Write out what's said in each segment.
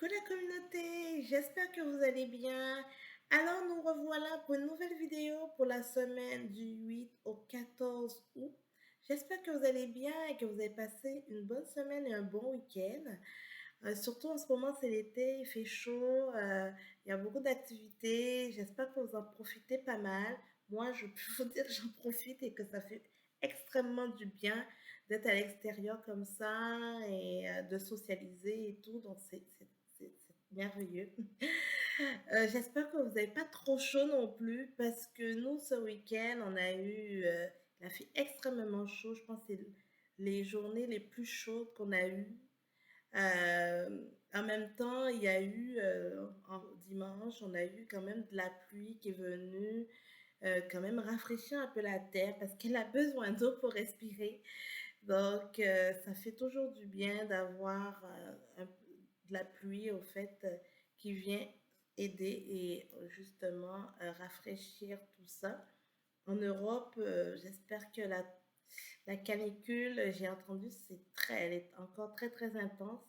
Coucou la communauté, j'espère que vous allez bien. Alors nous revoilà pour une nouvelle vidéo pour la semaine du 8 au 14 août. J'espère que vous allez bien et que vous avez passé une bonne semaine et un bon week-end. Surtout en ce moment, c'est l'été, il fait chaud, il y a beaucoup d'activités. J'espère que vous en profitez pas mal. Moi, je peux vous dire que j'en profite et que ça fait extrêmement du bien d'être à l'extérieur comme ça et de socialiser et tout. Donc, c'est merveilleux. J'espère que vous n'avez pas trop chaud non plus parce que nous, ce week-end, il a fait extrêmement chaud. Je pense que c'est les journées les plus chaudes qu'on a eues. En même temps, il y a eu, dimanche, on a eu quand même de la pluie qui est venue quand même rafraîchir un peu la terre parce qu'elle a besoin d'eau pour respirer. Donc, ça fait toujours du bien d'avoir de la pluie, au fait, qui vient aider et justement rafraîchir tout ça. En Europe, j'espère que la canicule, j'ai entendu, elle est encore très très intense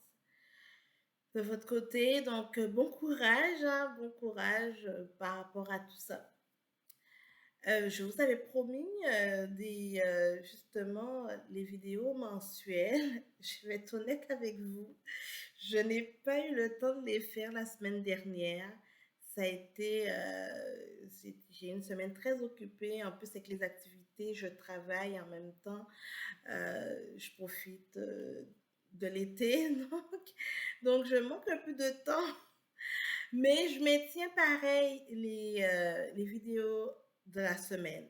de votre côté. Donc, bon courage, hein, bon courage par rapport à tout ça. Je vous avais promis justement les vidéos mensuelles. Je vais être honnête avec vous. Je n'ai pas eu le temps de les faire la semaine dernière. J'ai une semaine très occupée. En plus, avec les activités, je travaille en même temps. Je profite de l'été, donc je manque un peu de temps. Mais je maintiens pareil les vidéos de la semaine.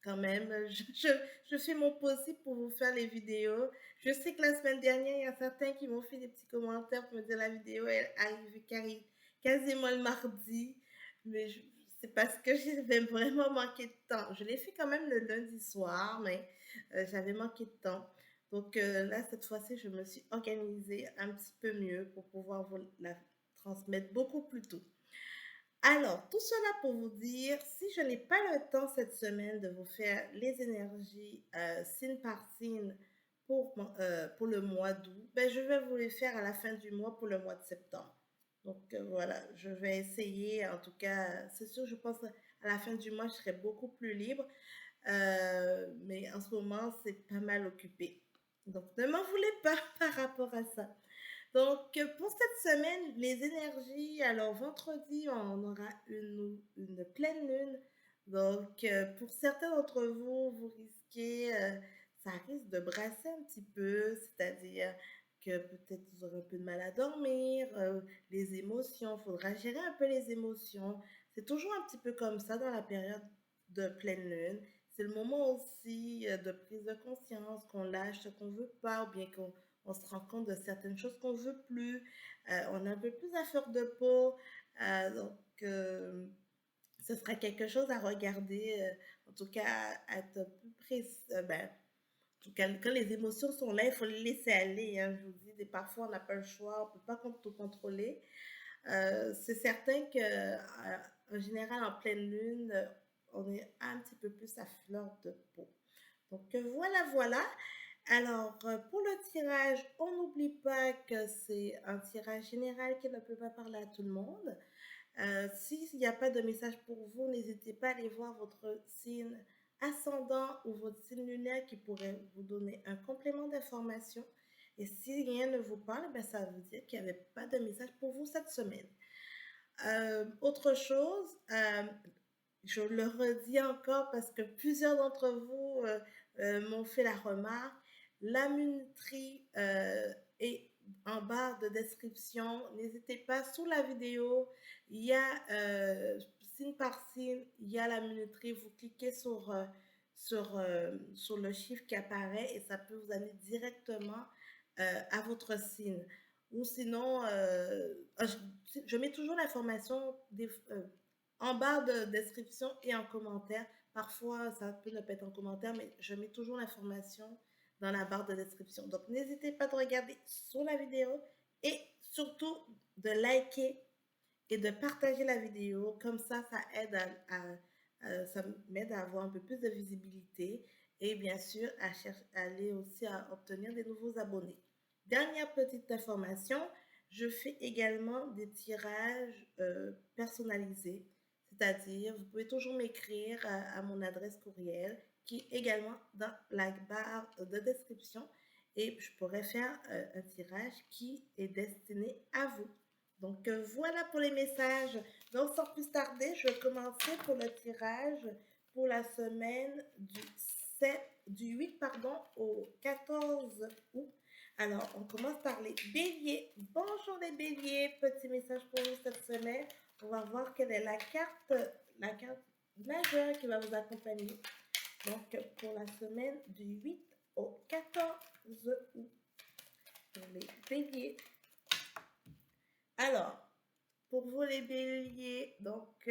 Quand même, je fais mon possible pour vous faire les vidéos. Je sais que la semaine dernière, il y a certains qui m'ont fait des petits commentaires pour me dire la vidéo elle arrive quasiment le mardi. Mais c'est parce que j'avais vraiment manqué de temps. Je l'ai fait quand même le lundi soir, mais j'avais manqué de temps. Donc là, cette fois-ci, je me suis organisée un petit peu mieux pour pouvoir vous la transmettre beaucoup plus tôt. Alors, tout cela pour vous dire, si je n'ai pas le temps cette semaine de vous faire les énergies signe par signe pour le mois d'août, ben, je vais vous les faire à la fin du mois pour le mois de septembre. Donc voilà, je vais essayer, en tout cas, c'est sûr, je pense à la fin du mois, je serai beaucoup plus libre, mais en ce moment, c'est pas mal occupé. Donc ne m'en voulez pas par rapport à ça. Donc, pour cette semaine, les énergies, alors vendredi, on aura une pleine lune. Donc, pour certains d'entre vous, ça risque de brasser un petit peu, c'est-à-dire que peut-être vous aurez un peu de mal à dormir, les émotions, il faudra gérer un peu les émotions. C'est toujours un petit peu comme ça dans la période de pleine lune. C'est le moment aussi de prise de conscience, qu'on lâche ce qu'on veut pas, ou bien qu'on se rend compte de certaines choses qu'on veut plus. On a un peu plus à fleur de peau. Donc, ce sera quelque chose à regarder, en tout cas, à être plus précis. Ben, en tout cas, quand les émotions sont là, il faut les laisser aller, hein, je vous dis, parfois on n'a pas le choix, on ne peut pas tout contrôler. C'est certain qu'en général, en pleine lune, on est un petit peu plus à fleur de peau. Donc voilà, voilà. Alors, pour le tirage, on n'oublie pas que c'est un tirage général qui ne peut pas parler à tout le monde. S'il n'y a pas de message pour vous, n'hésitez pas à aller voir votre signe ascendant ou votre signe lunaire qui pourrait vous donner un complément d'information. Et si rien ne vous parle, ben ça veut dire qu'il n'y avait pas de message pour vous cette semaine. Autre chose, je le redis encore parce que plusieurs d'entre vous m'ont fait la remarque, la minuterie est en barre de description. N'hésitez pas, sous la vidéo, il y a signe par signe, il y a la minuterie. Vous cliquez sur le chiffre qui apparaît et ça peut vous amener directement à votre signe. Ou sinon, je mets toujours l'information en barre de description et en commentaire. Parfois, ça peut ne pas être en commentaire, mais je mets toujours l'information dans la barre de description. Donc, n'hésitez pas de regarder sur la vidéo et surtout de liker et de partager la vidéo. Comme ça aide ça m'aide à avoir un peu plus de visibilité et bien sûr à aller aussi à obtenir des nouveaux abonnés. Dernière petite information, Je fais également des tirages personnalisés, c'est-à-dire vous pouvez toujours m'écrire à mon adresse courriel qui est également dans la barre de description et je pourrais faire un tirage qui est destiné à vous. Donc voilà pour les messages. Donc sans plus tarder, je vais commencer pour le tirage pour la semaine du 8 pardon, au 14 août. Alors, on commence par les béliers. Bonjour les béliers, petit message pour vous cette semaine. On va voir quelle est la carte majeure qui va vous accompagner. Donc, pour la semaine du 8 au 14 août, pour les béliers. Alors, pour vous les béliers, donc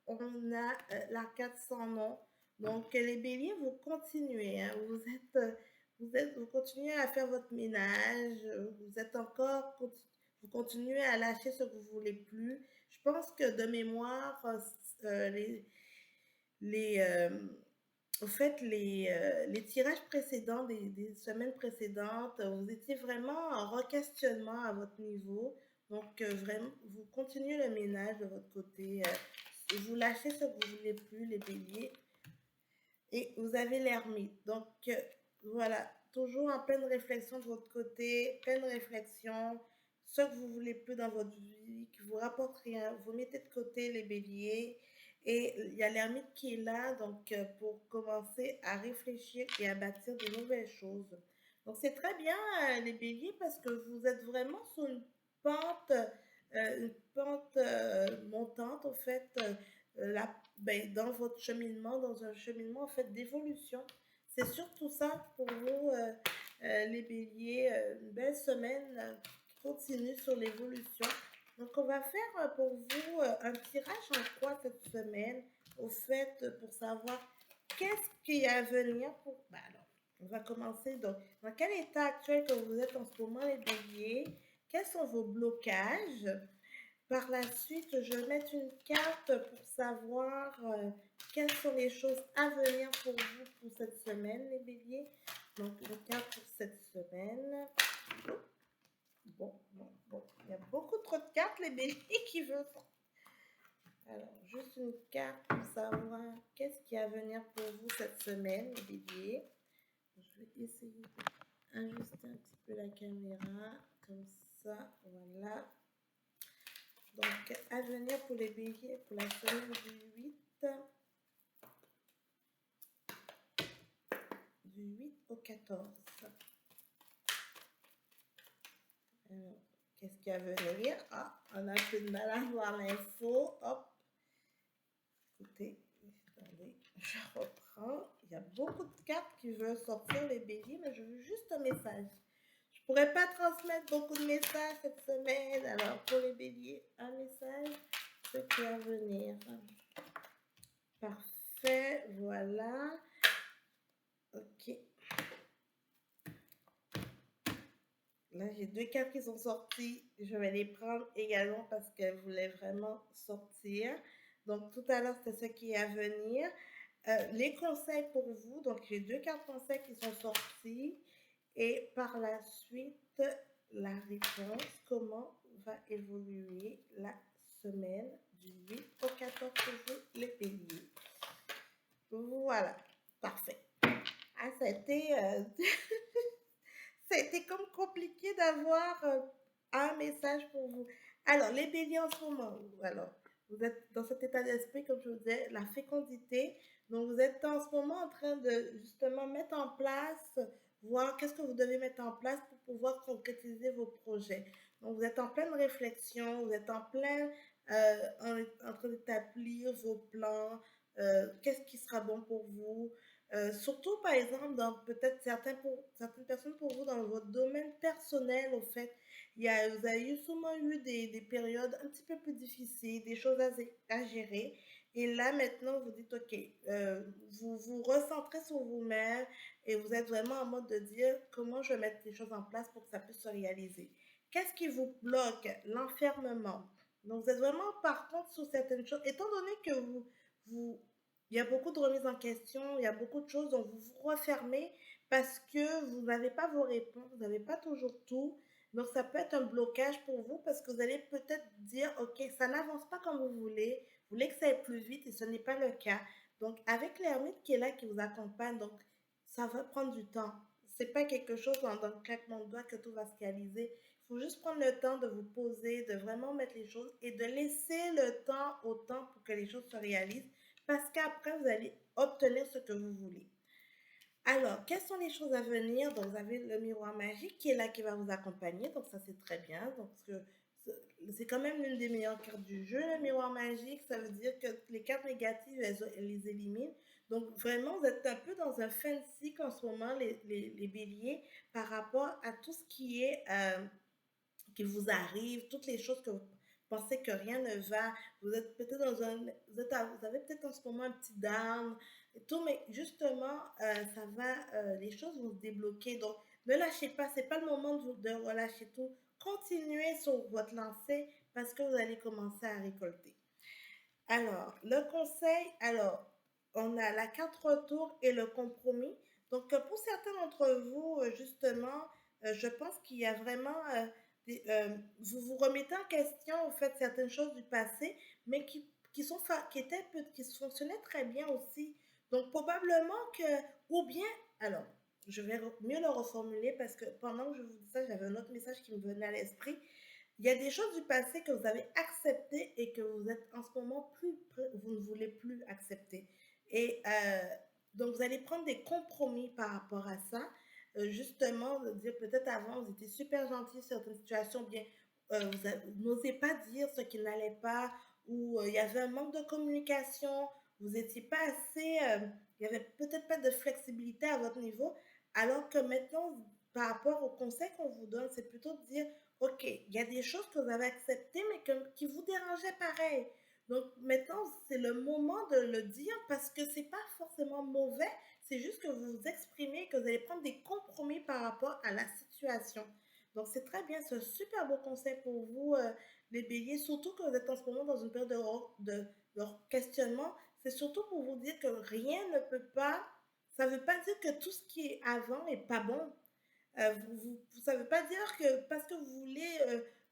on a la carte sans nom. Donc les béliers, vous continuez, hein, vous continuez à faire votre ménage, vous êtes encore, vous continuez à lâcher ce que vous voulez plus. Je pense que de mémoire, les au fait, les tirages précédents, des semaines précédentes, vous étiez vraiment en re-questionnement à votre niveau. Donc, vraiment, vous continuez le ménage de votre côté. Vous lâchez ce que vous voulez plus, les béliers. Et vous avez l'ermite. Donc, voilà, toujours en pleine réflexion de votre côté, pleine réflexion, ce que vous voulez plus dans votre vie, qui vous rapporte rien, vous mettez de côté les béliers. Et il y a l'ermite qui est là, donc pour commencer à réfléchir et à bâtir de nouvelles choses. Donc c'est très bien les béliers parce que vous êtes vraiment sur une pente montante en fait. Dans votre cheminement, dans un cheminement en fait d'évolution. C'est surtout ça pour vous, les béliers, une belle semaine qui continue sur l'évolution. Donc on va faire pour vous un tirage en croix cette semaine, au fait, pour savoir qu'est-ce qui est à venir pour... alors, on va commencer donc, dans quel état actuel que vous êtes en ce moment les béliers, quels sont vos blocages. Par la suite, je vais mettre une carte pour savoir quelles sont les choses à venir pour vous pour cette semaine, les béliers. Donc, une carte pour cette semaine. Bon. Il y a beaucoup trop de cartes, les béliers, qui veulent sortir. Alors, juste une carte pour savoir qu'est-ce qui est à venir pour vous cette semaine, les béliers. Je vais essayer d'ajuster un petit peu la caméra, comme ça, voilà. Donc, à venir pour les béliers pour la semaine du 8 au 14. Alors, qu'est-ce qu'il y a à venir? Ah, on a un peu de mal à voir l'info. Hop. Écoutez, attendez, je reprends. Il y a beaucoup de cartes qui veulent sortir les béliers, mais je veux juste un message. Je ne pourrais pas transmettre beaucoup de messages cette semaine. Alors, pour les béliers, un message, ce qui est à venir. Parfait, voilà. Ok. Là, j'ai deux cartes qui sont sorties. Je vais les prendre également parce qu'elles voulaient vraiment sortir. Donc, tout à l'heure, c'était ce qui est à venir. Les conseils pour vous. Donc, j'ai deux cartes conseils qui sont sorties. Et par la suite, la réponse. Comment va évoluer la semaine du 8 au 14 pour vous, les béliers. Voilà. Parfait. Ah, ça a été... Ça a été comme compliqué d'avoir un message pour vous. Alors, les béliers en ce moment, alors, vous êtes dans cet état d'esprit, comme je vous disais, la fécondité. Donc, vous êtes en ce moment en train de justement mettre en place, voir qu'est-ce que vous devez mettre en place pour pouvoir concrétiser vos projets. Donc, vous êtes en pleine réflexion, vous êtes en plein en train d'établir vos plans, qu'est-ce qui sera bon pour vous. Surtout, par exemple, dans peut-être certaines personnes pour vous, dans votre domaine personnel, au fait, vous avez souvent eu des périodes un petit peu plus difficiles, des choses à gérer. Et là, maintenant, vous dites, OK, vous vous recentrez sur vous-même et vous êtes vraiment en mode de dire comment je vais mettre les choses en place pour que ça puisse se réaliser. Qu'est-ce qui vous bloque? L'enfermement. Donc, vous êtes vraiment par contre sur certaines choses. Étant donné que vous il y a beaucoup de remises en question, il y a beaucoup de choses dont vous vous refermez parce que vous n'avez pas vos réponses, vous n'avez pas toujours tout. Donc, ça peut être un blocage pour vous parce que vous allez peut-être dire, OK, ça n'avance pas comme vous voulez que ça aille plus vite et ce n'est pas le cas. Donc, avec l'ermite qui est là, qui vous accompagne, donc ça va prendre du temps. C'est pas quelque chose dans le claquement de doigts que tout va se réaliser. Il faut juste prendre le temps de vous poser, de vraiment mettre les choses et de laisser le temps au temps pour que les choses se réalisent parce qu'après, vous allez obtenir ce que vous voulez. Alors, quelles sont les choses à venir? Donc, vous avez le miroir magique qui est là, qui va vous accompagner. Donc, ça, c'est très bien. Donc, c'est quand même l'une des meilleures cartes du jeu, le miroir magique. Ça veut dire que les cartes négatives, elles les éliminent. Donc, vraiment, vous êtes un peu dans un fin de cycle en ce moment, les béliers, par rapport à tout ce qui vous arrive, toutes les choses que vous pensez que rien ne va, vous êtes peut-être vous avez peut-être en ce moment un petit down et tout, mais justement, les choses vont se débloquer. Donc, ne lâchez pas, c'est pas le moment de relâcher tout. Continuez sur votre lancée parce que vous allez commencer à récolter. Alors, le conseil, on a la carte retour et le compromis. Donc, pour certains d'entre vous, justement, je pense qu'il y a vraiment, vous vous remettez en question, vous faites certaines choses du passé, mais qui fonctionnaient très bien aussi. Donc, probablement que, ou bien, alors, je vais mieux le reformuler parce que pendant que je vous dis ça, j'avais un autre message qui me venait à l'esprit. Il y a des choses du passé que vous avez acceptées et que vous êtes en ce moment vous ne voulez plus accepter. Et donc, vous allez prendre des compromis par rapport à ça. Justement, de dire peut-être avant, vous étiez super gentil sur certaines situations, bien, vous n'osez pas dire ce qui n'allait pas, ou il y avait un manque de communication, vous n'étiez pas assez, il n'y avait peut-être pas de flexibilité à votre niveau, alors que maintenant, par rapport au conseil qu'on vous donne, c'est plutôt de dire, OK, il y a des choses que vous avez acceptées, mais qui vous dérangeaient pareil. Donc maintenant, c'est le moment de le dire parce que c'est pas forcément mauvais, c'est juste que vous vous exprimez, que vous allez prendre des compromis par rapport à la situation. Donc c'est très bien, c'est un super beau conseil pour vous, les béliers, surtout que vous êtes en ce moment dans une période de questionnement. C'est surtout pour vous dire que rien ne peut pas, ça ne veut pas dire que tout ce qui est avant est pas bon. Ça ne veut pas dire que parce que vous voulez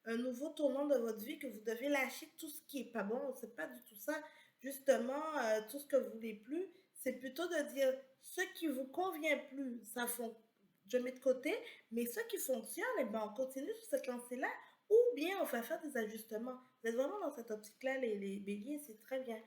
un nouveau tournant de votre vie, que vous devez lâcher tout ce qui est pas bon. C'est pas du tout ça. Justement, tout ce que vous voulez plus, c'est plutôt de dire ce qui vous convient plus, je mets de côté, mais ce qui fonctionne, eh ben, on continue sur cette lancée-là, ou bien on va faire des ajustements. Vous êtes vraiment dans cette optique-là, les béliers, c'est très bien.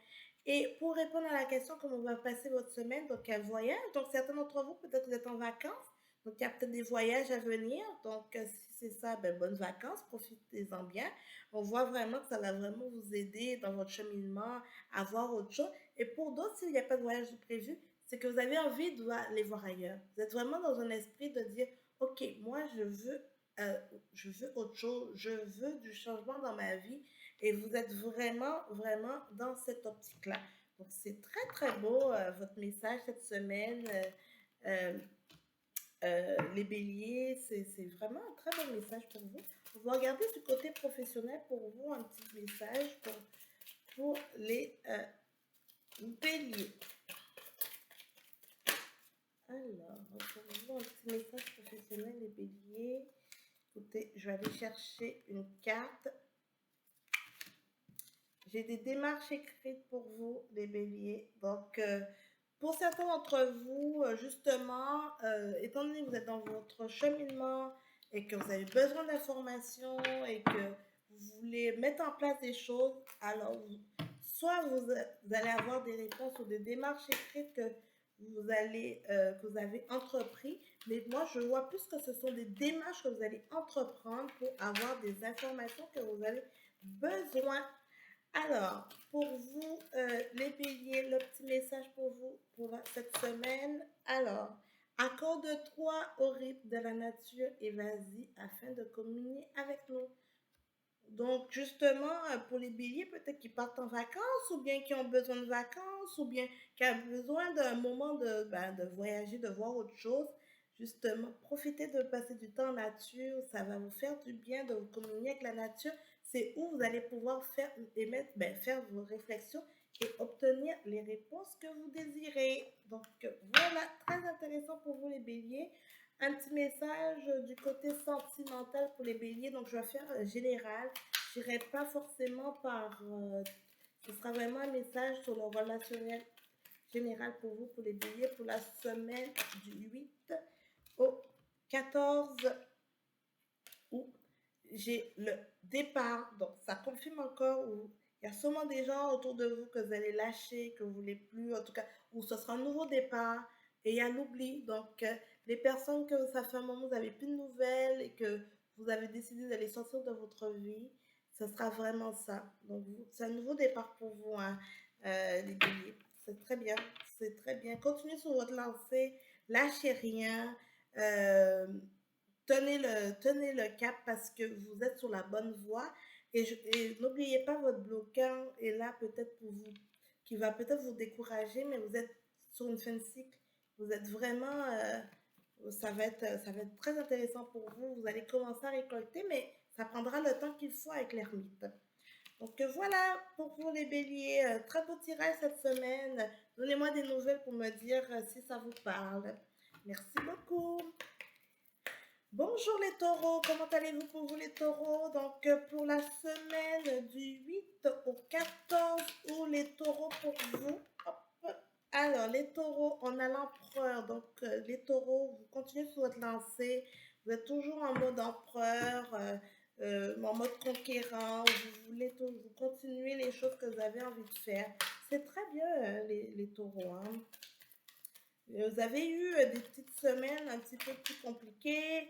Et pour répondre à la question, comment va passer votre semaine, donc un voyage, donc certains d'entre vous, peut-être vous êtes en vacances, donc, il y a peut-être des voyages à venir. Donc, si c'est ça, ben, bonnes vacances, profitez-en bien. On voit vraiment que ça va vraiment vous aider dans votre cheminement à voir autre chose. Et pour d'autres, s'il n'y a pas de voyage de prévu, c'est que vous avez envie aller voir ailleurs. Vous êtes vraiment dans un esprit de dire, OK, moi, je veux autre chose. Je veux du changement dans ma vie. Et vous êtes vraiment, vraiment dans cette optique-là. Donc, c'est très, très beau, votre message cette semaine. Euh, les béliers, c'est vraiment un très bon message pour vous. On va regarder du côté professionnel pour vous, un petit message pour les béliers. Alors, pour vous, un petit message professionnel, les béliers. Écoutez, je vais aller chercher une carte. J'ai des démarches écrites pour vous, les béliers. Donc, pour certains d'entre vous, justement, étant donné que vous êtes dans votre cheminement et que vous avez besoin d'informations et que vous voulez mettre en place des choses, alors soit vous allez avoir des réponses ou des démarches écrites que vous avez entrepris, mais moi je vois plus que ce sont des démarches que vous allez entreprendre pour avoir des informations que vous avez besoin. Alors, pour vous, les béliers, le petit message pour vous pour cette semaine. Alors, accorde-toi au rythme de la nature et vas-y afin de communier avec nous. Donc, justement, pour les béliers, peut-être qu'ils partent en vacances ou bien qui ont besoin de vacances ou bien qui ont besoin d'un moment de voyager, de voir autre chose. Justement, profitez de passer du temps en nature. Ça va vous faire du bien de vous communier avec la nature. C'est où vous allez pouvoir faire vos réflexions et obtenir les réponses que vous désirez. Donc, voilà, très intéressant pour vous les béliers. un petit message du côté sentimental pour les béliers. Donc, je vais faire général. Je n'irai pas forcément par... ce sera vraiment un message sur le relationnel général pour vous, pour les béliers, pour la semaine du 8 au 14 août. J'ai le départ. Donc, ça confirme encore où il y a sûrement des gens autour de vous que vous allez lâcher, que vous ne voulez plus, en tout cas, où ce sera un nouveau départ. Et il y a l'oubli. Donc, les personnes que ça fait un moment, vous n'avez plus de nouvelles et que vous avez décidé d'aller sortir de votre vie, ce sera vraiment ça. Donc, c'est un nouveau départ pour vous, hein, les béliers. C'est très bien. C'est très bien. Continuez sur votre lancée. Lâchez rien. Euh, tenez le cap parce que vous êtes sur la bonne voie et n'oubliez pas votre bloquant est là peut-être pour vous, qui va peut-être vous décourager, mais vous êtes sur une fin de cycle. Vous êtes vraiment, ça va être très intéressant pour vous. Vous allez commencer à récolter, mais ça prendra le temps qu'il faut avec l'ermite. Donc voilà pour vous les béliers, très beau tirage cette semaine. Donnez-moi des nouvelles pour me dire si ça vous parle. Merci beaucoup. Bonjour les taureaux, comment allez-vous pour vous les taureaux? Donc pour la semaine du 8 au 14 août, les taureaux pour vous. Hop. Alors les taureaux, on a l'empereur. Donc les taureaux, vous continuez sur votre lancée. Vous êtes toujours en mode empereur, en mode conquérant. Vous voulez vous continuer les choses que vous avez envie de faire. C'est très bien les taureaux, hein. Vous avez eu des petites semaines un petit peu plus compliquées.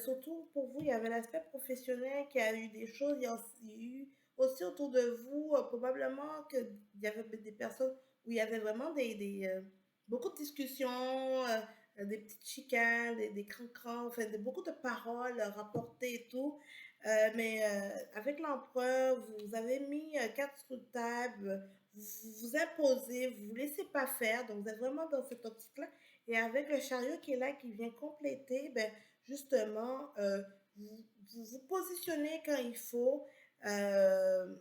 Surtout pour vous, il y avait l'aspect professionnel qui a eu des choses. Il y a eu aussi autour de vous, probablement qu'il y avait des personnes où il y avait vraiment beaucoup de discussions, des petites chicanes, des crans-crans, enfin, beaucoup de paroles rapportées et tout. Mais avec l'empereur, vous avez mis quatre sur table, vous vous imposez, vous ne vous laissez pas faire, donc vous êtes vraiment dans cette optique-là. Et avec le chariot qui est là, qui vient compléter, ben, justement, vous positionnez quand il faut, euh,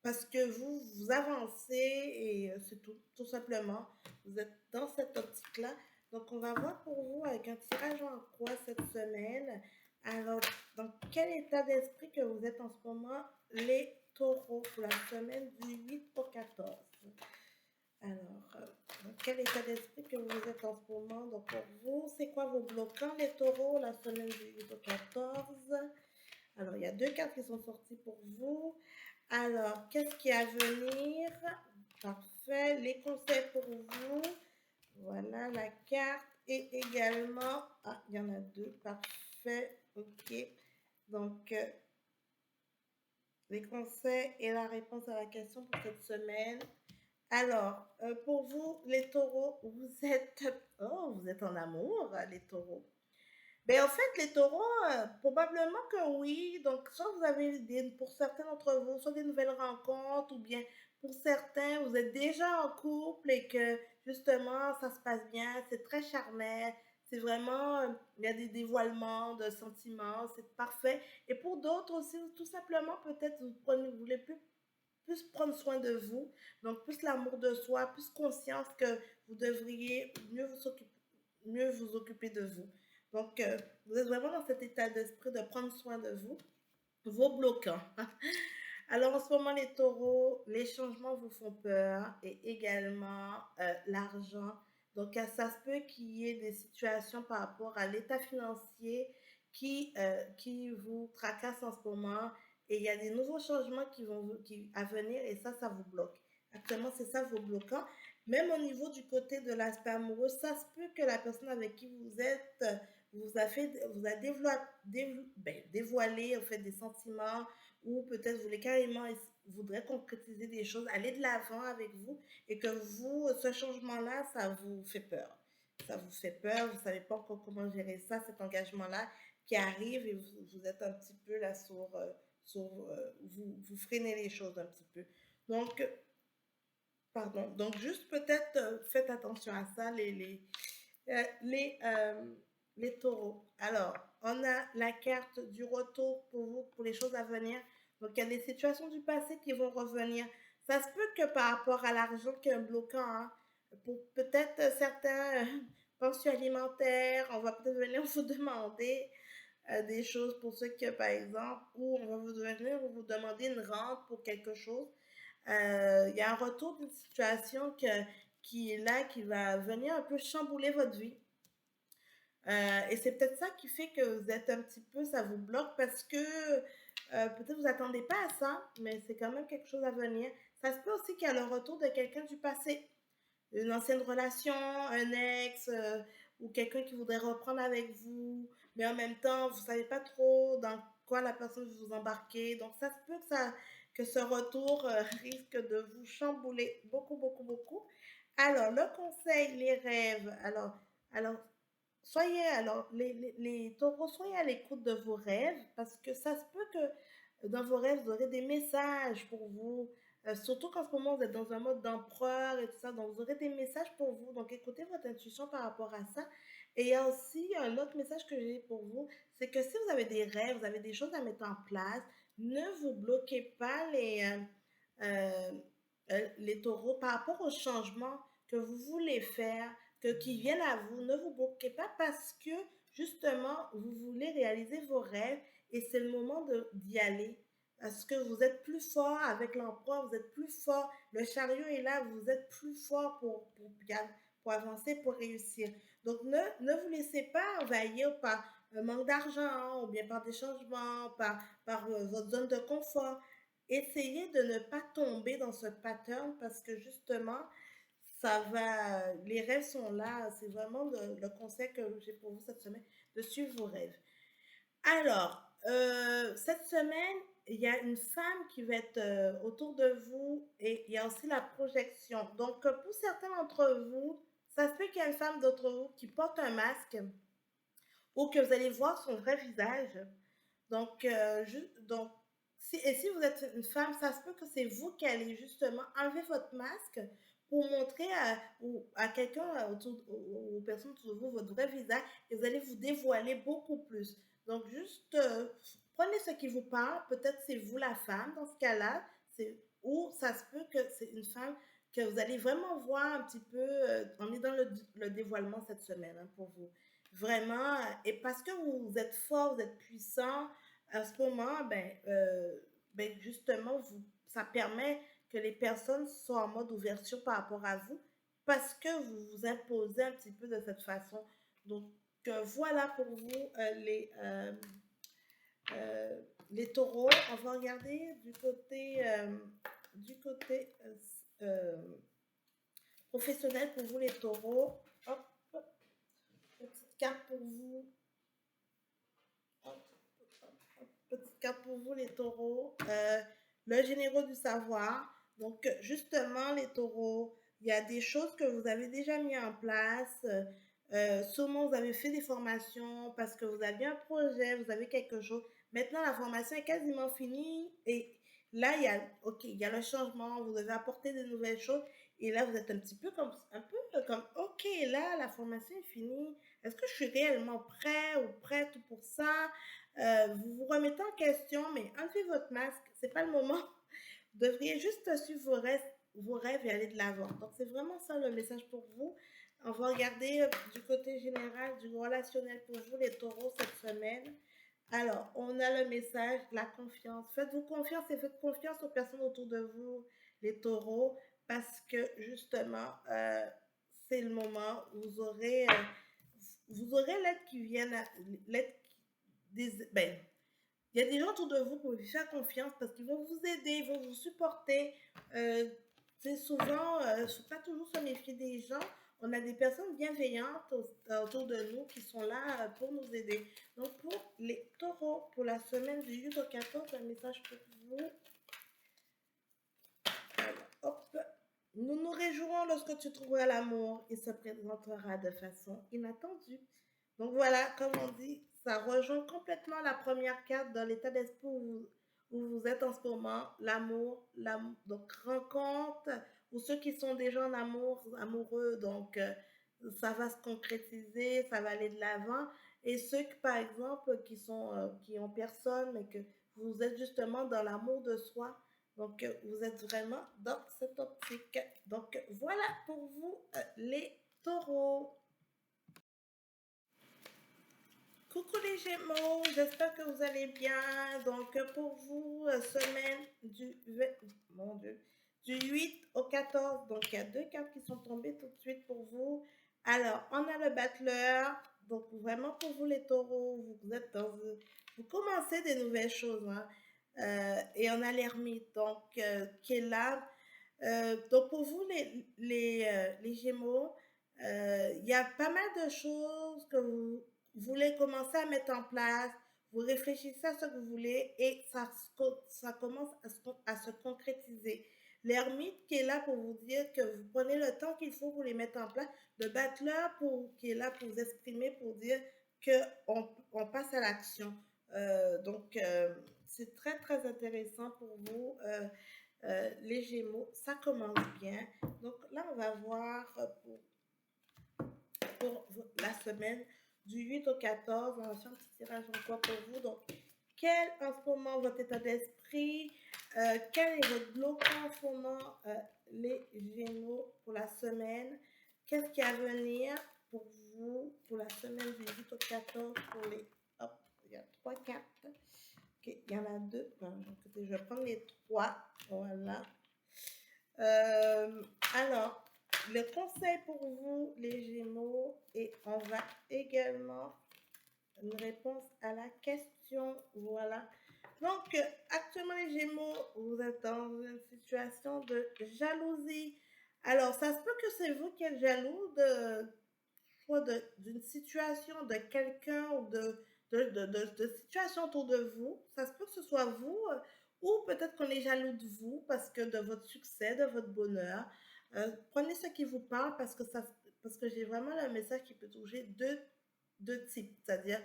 parce que vous avancez et c'est tout simplement. Vous êtes dans cette optique-là. Donc, on va voir pour vous avec un tirage en croix cette semaine. Alors, dans quel état d'esprit que vous êtes en ce moment, les taureaux, pour la semaine du 8 au 14? Alors, dans quel état d'esprit que vous êtes en ce moment? Donc, pour vous, c'est quoi vos bloquants, les taureaux, la semaine du 8 au 14? Alors, il y a deux cartes qui sont sorties pour vous. Alors, qu'est-ce qui est à venir? Parfait. Les conseils pour vous. Voilà la carte. Et également, ah, il y en a deux. Parfait. OK. Donc, les conseils et la réponse à la question pour cette semaine. Alors, pour vous, les taureaux, vous êtes en amour, les taureaux. Ben, en fait, les taureaux, probablement que oui. Donc, soit vous avez pour certains d'entre vous, soit des nouvelles rencontres, ou bien pour certains, vous êtes déjà en couple et que justement, ça se passe bien, c'est très charnel, c'est vraiment, il y a des dévoilements de sentiments, c'est parfait. Et pour d'autres aussi, tout simplement, peut-être vous voulez plus prendre soin de vous, donc plus l'amour de soi, plus conscience que vous devriez mieux vous occuper de vous. Donc, vous êtes vraiment dans cet état d'esprit de prendre soin de vous, vos bloquants. Alors, en ce moment, les taureaux, les changements vous font peur et également l'argent. Donc, ça se peut qu'il y ait des situations par rapport à l'état financier qui vous tracassent en ce moment et il y a des nouveaux changements à venir et ça vous bloque. Actuellement, c'est ça vos bloquants. Même au niveau du côté de l'aspect amoureux, ça se peut que la personne avec qui vous êtes vous a dévoilé en fait, des sentiments ou peut-être voulez carrément voudrait concrétiser des choses, aller de l'avant avec vous et que vous, ce changement-là, ça vous fait peur. Ça vous fait peur, vous ne savez pas encore comment gérer ça, cet engagement-là qui arrive et vous êtes un petit peu là vous freinez les choses un petit peu. Donc, pardon. Donc, juste peut-être faites attention à ça, euh, les, euh, les taureaux. Alors, on a la carte du retour pour vous, pour les choses à venir. Donc, il y a des situations du passé qui vont revenir. Ça se peut que par rapport à l'argent qui est un bloquant, hein, pour peut-être certains, pension alimentaire, on va peut-être venir vous demander des choses pour ceux qui, par exemple, ou on va venir vous demander une rente pour quelque chose. Il y a un retour d'une situation qui est là, qui va venir un peu chambouler votre vie. Et c'est peut-être ça qui fait que vous êtes un petit peu, ça vous bloque parce que peut-être vous attendez pas à ça, mais c'est quand même quelque chose à venir. Ça se peut aussi qu'il y a le retour de quelqu'un du passé, une ancienne relation, un ex, ou quelqu'un qui voudrait reprendre avec vous, mais en même temps, vous savez pas trop dans quoi la personne veut vous embarquer. Donc ça se peut que ce retour risque de vous chambouler beaucoup, beaucoup, beaucoup. Alors, le conseil, les rêves. Alors, soyez, alors, les taureaux, soyez à l'écoute de vos rêves parce que ça se peut que dans vos rêves, vous aurez des messages pour vous. Surtout qu'en ce moment, vous êtes dans un mode d'empereur et tout ça. Donc, vous aurez des messages pour vous. Donc, écoutez votre intuition par rapport à ça. Et il y a aussi un autre message que j'ai pour vous, c'est que si vous avez des rêves, vous avez des choses à mettre en place, ne vous bloquez pas euh, les taureaux par rapport aux changements que vous voulez faire, qui viennent à vous. Ne vous bloquez pas parce que justement, vous voulez réaliser vos rêves et c'est le moment d'y aller. Parce que vous êtes plus fort avec l'emploi, vous êtes plus fort, le chariot est là, vous êtes plus fort pour avancer, pour réussir. Donc ne vous laissez pas envahir par un manque d'argent ou bien par des changements, par votre zone de confort. Essayez de ne pas tomber dans ce pattern parce que justement, les rêves sont là. C'est vraiment le conseil que j'ai pour vous cette semaine, de suivre vos rêves. Alors, cette semaine, il y a une femme qui va être autour de vous et il y a aussi la projection. Donc, pour certains d'entre vous, ça se peut qu'il y ait une femme d'entre vous qui porte un masque ou que vous allez voir son vrai visage. Donc, et si vous êtes une femme, ça se peut que c'est vous qui allez justement enlever votre masque pour montrer à quelqu'un, aux personnes autour de vous, votre vrai visage et vous allez vous dévoiler beaucoup plus. Donc, juste prenez ce qui vous parle. Peut-être c'est vous la femme dans ce cas-là, ou ça se peut que c'est une femme que vous allez vraiment voir un petit peu. On est dans le dévoilement cette semaine hein, pour vous. Vraiment, et parce que vous êtes fort, vous êtes puissant, à ce moment, justement, ça permet que les personnes soient en mode ouverture par rapport à vous parce que vous vous imposez un petit peu de cette façon. Donc, voilà pour vous les taureaux. On va regarder du côté euh, professionnel pour vous les taureaux. Hop, hop, petite carte pour vous. Hop, petite carte pour vous, les taureaux. Le généraux du savoir. Donc, justement, les taureaux, il y a des choses que vous avez déjà mis en place. Sûrement, vous avez fait des formations parce que vous aviez un projet, vous avez quelque chose. Maintenant, la formation est quasiment finie et là, il y a le changement, vous devez apporter de nouvelles choses. Et là, vous êtes un peu comme, OK, là, la formation est finie. Est-ce que je suis réellement prêt ou prête pour ça? Vous vous remettez en question, mais enlevez votre masque, c'est pas le moment. Vous devriez juste suivre vos rêves et aller de l'avant. Donc, c'est vraiment ça le message pour vous. On va regarder du côté général, du relationnel pour vous, les taureaux, cette semaine. Alors, on a le message de la confiance. Faites-vous confiance et faites confiance aux personnes autour de vous, les taureaux, parce que justement, c'est le moment où vous aurez l'aide qui vient, l'aide ben, il y a des gens autour de vous pour lui faire confiance parce qu'ils vont vous aider, ils vont vous supporter. C'est souvent, il ne faut pas toujours se méfier des gens. On a des personnes bienveillantes autour de nous qui sont là pour nous aider. Donc, pour les taureaux, pour la semaine du 8 au 14, un message pour vous. Alors, hop. Nous nous réjouirons lorsque tu trouveras l'amour. Il se présentera de façon inattendue. Donc voilà, comme on dit, ça rejoint complètement la première carte dans l'état d'esprit où vous êtes en ce moment, l'amour, donc rencontre, ou ceux qui sont déjà en amoureux, donc ça va se concrétiser, ça va aller de l'avant, et ceux qui, par exemple, qui ont personne, mais que vous êtes justement dans l'amour de soi, donc vous êtes vraiment dans cette optique. Donc voilà pour vous, les taureaux. Coucou les Gémeaux, j'espère que vous allez bien. Donc pour vous, semaine mon Dieu, du 8 au 14, donc il y a deux cartes qui sont tombées tout de suite pour vous. Alors, on a le battleur, donc vraiment pour vous les taureaux, vous êtes vous commencez des nouvelles choses, hein. Et on a l'ermite, donc qui est là. Donc pour vous les Gémeaux, il y a pas mal de choses que vous voulez commencer à mettre en place, vous réfléchissez à ce que vous voulez et ça commence à se concrétiser. L'ermite qui est là pour vous dire que vous prenez le temps qu'il faut pour les mettre en place, le battleur qui est là pour vous exprimer, pour dire qu'on passe à l'action. C'est très très intéressant pour vous. Les Gémeaux, ça commence bien. Donc là, on va voir pour la semaine du 8 au 14. On va faire un petit tirage encore pour vous. Donc, quel en ce moment votre état d'esprit? Quel est votre blocage en ce moment, les Gémeaux, pour la semaine? Qu'est-ce qui est à venir pour vous pour la semaine du 8 au 14 pour les... Hop, il y a trois cartes. Okay, il y en a deux. Bon, écoutez, je vais prendre les trois. Voilà. Alors, le conseil pour vous, les Gémeaux, et on va également une réponse à la question. Voilà. Donc, actuellement, les Gémeaux, vous êtes dans une situation de jalousie. Alors, ça se peut que c'est vous qui êtes jaloux d'une situation, de quelqu'un ou de situation autour de vous. Ça se peut que ce soit vous, ou peut-être qu'on est jaloux de vous parce que de votre succès, de votre bonheur. Prenez ce qui vous parle parce que j'ai vraiment le message qui peut toucher deux types. C'est-à-dire,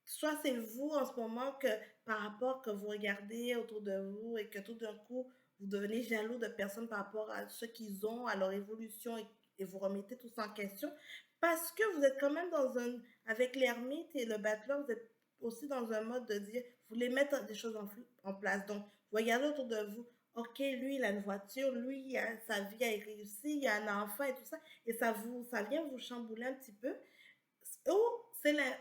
soit c'est vous en ce moment que par rapport que vous regardez autour de vous et que tout d'un coup, vous devenez jaloux de personnes par rapport à ce qu'ils ont, à leur évolution et vous remettez tout ça en question parce que vous êtes quand même avec l'ermite et le battleur, vous êtes aussi dans un mode de dire, vous voulez mettre des choses en place. Donc, vous regardez autour de vous, ok, lui, il a une voiture, lui, sa vie a réussi, il a un enfant et tout ça, et ça vient vous chambouler un petit peu. Ou,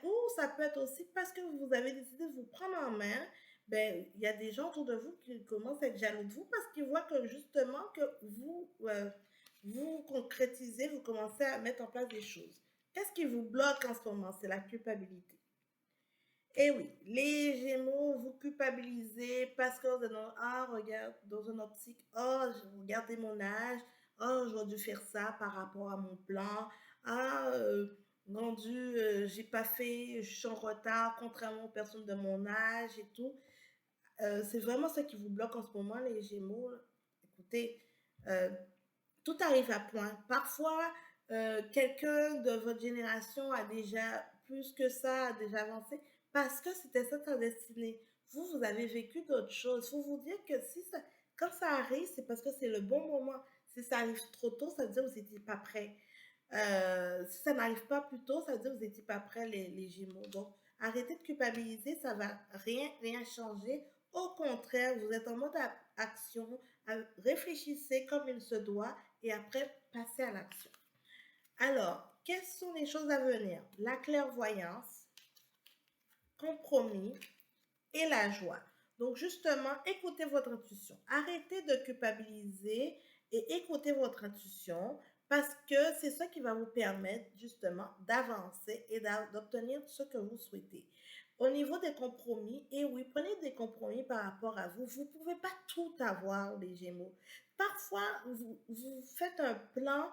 ou ça peut être aussi parce que vous avez décidé de vous prendre en main. Ben, il y a des gens autour de vous qui commencent à être jaloux de vous parce qu'ils voient que justement que vous concrétisez, vous commencez à mettre en place des choses. Qu'est-ce qui vous bloque en ce moment? C'est la culpabilité. Et oui, les Gémeaux, vous culpabilisez parce que vous êtes regarde, dans une optique, regardez mon âge, j'aurais dû faire ça par rapport à mon plan, non dû, j'ai pas fait, je suis en retard, contrairement aux personnes de mon âge et tout. C'est vraiment ça qui vous bloque en ce moment, les Gémeaux. Là. Écoutez, euh, tout arrive à point. Parfois, quelqu'un de votre génération a déjà plus que ça, a déjà avancé, parce que c'était ça ta destinée. Vous avez vécu d'autres choses. Il faut vous dire que quand ça arrive, c'est parce que c'est le bon moment. Si ça arrive trop tôt, ça veut dire que vous n'étiez pas prêt. Si ça n'arrive pas plus tôt, ça veut dire que vous n'étiez pas prêt, les Gémeaux. Donc, arrêtez de culpabiliser, ça va rien changer. Au contraire, vous êtes en mode action, réfléchissez comme il se doit et après, passez à l'action. Alors, quelles sont les choses à venir? La clairvoyance, compromis et la joie. Donc, justement, écoutez votre intuition. Arrêtez de culpabiliser et écoutez votre intuition parce que c'est ça qui va vous permettre justement d'avancer et d'obtenir ce que vous souhaitez. Au niveau des compromis, et oui, prenez des compromis par rapport à vous. Vous ne pouvez pas tout avoir, les Gémeaux. Parfois, vous faites un plan,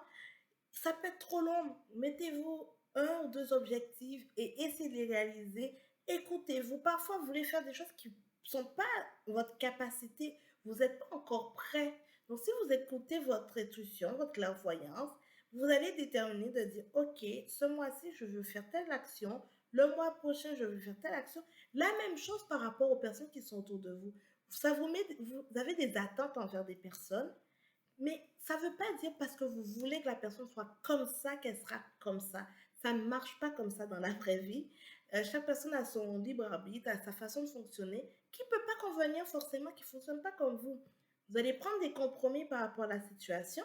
ça peut être trop long. Mettez-vous un ou deux objectifs et essayez de les réaliser. Écoutez-vous. Parfois, vous voulez faire des choses qui ne sont pas votre capacité. Vous n'êtes pas encore prêt. Donc, si vous écoutez votre intuition, votre clairvoyance, vous allez déterminer de dire, OK, ce mois-ci, je veux faire telle action. Le mois prochain, je veux faire telle action. La même chose par rapport aux personnes qui sont autour de vous. Vous avez des attentes envers des personnes. Mais ça ne veut pas dire parce que vous voulez que la personne soit comme ça qu'elle sera comme ça. Ça ne marche pas comme ça dans la vraie vie. Chaque personne a son libre arbitre, a sa façon de fonctionner, qui ne peut pas convenir forcément, qui ne fonctionne pas comme vous. Vous allez prendre des compromis par rapport à la situation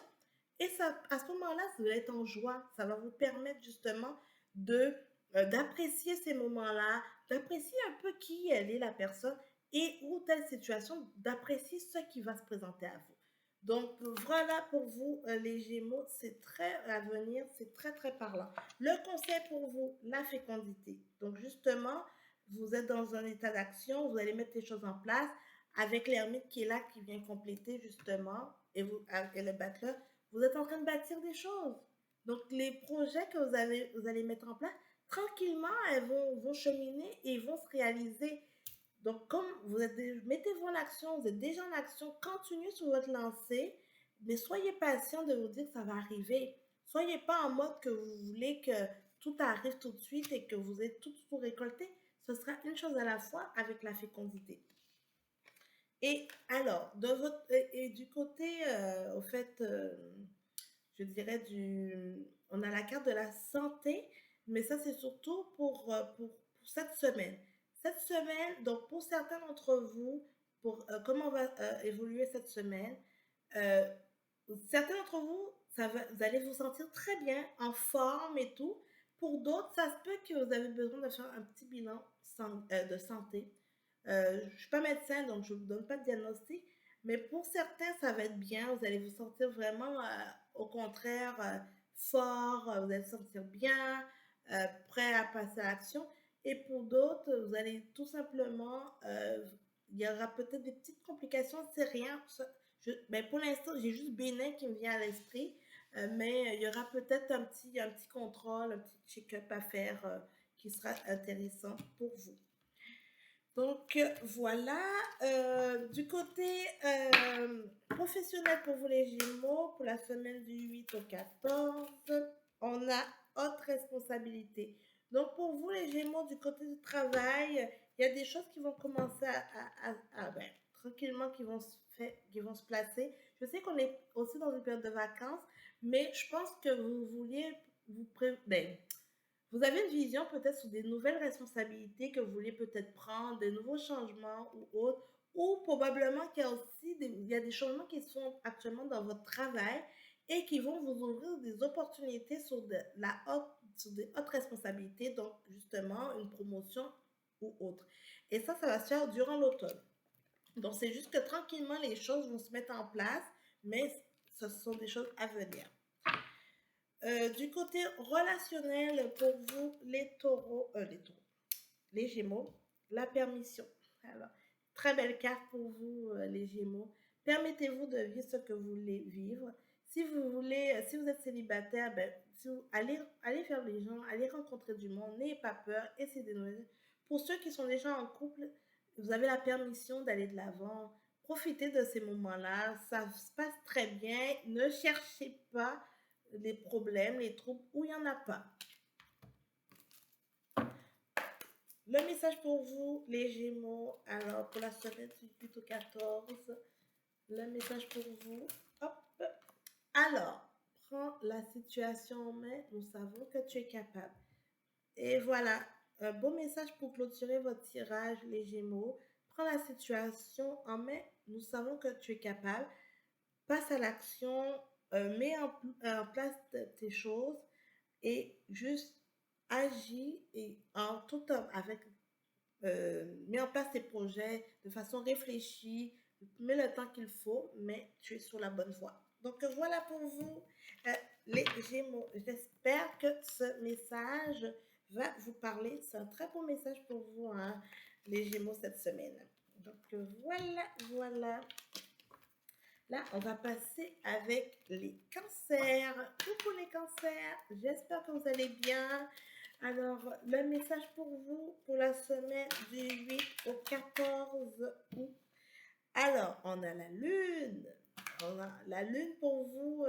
et ça, à ce moment-là, vous allez être en joie. Ça va vous permettre justement de d'apprécier ces moments-là, d'apprécier un peu qui elle est la personne et ou telle situation, d'apprécier ce qui va se présenter à vous. Donc voilà pour vous les Gémeaux, c'est très à venir, c'est très très parlant. Le conseil pour vous, la fécondité. Donc justement, vous êtes dans un état d'action, vous allez mettre les choses en place avec l'ermite qui est là, qui vient compléter justement, et, vous, et le battleur, vous êtes en train de bâtir des choses. Donc les projets que vous allez mettre en place, tranquillement, elles vont cheminer et vont se réaliser. Donc, comme vous êtes, mettez-vous en action, vous êtes déjà en action, continuez sur votre lancée, mais soyez patient de vous dire que ça va arriver. Soyez pas en mode que vous voulez que tout arrive tout de suite et que vous êtes tout récolté. Ce sera une chose à la fois avec la fécondité. Et alors, et du côté, au fait, je dirais on a la carte de la santé, mais ça c'est surtout pour cette semaine. Cette semaine, donc pour certains d'entre vous, pour comment va évoluer cette semaine, euh, certains d'entre vous, vous allez vous sentir très bien, en forme et tout. Pour d'autres, ça se peut que vous avez besoin de faire un petit bilan de santé. Je ne suis pas médecin, donc je ne vous donne pas de diagnostic, mais pour certains, ça va être bien. Vous allez vous sentir vraiment, au contraire, fort, vous allez vous sentir bien, prêt à passer à l'action. Et pour d'autres, vous allez tout simplement, il y aura peut-être des petites complications, c'est rien. Ben pour l'instant, j'ai juste Bénin qui me vient à l'esprit, mais il y aura peut-être un petit contrôle, un petit check-up à faire qui sera intéressant pour vous. Donc voilà, du côté professionnel pour vous les Gémeaux, pour la semaine du 8 au 14, on a haute responsabilité. Donc pour vous les Gémeaux, du côté du travail, il y a des choses qui vont commencer ben, tranquillement qui vont se placer. Je sais qu'on est aussi dans une période de vacances, mais je pense que vous vouliez ben, vous avez une vision peut-être sur des nouvelles responsabilités que vous voulez peut-être prendre, des nouveaux changements ou autres, ou probablement qu'il y a aussi il y a des changements qui sont actuellement dans votre travail et qui vont vous ouvrir des opportunités sur des hautes responsabilités, donc justement une promotion ou autre. Et ça va se faire durant l'automne. Donc c'est juste que tranquillement les choses vont se mettre en place, mais ce sont des choses à venir. Du côté relationnel, pour vous, les Gémeaux, la permission. Alors, très belle carte pour vous, les Gémeaux. Permettez-vous de vivre ce que vous voulez vivre. Si vous êtes célibataire, ben, allez faire les gens, allez rencontrer du monde, n'ayez pas peur, essayez des nouvelles. Pour ceux qui sont déjà en couple, vous avez la permission d'aller de l'avant. Profitez de ces moments-là, ça se passe très bien. Ne cherchez pas les problèmes, les troubles où il n'y en a pas. Le message pour vous, les Gémeaux, alors pour la semaine du 8 au 14, le message pour vous, hop, alors, prends la situation en main, nous savons que tu es capable. Et voilà, un beau message pour clôturer votre tirage, les Gémeaux. Prends la situation en main, nous savons que tu es capable. Passe à l'action, mets en place tes choses et juste agis et en tout homme avec mets en place tes projets de façon réfléchie, mets le temps qu'il faut, mais tu es sur la bonne voie. Donc voilà pour vous, les Gémeaux. J'espère que ce message va vous parler. C'est un très beau message pour vous, hein, les Gémeaux, cette semaine. Donc voilà. Là, on va passer avec les cancers. Coucou les cancers, j'espère que vous allez bien. Alors, le message pour vous pour la semaine du 8 au 14 août. Alors, on a la lune. On a la lune pour vous,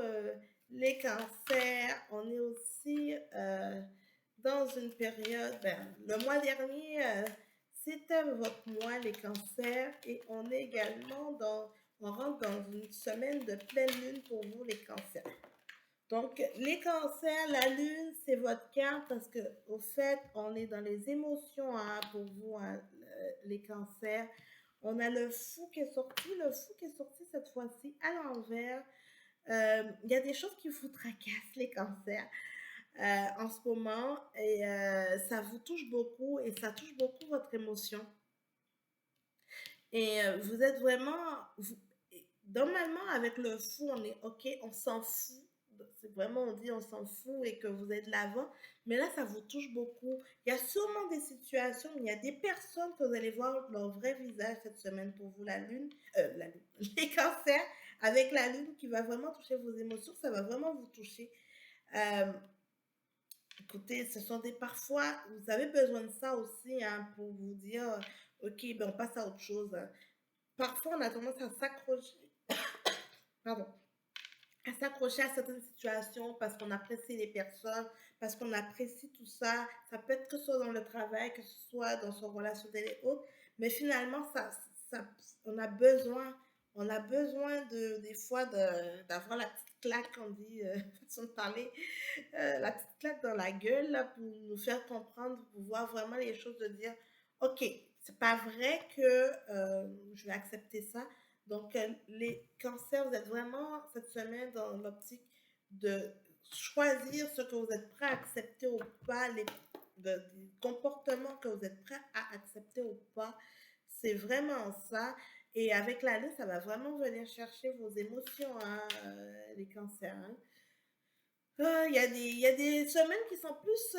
les cancers. On est aussi dans une période, le mois dernier, c'était votre mois, les cancers. Et on est également on rentre dans une semaine de pleine lune pour vous, les cancers. Donc, les cancers, la lune, c'est votre carte parce que, au fait, on est dans les émotions, hein, pour vous, hein, les cancers. On a le fou qui est sorti cette fois-ci à l'envers. Il y a des choses qui vous tracassent, les cancers. en ce moment et ça vous touche beaucoup et ça touche beaucoup votre émotion. Et vous êtes vraiment, normalement avec le fou, on est ok, on s'en fout. C'est vraiment, on dit on s'en fout et que vous êtes de l'avant. Mais là, ça vous touche beaucoup. Il y a sûrement des situations, il y a des personnes que vous allez voir leur vrai visage cette semaine pour vous, la lune, les cancers, avec la lune qui va vraiment toucher vos émotions, ça va vraiment vous toucher. Euh, Écoutez, ce sont des parfois, vous avez besoin de ça aussi hein, pour vous dire, ok, ben on passe à autre chose. Parfois, on a tendance à s'accrocher, pardon, à s'accrocher à certaines situations parce qu'on apprécie les personnes, parce qu'on apprécie tout ça. Ça peut être que ce soit dans le travail, que ce soit dans son relationnel et autres. Mais finalement, ça, on a besoin, on a besoin des fois d'avoir la petite claque, on dit, façon de parler, la petite claque dans la gueule là, pour nous faire comprendre, pour voir vraiment les choses, de dire, ok, c'est pas vrai que je vais accepter ça. Donc, les cancers, vous êtes vraiment cette semaine dans l'optique de choisir ce que vous êtes prêt à accepter ou pas, les comportements que vous êtes prêt à accepter ou pas. C'est vraiment ça. Et avec la lune, ça va vraiment venir chercher vos émotions, hein, les cancers. Hein. Il y a des semaines qui sont plus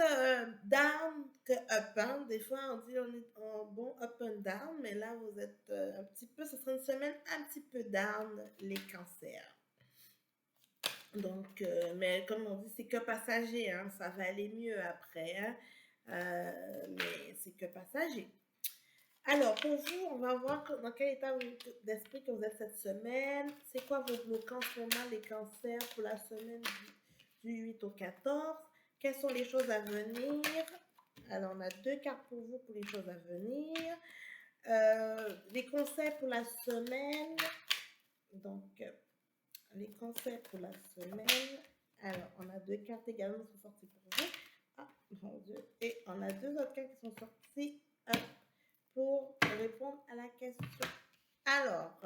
down que up. Hein. Des fois, on dit on est en bon up and down, mais là, vous êtes un petit peu, ce sera une semaine un petit peu down, les cancers. Donc, mais comme on dit, c'est que passager, hein, ça va aller mieux après. Hein. Mais c'est que passager. Alors, pour vous, on va voir dans quel état d'esprit que vous êtes cette semaine. C'est quoi vos bloquants en ce moment, les cancers, pour la semaine du 8 au 14? Quelles sont les choses à venir? Alors, on a deux cartes pour vous pour les choses à venir. Les conseils pour la semaine. Donc, les conseils pour la semaine. Alors, on a deux cartes également qui sont sorties pour vous. Ah, mon Dieu. Et on a deux autres cartes qui sont sorties pour répondre à la question. Alors,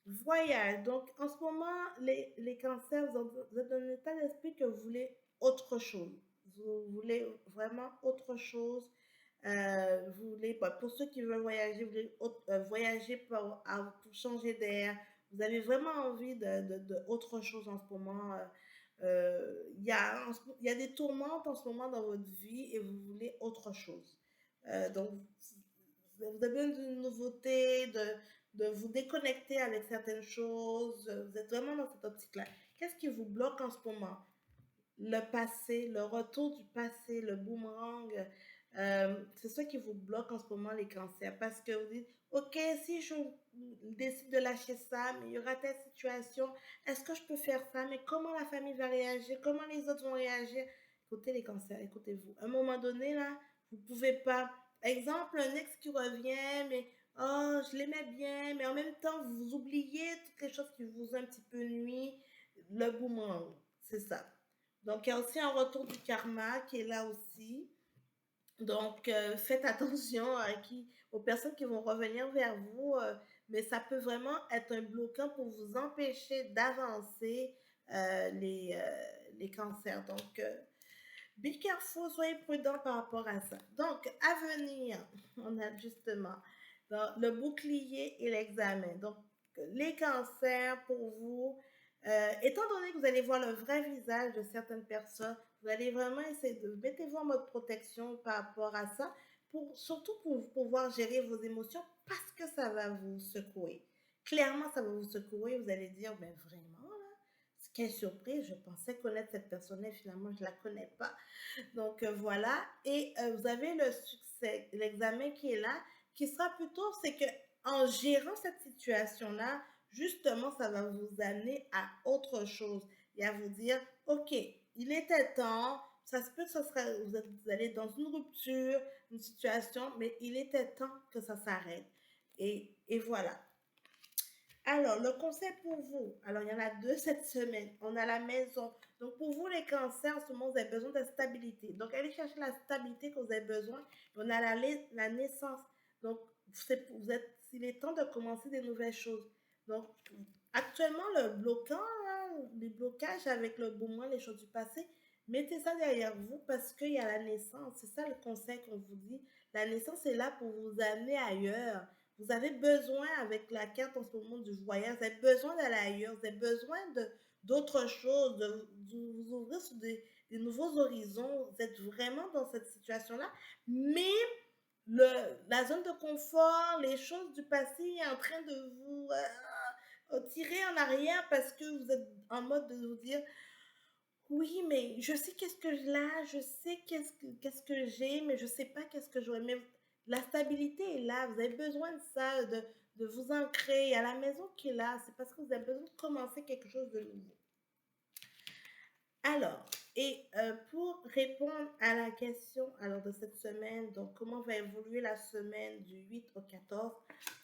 voyage. Donc, en ce moment, les cancers, vous êtes dans un état d'esprit que vous voulez autre chose. Vous voulez vraiment autre chose. Vous voulez, bah, pour ceux qui veulent voyager, vous voulez voyager pour changer d'air. Vous avez vraiment envie de autre chose en ce moment. Il y a des tourmentes en ce moment dans votre vie et vous voulez autre chose. Donc, vous avez besoin d'une nouveauté, de vous déconnecter avec certaines choses. Vous êtes vraiment dans cette optique-là. Qu'est-ce qui vous bloque en ce moment? Le passé, le retour du passé, le boomerang, c'est ça qui vous bloque en ce moment, les cancers. Parce que vous dites, OK, si je décide de lâcher ça, mais il y aura telle situation, est-ce que je peux faire ça? Mais comment la famille va réagir? Comment les autres vont réagir? Écoutez les cancers, écoutez-vous. À un moment donné, là, vous pouvez pas. Exemple, un ex qui revient, mais oh, je l'aimais bien, mais en même temps, vous oubliez toutes les choses qui vous ont un petit peu nuit. Le boomerang, c'est ça. Donc, il y a aussi un retour du karma qui est là aussi. Donc, faites attention aux personnes qui vont revenir vers vous, mais ça peut vraiment être un bloquant pour vous empêcher d'avancer les cancers. Donc, be careful, soyez prudent par rapport à ça. Donc, à venir, on a justement le bouclier et l'examen. Donc, les cancers pour vous, étant donné que vous allez voir le vrai visage de certaines personnes, vous allez vraiment essayer de mettez-vous en mode protection par rapport à ça, surtout pour pouvoir gérer vos émotions parce que ça va vous secouer. Clairement, ça va vous secouer. Vous allez dire, mais vraiment, là, quelle surprise, je pensais connaître cette personne et finalement, je ne la connais pas. Donc voilà, et vous avez le succès, l'examen qui est là, qui sera plutôt, c'est que en gérant cette situation-là, justement, ça va vous amener à autre chose et à vous dire, ok, il était temps, ça se peut que vous allez dans une rupture, une situation, mais il était temps que ça s'arrête. Et voilà. Alors, le conseil pour vous, alors il y en a deux cette semaine. On a la maison. Donc, pour vous, les cancers, en ce moment, vous avez besoin de stabilité. Donc, allez chercher la stabilité que vous avez besoin. On a la naissance. Donc, il est temps de commencer des nouvelles choses. Donc, actuellement, le bloquant, hein, les blocages avec le beau moins, les choses du passé, Mettez ça derrière vous parce qu'il y a la naissance. C'est ça le conseil qu'on vous dit. La naissance est là pour vous amener ailleurs. Vous avez besoin, avec la carte en ce moment du voyage, vous avez besoin d'aller ailleurs. Vous avez besoin d'autres choses, de vous ouvrir sur des nouveaux horizons. Vous êtes vraiment dans cette situation-là. Mais la zone de confort, les choses du passé est en train de vous tirer en arrière parce que vous êtes en mode de vous dire oui, mais je sais qu'est-ce que là, je sais qu'est-ce que j'ai, mais je sais pas qu'est-ce que j'aurais. Mais la stabilité est là, vous avez besoin de ça, de vous ancrer. Il y a la maison qui est là, c'est parce que vous avez besoin de commencer quelque chose de nouveau. Alors, pour répondre à la question alors de cette semaine, donc comment va évoluer la semaine du 8 au 14,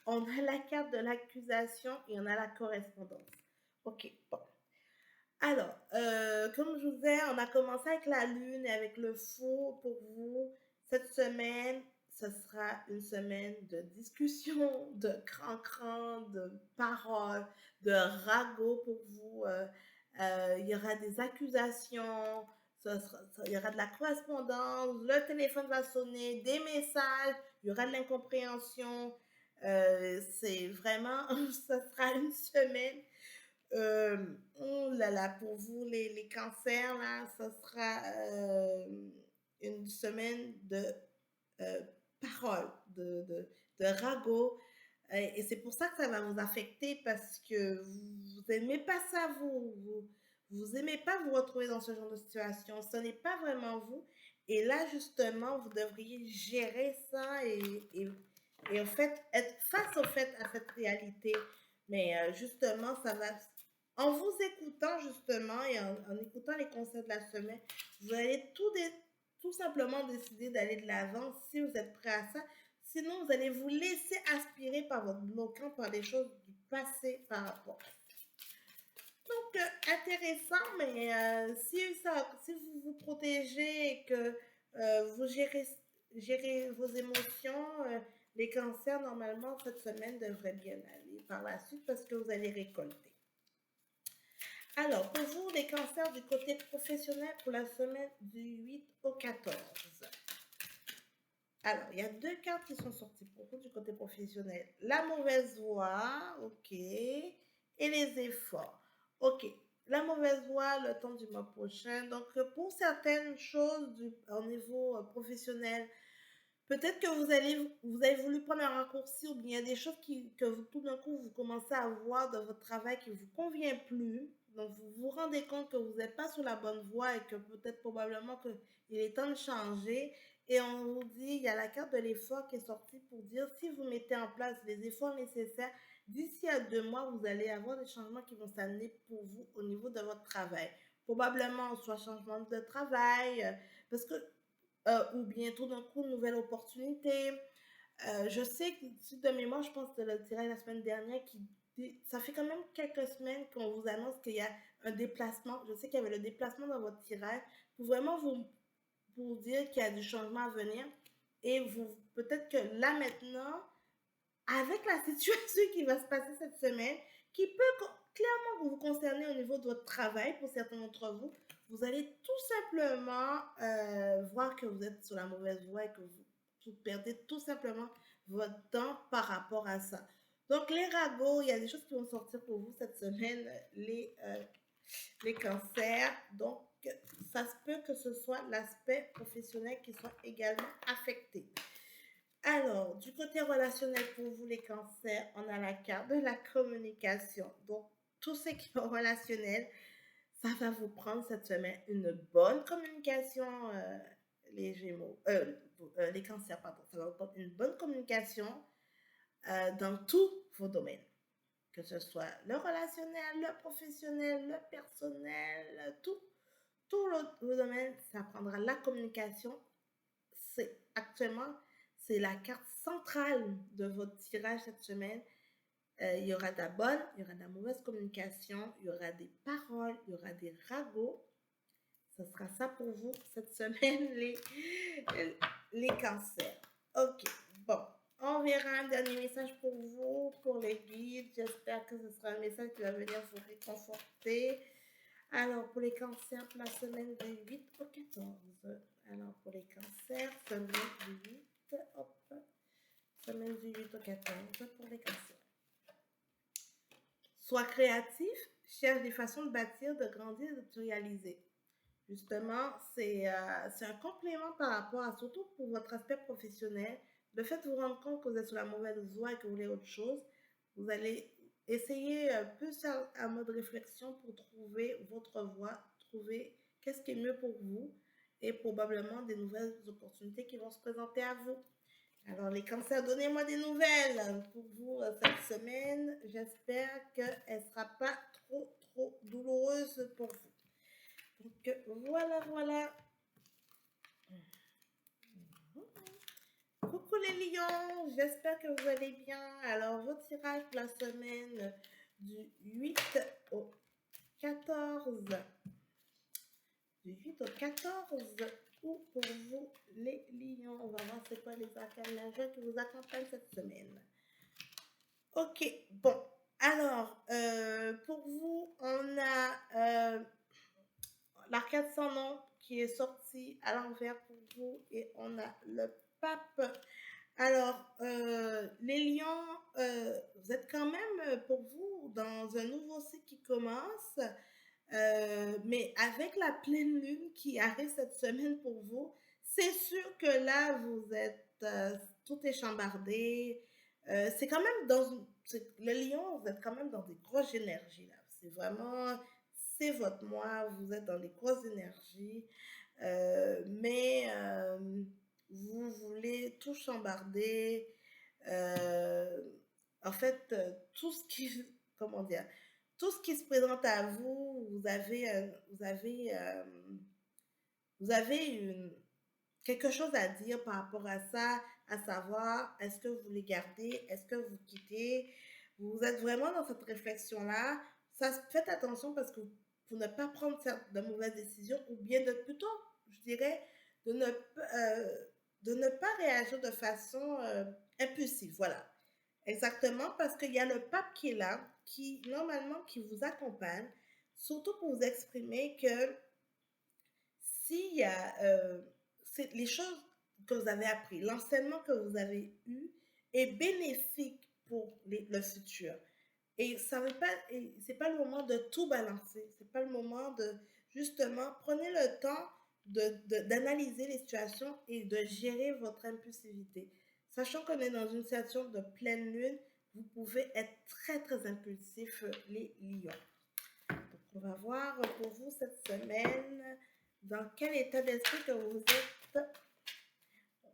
on a la carte de l'accusation et on a la correspondance. Ok, bon. Alors, comme je vous disais, on a commencé avec la lune et avec le faux pour vous. Cette semaine, ce sera une semaine de discussion, de cran-cran, de paroles, de ragots pour vous. Il y aura des accusations, il y aura de la correspondance, le téléphone va sonner, des messages, il y aura de l'incompréhension. C'est vraiment, ce sera une semaine oh là là, pour vous, les cancers, là, ce sera une semaine de euh, paroles, de ragots. Et c'est pour ça que ça va vous affecter parce que vous n'aimez pas ça, vous aimez pas vous retrouver dans ce genre de situation. Ce n'est pas vraiment vous. Et là, justement, vous devriez gérer ça et en fait, être face au fait à cette réalité. Mais justement, ça va. En vous écoutant justement et en écoutant les conseils de la semaine, vous allez tout simplement décider d'aller de l'avant si vous êtes prêt à ça. Sinon, vous allez vous laisser aspirer par votre bloquant, par des choses du passé par rapport. Donc, intéressant, mais si vous vous protégez et que vous gérez vos émotions, les cancers, normalement, cette semaine devrait bien aller par la suite parce que vous allez récolter. Alors, pour vous, les cancers du côté professionnel pour la semaine du 8 au 14. Alors, il y a deux cartes qui sont sorties pour vous du côté professionnel. La mauvaise voie, ok, et les efforts. Ok, la mauvaise voie, le temps du mois prochain. Donc, pour certaines choses au niveau professionnel, peut-être que vous avez voulu prendre un raccourci ou bien il y a des choses que tout d'un coup, vous commencez à voir dans votre travail qui ne vous convient plus. Donc, vous vous rendez compte que vous n'êtes pas sur la bonne voie et que peut-être probablement qu'il est temps de changer. Et on vous dit, il y a la carte de l'effort qui est sortie pour dire si vous mettez en place les efforts nécessaires, d'ici à 2 mois, vous allez avoir des changements qui vont s'amener pour vous au niveau de votre travail. Probablement, soit changement de travail, parce que ou bien tout d'un coup, une nouvelle opportunité. Je sais que, si de mémoire, je pense que le tirage la semaine dernière, ça fait quand même quelques semaines qu'on vous annonce qu'il y a un déplacement. Je sais qu'il y avait le déplacement dans votre tirage pour vraiment vous dire qu'il y a du changement à venir. Et peut-être que là maintenant, avec la situation qui va se passer cette semaine, qui peut clairement vous concerner au niveau de votre travail pour certains d'entre vous, vous allez tout simplement voir que vous êtes sur la mauvaise voie et que vous perdez tout simplement votre temps par rapport à ça. Donc les ragots, il y a des choses qui vont sortir pour vous cette semaine, les cancers. Donc ça se peut que ce soit l'aspect professionnel qui soit également affecté. Alors, du côté relationnel pour vous, les cancers, on a la carte de la communication. Donc, tout ce qui est relationnel, ça va vous prendre cette semaine une bonne communication, les Gémeaux, les cancers, pardon. Ça va vous prendre une bonne communication dans tous vos domaines. Que ce soit le relationnel, le professionnel, le personnel, tout le domaine, ça prendra la communication. Actuellement, c'est la carte centrale de votre tirage cette semaine. Il y aura de la bonne, il y aura de la mauvaise communication, il y aura des paroles, il y aura des ragots. Ce sera ça pour vous cette semaine, les cancers. Ok, bon. On verra un dernier message pour vous, pour les guides. J'espère que ce sera un message qui va venir vous réconforter. Alors, pour les cancers, la semaine du 8 au 14. Alors, pour les cancers, semaine du 8, hop, semaine du 8 au 14 pour les cancers. Sois créatif, cherche des façons de bâtir, de grandir et de te réaliser. Justement, c'est un complément par rapport à, surtout pour votre aspect professionnel, le fait de vous rendre compte que vous êtes sur la mauvaise voie et que vous voulez autre chose, vous allez essayer plus à mode réflexion pour trouver votre voie, trouver qu'est-ce qui est mieux pour vous et probablement des nouvelles opportunités qui vont se présenter à vous. Alors, les cancers, donnez-moi des nouvelles pour vous cette semaine. J'espère qu'elle ne sera pas trop douloureuse pour vous. Donc, voilà, voilà. Coucou les lions, j'espère que vous allez bien. Alors, votre tirage pour la semaine du 8 au 14. Du 8 au 14. Ou pour vous, les lions. On va voir c'est quoi les arcanes majeures qui vous accompagnent cette semaine. Ok, bon. Alors, pour vous, on a l'arcade sans nom qui est sorti à l'envers pour vous et on a le pape. Alors, les lions, vous êtes quand même, pour vous, dans un nouveau cycle qui commence, mais avec la pleine lune qui arrive cette semaine pour vous, c'est sûr que là, vous êtes, tout est chambardé. C'est quand même le lion, vous êtes quand même dans des grosses énergies là. C'est vraiment, c'est votre mois, vous êtes dans des grosses énergies, mais vous voulez tout chambarder. euh, En fait, tout ce qui, comment dire, tout ce qui se présente à vous, vous avez quelque chose à dire par rapport à ça, à savoir, est-ce que vous les gardez, est-ce que vous quittez? Vous êtes vraiment dans cette réflexion-là. Faites attention parce que pour ne pas prendre de mauvaises décisions ou bien de plutôt, je dirais, de ne, de ne pas réagir de façon impulsive. Voilà. Exactement, parce qu'il y a le pape qui est là, qui normalement qui vous accompagne, surtout pour vous exprimer que s'il y a les choses que vous avez appris, l'enseignement que vous avez eu est bénéfique pour le futur. Et ça veut pas, et c'est pas le moment de tout balancer. C'est pas le moment de justement prenez le temps d'analyser les situations et de gérer votre impulsivité. Sachant qu'on est dans une situation de pleine lune, vous pouvez être très impulsif, les lions. Donc, on va voir pour vous cette semaine dans quel état d'esprit que vous êtes,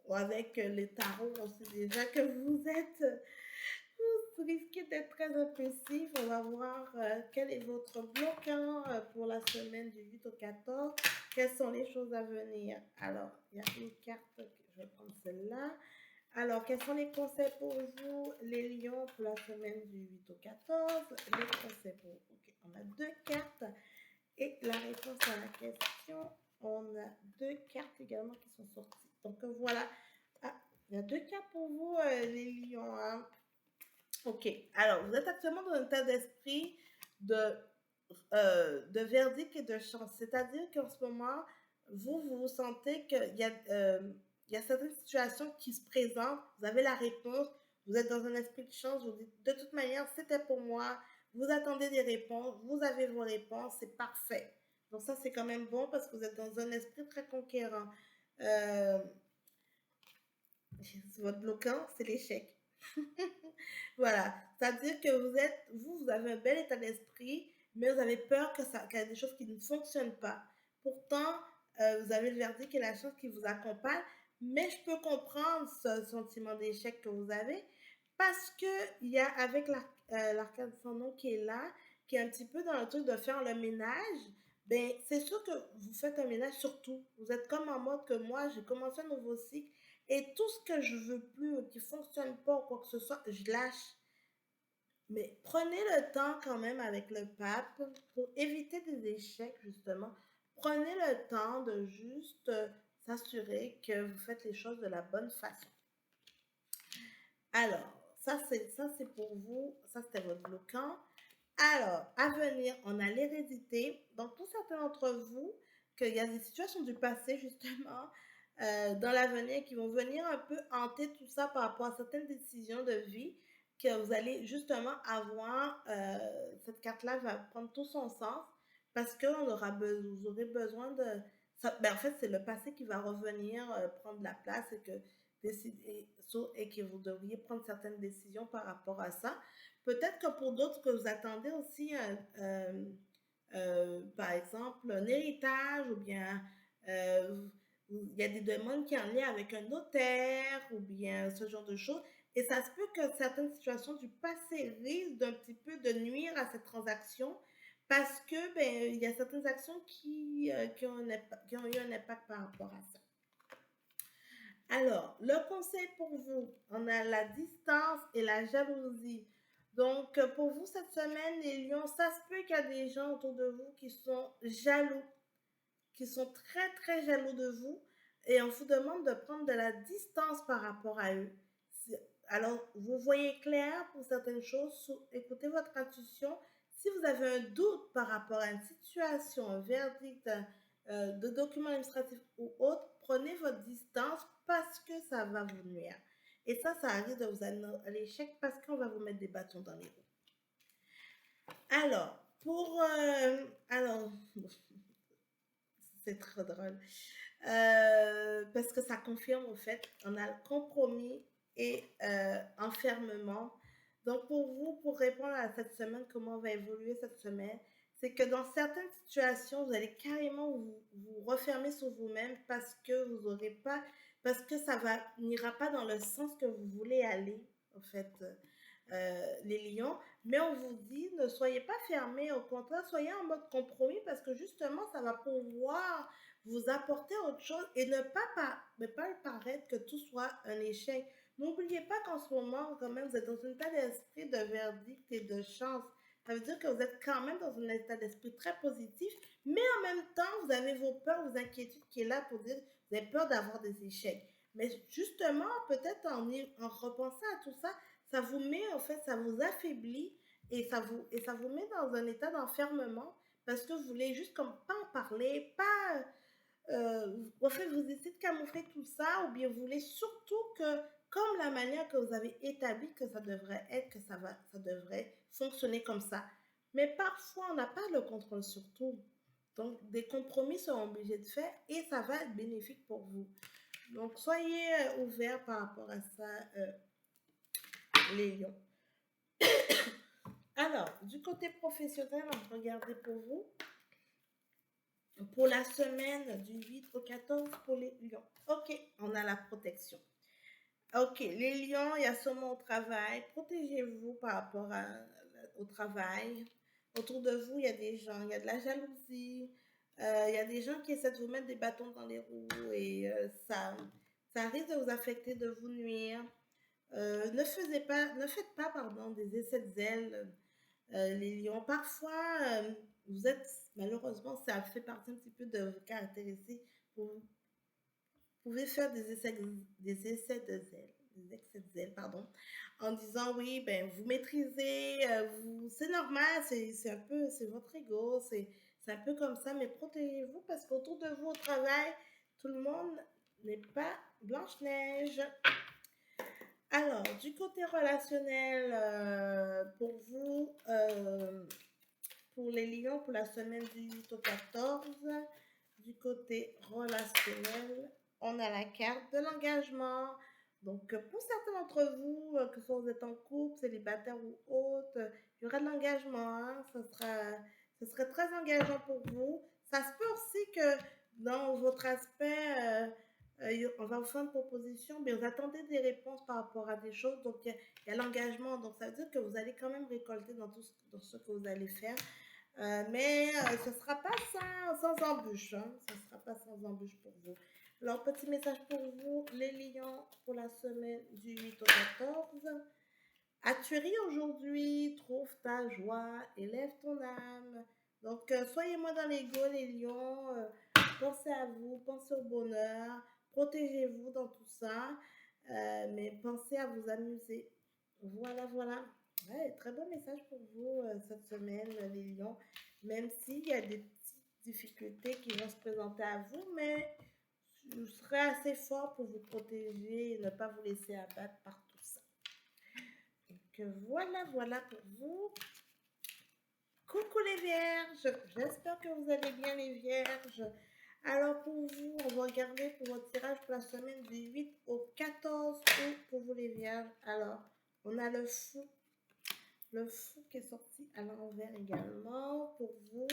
ou avec les tarots, on sait déjà que vous êtes, vous risquez d'être très impulsif. On va voir quel est votre bloquant pour la semaine du 8 au 14. Quelles sont les choses à venir? Alors, il y a une carte, je vais prendre celle-là. Alors, quels sont les conseils pour vous, les lions, pour la semaine du 8 au 14? Les conseils pour vous. Ok, on a deux cartes. Et la réponse à la question, on a deux cartes également qui sont sorties. Donc voilà. Ah, il y a deux cartes pour vous, les lions. Hein. Ok. Alors, vous êtes actuellement dans un état d'esprit de verdict et de chance. C'est-à-dire qu'en ce moment, vous sentez il y a certaines situations qui se présentent, vous avez la réponse, vous êtes dans un esprit de chance, vous dites de toute manière, c'était pour moi, vous attendez des réponses, vous avez vos réponses, c'est parfait. Donc ça, c'est quand même bon parce que vous êtes dans un esprit très conquérant. Euh, Votre bloquant, c'est l'échec. Voilà, c'est-à-dire que vous avez un bel état d'esprit, mais vous avez peur qu'il y a des choses qui ne fonctionnent pas. Pourtant, vous avez le verdict et la chance qui vous accompagne, mais je peux comprendre ce sentiment d'échec que vous avez parce que il y a avec l'arcade sans nom qui est là, qui est un petit peu dans le truc de faire le ménage. Ben, c'est sûr que vous faites un ménage sur tout. Vous êtes comme en mode que moi, j'ai commencé un nouveau cycle et tout ce que je veux plus ou qui fonctionne pas ou quoi que ce soit, je lâche. Mais prenez le temps quand même avec le pape pour éviter des échecs, justement. Prenez le temps de juste s'assurer que vous faites les choses de la bonne façon. Alors, ça c'est pour vous, ça c'était votre bloquant. Alors, à venir, on a l'hérédité. Donc, pour certains d'entre vous, qu'il y a des situations du passé, justement, dans l'avenir, qui vont venir un peu hanter tout ça par rapport à certaines décisions de vie, que vous allez justement avoir, cette carte-là va prendre tout son sens, parce que vous aurez besoin de... en fait, c'est le passé qui va revenir prendre la place et et que vous devriez prendre certaines décisions par rapport à ça. Peut-être que pour d'autres que vous attendez aussi, par exemple, un héritage ou bien il y a des demandes qui sont en lien avec un notaire ou bien ce genre de choses. Et ça se peut que certaines situations du passé risquent d'un petit peu de nuire à cette transaction parce que ben, il y a certaines actions qui ont eu un impact par rapport à ça. Alors, le conseil pour vous, on a la distance et la jalousie. Donc, pour vous, cette semaine, les lions, ça se peut qu'il y a des gens autour de vous qui sont jaloux, qui sont très, très jaloux de vous, et on vous demande de prendre de la distance par rapport à eux. Alors, vous voyez clair pour certaines choses, écoutez votre intuition. Si vous avez un doute par rapport à une situation, un verdict de document administratif ou autre, prenez votre distance parce que ça va vous nuire. Et ça arrive de vous amener à l'échec parce qu'on va vous mettre des bâtons dans les roues. Alors, alors, c'est trop drôle. Parce que ça confirme, au fait, on a le compromis et enfermement. Donc, pour vous, pour répondre à cette semaine, comment on va évoluer cette semaine, c'est que dans certaines situations, vous allez carrément vous refermer sur vous-même parce que vous n'aurez pas, parce que n'ira pas dans le sens que vous voulez aller, en fait, les lions. Mais on vous dit, ne soyez pas fermés, au contraire, soyez en mode compromis parce que justement, ça va pouvoir vous apporter autre chose et ne pas paraître que tout soit un échec. N'oubliez pas qu'en ce moment, quand même, vous êtes dans un état d'esprit de verdict et de chance. Ça veut dire que vous êtes quand même dans un état d'esprit très positif, mais en même temps, vous avez vos peurs, vos inquiétudes qui est là pour dire, vous avez peur d'avoir des échecs. Mais justement, peut-être en repensant à tout ça, ça vous met, en fait, ça vous affaiblit et ça vous met dans un état d'enfermement parce que vous voulez juste comme pas en parler, pas en fait, vous essayez de camoufler tout ça, ou bien vous voulez surtout que, comme la manière que vous avez établi que ça devrait être, ça devrait fonctionner comme ça. Mais parfois, on n'a pas le contrôle sur tout. Donc, des compromis sont obligés de faire et ça va être bénéfique pour vous. Donc, soyez ouverts par rapport à ça, les lions. Alors, du côté professionnel, on va regarder pour vous. Pour la semaine du 8 au 14 pour les lions. Ok, on a la protection. Ok, les lions, il y a sûrement au travail. Protégez-vous par rapport au travail. Autour de vous, il y a des gens, il y a de la jalousie. Il y a des gens qui essaient de vous mettre des bâtons dans les roues et ça risque de vous affecter, de vous nuire. Ne faites pas, pardon, des essais de zèle, les lions. Parfois, vous êtes, malheureusement, ça fait partie un petit peu de vos caractéristiques. Vous pouvez faire des excès de zèle, pardon, en disant oui, ben vous maîtrisez, c'est normal, c'est votre ego, c'est un peu comme ça, mais protégez-vous parce qu'autour de vous au travail, tout le monde n'est pas Blanche-Neige. Alors, du côté relationnel, pour vous, pour les lions, pour la semaine du 8 au 14, du côté relationnel, on a la carte de l'engagement. Donc, pour certains d'entre vous, que ce soit vous êtes en couple, célibataire ou autre, il y aura de l'engagement. Hein, ce serait très engageant pour vous. Ça se peut aussi que dans votre aspect, on va vous faire une proposition, mais vous attendez des réponses par rapport à des choses. Donc, il y a l'engagement. Donc, ça veut dire que vous allez quand même récolter dans ce que vous allez faire. Mais ce ne sera pas sans embûche. Hein. Ce ne sera pas sans embûche pour vous. Alors, petit message pour vous, les lions, pour la semaine du 8 au 14. As-tu ri aujourd'hui? Trouve ta joie, élève ton âme. Donc, soyez moins dans l'ego, les lions. Pensez à vous, pensez au bonheur. Protégez-vous dans tout ça. Mais pensez à vous amuser. Voilà, voilà. Ouais, très bon message pour vous cette semaine, les lions. Même s'il y a des petites difficultés qui vont se présenter à vous, mais vous serez assez fort pour vous protéger et ne pas vous laisser abattre par tout ça. Donc voilà, voilà pour vous. Coucou les vierges, j'espère que vous allez bien les vierges. Alors pour vous, on va regarder pour votre tirage pour la semaine du 8 au 14 août pour vous les vierges. Alors, on a le fou qui est sorti à l'envers également pour vous.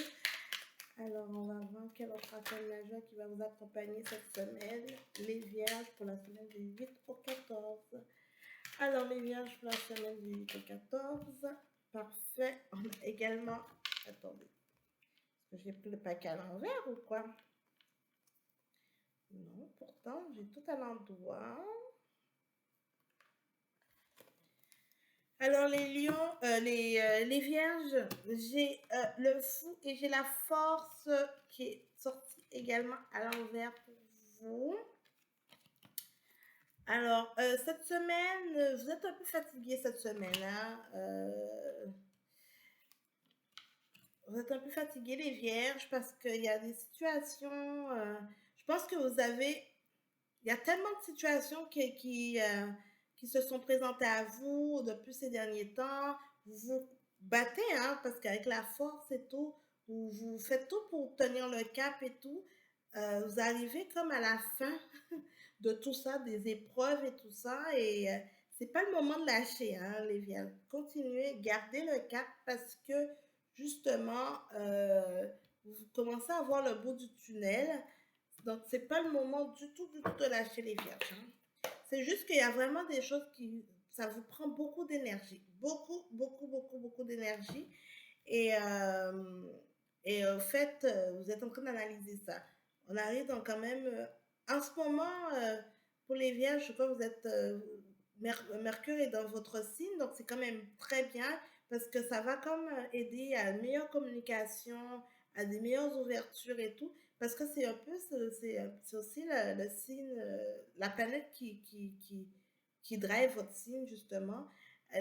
Alors, on va voir quel autre arcane majeur qui va vous accompagner cette semaine, les vierges pour la semaine du 8 au 14. Alors, les vierges pour la semaine du 8 au 14. Parfait. On a également... Attendez. Est-ce que j'ai pris le paquet à l'envers ou quoi? Non, pourtant, j'ai tout à l'endroit. Alors, les lions, les vierges, j'ai le fou et j'ai la force qui est sortie également à l'envers pour vous. Alors, cette semaine, vous êtes un peu fatigué cette semaine, hein? Vous êtes un peu fatigué les vierges parce qu'il y a des situations, je pense que il y a tellement de situations qui se sont présentées à vous depuis ces derniers temps. Vous vous battez, hein, parce qu'avec la force et tout, vous faites tout pour tenir le cap et tout. Vous arrivez comme à la fin de tout ça, des épreuves et tout ça, et c'est pas le moment de lâcher, hein, les vierges. Continuez, gardez le cap parce que justement, vous commencez à voir le bout du tunnel. Donc, c'est pas le moment du tout de lâcher les vierges, hein. C'est juste qu'il y a vraiment des choses qui, ça vous prend beaucoup d'énergie, beaucoup, beaucoup, beaucoup, beaucoup d'énergie. Et, au fait, vous êtes en train d'analyser ça. On arrive donc quand même, en ce moment, pour les vierges, je crois que vous êtes, Mercure est dans votre signe, donc c'est quand même très bien parce que ça va comme aider à une meilleure communication, à des meilleures ouvertures et tout. Parce que c'est un peu, c'est aussi le signe, la planète qui drive votre signe, justement.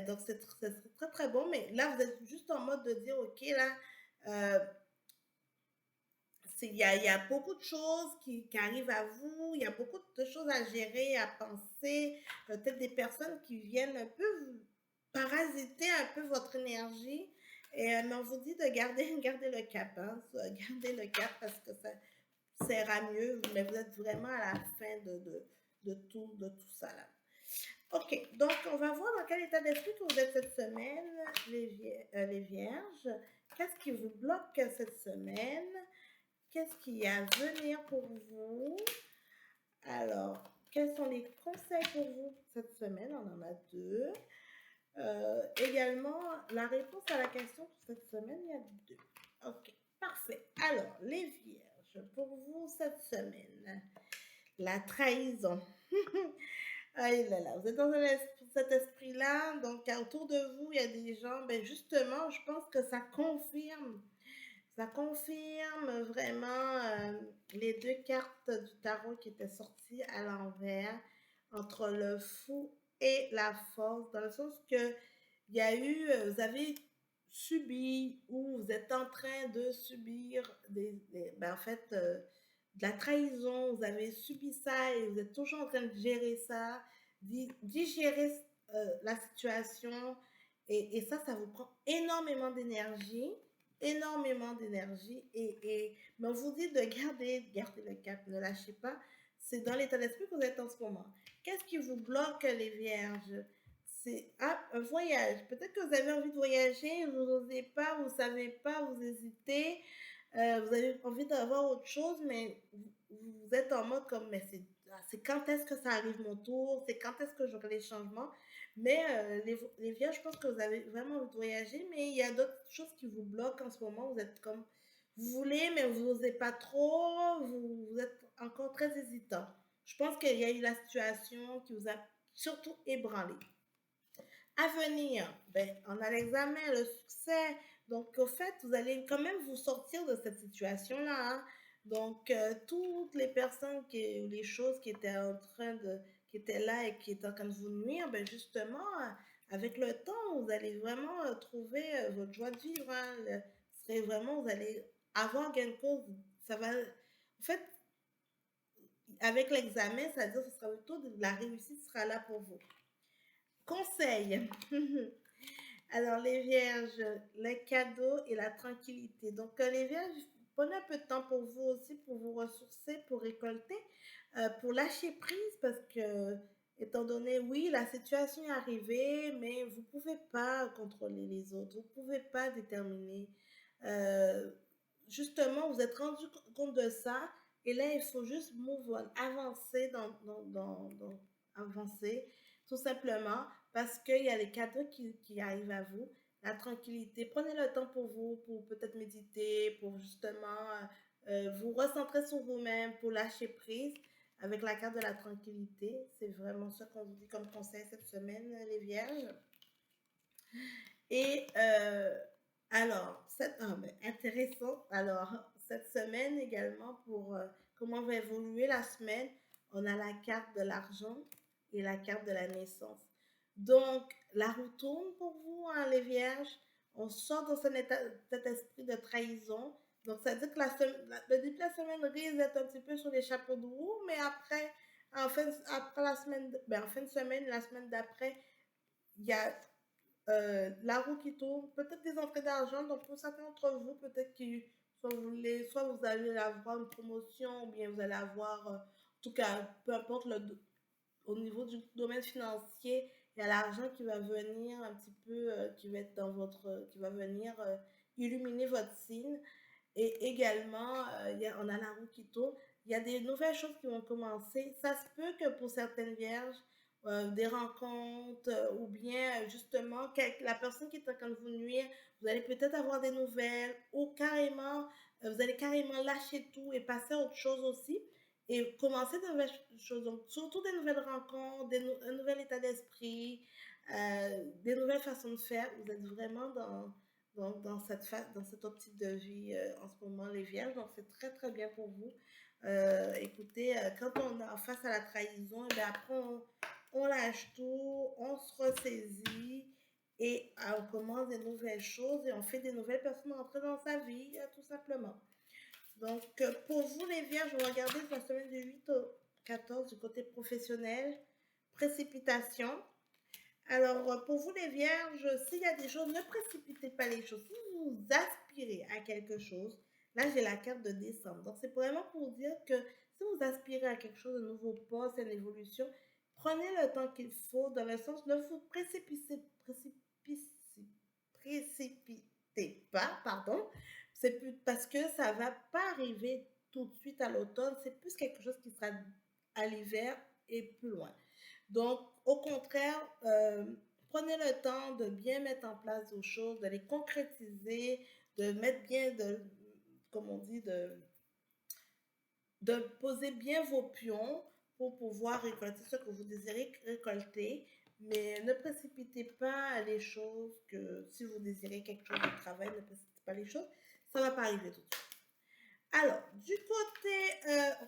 Donc, c'est très, très bon. Mais là, vous êtes juste en mode de dire, OK, là, euh, il y a beaucoup de choses qui arrivent à vous, il y a beaucoup de choses à gérer, à penser, peut-être des personnes qui viennent un peu parasiter un peu votre énergie. Et, mais on vous dit de garder, garder le cap, hein, garder le cap parce que ça ira mieux, mais vous êtes vraiment à la fin de tout ça là. Ok, donc on va voir dans quel état d'esprit que vous êtes cette semaine, les vierges. Qu'est-ce qui vous bloque cette semaine? Qu'est-ce qui est à venir pour vous? Alors, quels sont les conseils pour vous cette semaine? On en a deux. Également, la réponse à la question pour cette semaine, il y a deux. Ok, parfait. Alors, les vierges, pour vous cette semaine, la trahison. Ah là là, vous êtes dans cet esprit-là, donc autour de vous, il y a des gens, ben justement, je pense que ça confirme vraiment les deux cartes du tarot qui étaient sorties à l'envers, entre le fou et la force, dans le sens que il y a eu, vous avez subi ou vous êtes en train de subir ben en fait, de la trahison, vous avez subi ça et vous êtes toujours en train de gérer ça, digérer la situation et ça vous prend énormément d'énergie mais on vous dit de garder le cap, ne lâchez pas. C'est dans l'état d'esprit que vous êtes en ce moment. Qu'est-ce qui vous bloque, les vierges? C'est un voyage. Peut-être que vous avez envie de voyager, vous n'osez pas, vous ne savez pas, vous hésitez, vous avez envie d'avoir autre chose, mais vous êtes en mode comme, mais c'est quand est-ce que ça arrive mon tour, c'est quand est-ce que j'aurai les changements. Mais les vierges, je pense que vous avez vraiment envie de voyager, mais il y a d'autres choses qui vous bloquent en ce moment. Vous êtes comme, vous voulez, mais vous n'osez pas trop, vous êtes encore très hésitant. Je pense qu'il y a eu la situation qui vous a surtout ébranlé. À venir, ben, on a l'examen, le succès. Donc, au fait, vous allez quand même vous sortir de cette situation-là, hein. Donc, toutes les personnes les choses qui étaient qui étaient là et qui étaient en train de vous nuire, ben justement, Avec le temps, vous allez vraiment trouver votre joie de vivre. Hein. C'est vraiment, vous allez avoir gain de cause. Ça va, en fait, avec l'examen, ça veut dire que ce sera le taux de la réussite sera là pour vous. Conseil. Alors, les vierges, les cadeaux et la tranquillité. Donc, les vierges, prenez un peu de temps pour vous aussi, pour vous ressourcer, pour récolter, pour lâcher prise, parce que, étant donné, oui, la situation est arrivée, mais vous ne pouvez pas contrôler les autres, vous ne pouvez pas déterminer. Euh, Justement, vous êtes rendu compte de ça, et là, il faut juste move on, avancer avancer, tout simplement parce qu'il y a les cadeaux qui arrivent à vous, la tranquillité. Prenez le temps pour vous, pour peut-être méditer, pour justement vous recentrer sur vous-même, pour lâcher prise avec la carte de la tranquillité. C'est vraiment ça qu'on vous dit comme conseil cette semaine, les vierges. Et alors, intéressant. Alors, cette semaine également, pour comment va évoluer la semaine, on a la carte de l'argent et la carte de la naissance. Donc, la roue tourne pour vous, hein, les vierges. On sort dans cet esprit de trahison. Donc, ça veut dire que le début de la semaine risque d'être un petit peu sur les chapeaux de roue, mais après, après la semaine, en fin de semaine, la semaine d'après, il y a la roue qui tourne, peut-être des entrées d'argent. Donc, pour certains d'entre vous, peut-être que soit vous allez avoir une promotion, ou bien vous allez avoir, en tout cas, peu importe au niveau du domaine financier, il y a l'argent qui va venir un petit peu, qui va être dans qui va venir illuminer votre signe. Et également, on a la roue qui tourne. Il y a des nouvelles choses qui vont commencer. Ça se peut que pour certaines vierges, des rencontres ou bien justement la personne qui est en train de vous nuire, vous allez peut-être avoir des nouvelles ou carrément, vous allez carrément lâcher tout et passer à autre chose aussi et commencer de nouvelles choses. Donc, surtout des nouvelles rencontres, un nouvel état d'esprit, des nouvelles façons de faire. Vous êtes vraiment dans cette optique de vie en ce moment, les vierges. Donc, c'est très, très bien pour vous. Écoutez, quand on est face à la trahison, et bien après, on lâche tout, on se ressaisit et on commence des nouvelles choses et on fait des nouvelles personnes entrer dans sa vie, tout simplement. Donc, pour vous, les vierges, vous regardez la semaine du 8 au 14 du côté professionnel, précipitation. Alors, pour vous les vierges, s'il y a des choses, ne précipitez pas les choses. Si vous aspirez à quelque chose, là j'ai la carte de décembre. Donc, c'est vraiment pour dire que si vous aspirez à quelque chose, un nouveau poste, une évolution, prenez le temps qu'il faut, dans le sens, ne vous précipitez pas, pardon. C'est plus parce que ça va pas arriver tout de suite à l'automne, c'est plus quelque chose qui sera à l'hiver et plus loin. Donc, au contraire, prenez le temps de bien mettre en place vos choses, de les concrétiser, de mettre bien, comme on dit, de poser bien vos pions pour pouvoir récolter ce que vous désirez récolter. Mais ne précipitez pas les choses, que si vous désirez quelque chose de travail, ne précipitez pas les choses, ça ne va pas arriver tout de suite. Alors, du côté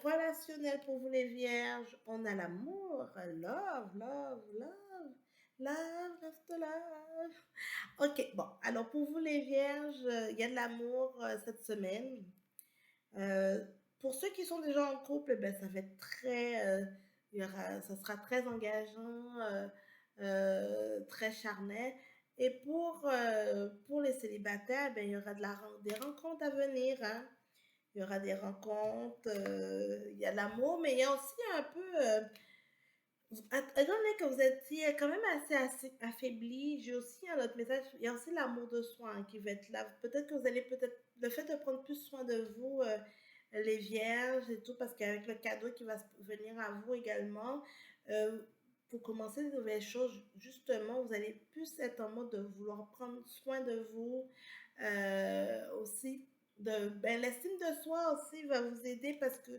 relationnel pour vous les vierges, on a l'amour, love to love. Ok, bon, alors pour vous les vierges, il y a de l'amour cette semaine. Pour ceux qui sont déjà en couple, ben, ça va être ça sera très engageant, très charnel. Et pour les célibataires, ben, il y aura des rencontres à venir, hein. Il y aura des rencontres, il y a l'amour, mais il y a aussi un peu, étant donné que vous étiez quand même assez affaibli, j'ai aussi un autre message, il y a aussi l'amour de soi hein, qui va être là. Peut-être que vous allez le fait de prendre plus soin de vous, les vierges et tout, parce qu'avec le cadeau qui va venir à vous également, euh, pour commencer de nouvelles choses, justement, vous allez plus être en mode de vouloir prendre soin de vous, aussi l'estime de soi aussi va vous aider parce que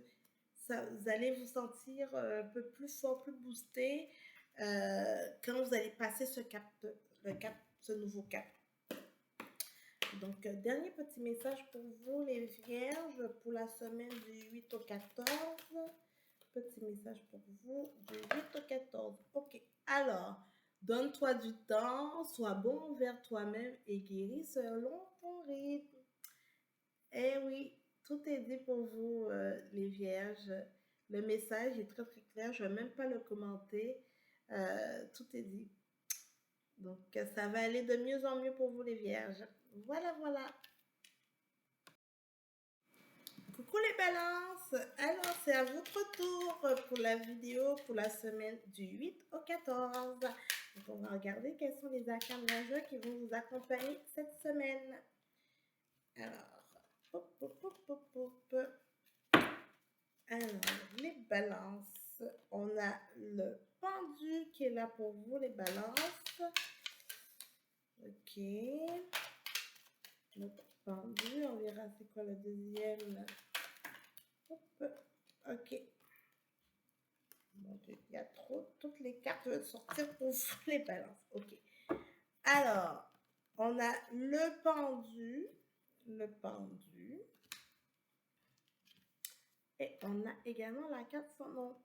vous allez vous sentir un peu plus fort, plus boosté quand vous allez passer ce nouveau cap. Donc, dernier petit message pour vous, les vierges, pour la semaine du 8 au 14. Petit message pour vous du 8 au 14. Ok, alors, Donne-toi du temps, sois bon envers toi-même et guéris selon ton rythme. Eh oui, tout est dit pour vous, les vierges. Le message est très très clair, je ne vais même pas le commenter. Tout est dit. Donc, ça va aller de mieux en mieux pour vous, les vierges. Voilà, voilà. Coucou les balances. Alors, c'est à votre tour pour la vidéo pour la semaine du 8 au 14. Donc, on va regarder quels sont les arcanes majeurs qui vont vous accompagner cette semaine. Alors, hop, hop, hop, hop, hop. Alors, les balances. On a le pendu qui est là pour vous, les balances. Ok. Le pendu, on verra c'est quoi le deuxième. Hop. Ok. Donc, il y a trop, toutes les cartes veulent sortir pour vous, les balances. Ok. Alors, on a le pendu. Le pendu. Et on a également la carte sans nom.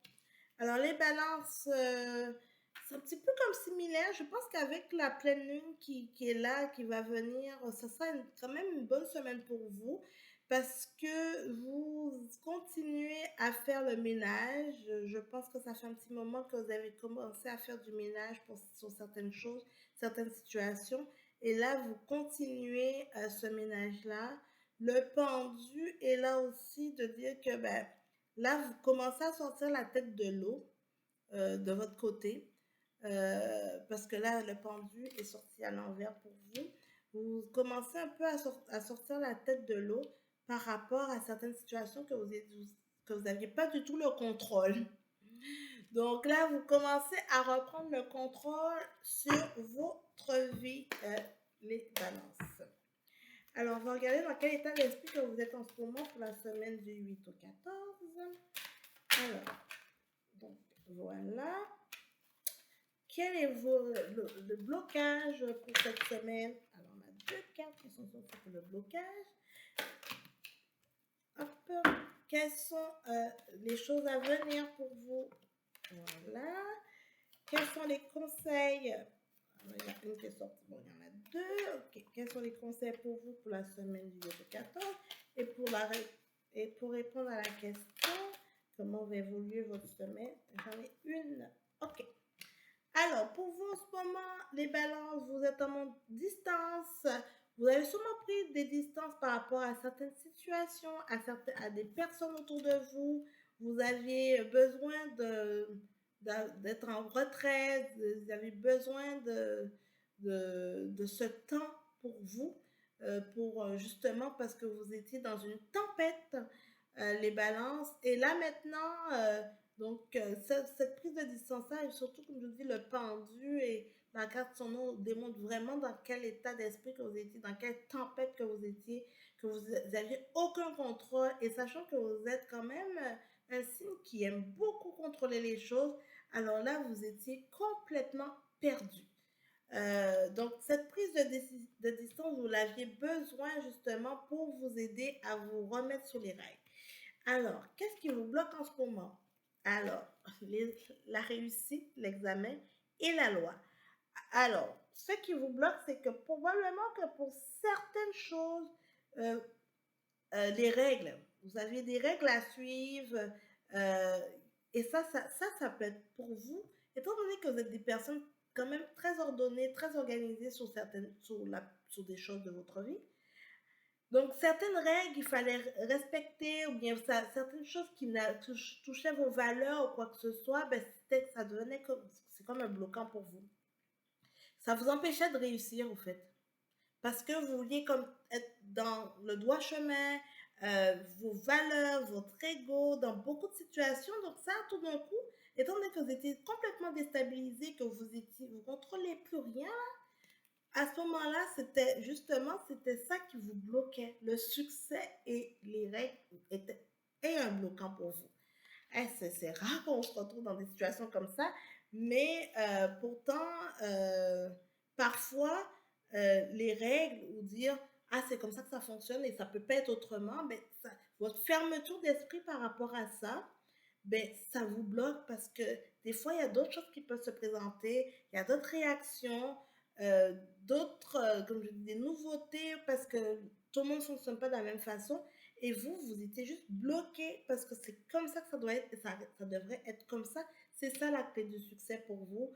Alors, les balances, c'est un petit peu comme similaire. Je pense qu'avec la pleine lune qui est là, qui va venir, ça sera quand même une bonne semaine pour vous parce que vous continuez à faire le ménage. Je pense que ça fait un petit moment que vous avez commencé à faire du ménage sur certaines choses, certaines situations. Et là, vous continuez ce ménage-là. Le pendu est là aussi de dire que, ben, là, vous commencez à sortir la tête de l'eau de votre côté, parce que là, le pendu est sorti à l'envers pour vous. Vous commencez un peu à sortir la tête de l'eau par rapport à certaines situations que vous n'aviez pas du tout le contrôle. Donc là, vous commencez à reprendre le contrôle sur votre vie, les balances. Alors, on va regarder dans quel état d'esprit que vous êtes en ce moment pour la semaine du 8 au 14. Alors, donc voilà. Quel est le blocage pour cette semaine? Alors, on a deux cartes qui sont sorties pour le blocage. Hop. Quelles sont les choses à venir pour vous? Voilà. Quels sont les conseils? Alors, il y en a une qui est sortie. Bon, il y en a deux. Ok. Quels sont les conseils pour vous pour la semaine du 8 au 14? Et pour répondre à la question, comment va évoluer votre semaine? J'en ai une. Ok. Alors, pour vous, en ce moment, les balances, vous êtes en distance. Vous avez sûrement pris des distances par rapport à certaines situations, à des personnes autour de vous. Vous aviez besoin d'être en retraite. Vous avez besoin de ce temps pour vous, justement parce que vous étiez dans une tempête, les balances. Et là, maintenant, donc, cette prise de distance-là, et surtout, comme je vous dis, le pendu et la carte son nom démontre vraiment dans quel état d'esprit que vous étiez, dans quelle tempête que vous étiez, que vous n'aviez aucun contrôle. Et sachant que vous êtes quand même un signe qui aime beaucoup contrôler les choses, alors là, vous étiez complètement perdu. Donc, cette prise de distance, vous l'aviez besoin justement pour vous aider à vous remettre sur les rails. Alors, qu'est-ce qui vous bloque en ce moment? Alors, la réussite, l'examen et la loi. Alors, ce qui vous bloque, c'est que probablement que pour certaines choses, euh, les règles, vous aviez des règles à suivre, euh, et ça peut être pour vous, étant donné que vous êtes des personnes quand même très ordonnées, très organisées sur des choses de votre vie. Donc, certaines règles, il fallait respecter, ou bien certaines choses qui touchaient vos valeurs ou quoi que ce soit, ben, ça devenait c'est comme un bloquant pour vous. Ça vous empêchait de réussir, au fait. Parce que vous vouliez comme être dans le droit chemin, vos valeurs, votre ego, dans beaucoup de situations. Donc ça, tout d'un coup, étant donné que vous étiez complètement déstabilisé, que vous ne contrôlez plus rien, à ce moment-là, c'était ça qui vous bloquait. Le succès et les règles étaient un bloquant pour vous. C'est rare qu'on se retrouve dans des situations comme ça, mais pourtant, parfois, les règles ou dire ah, c'est comme ça que ça fonctionne et ça peut pas être autrement, mais votre fermeture d'esprit par rapport à ça, ben, ça vous bloque parce que des fois, il y a d'autres choses qui peuvent se présenter, il y a d'autres réactions, d'autres, comme je dis, des nouveautés parce que tout le monde ne fonctionne pas de la même façon. Et vous, vous étiez juste bloqué parce que c'est comme ça que ça doit être, et ça devrait être comme ça. C'est ça la clé du succès pour vous,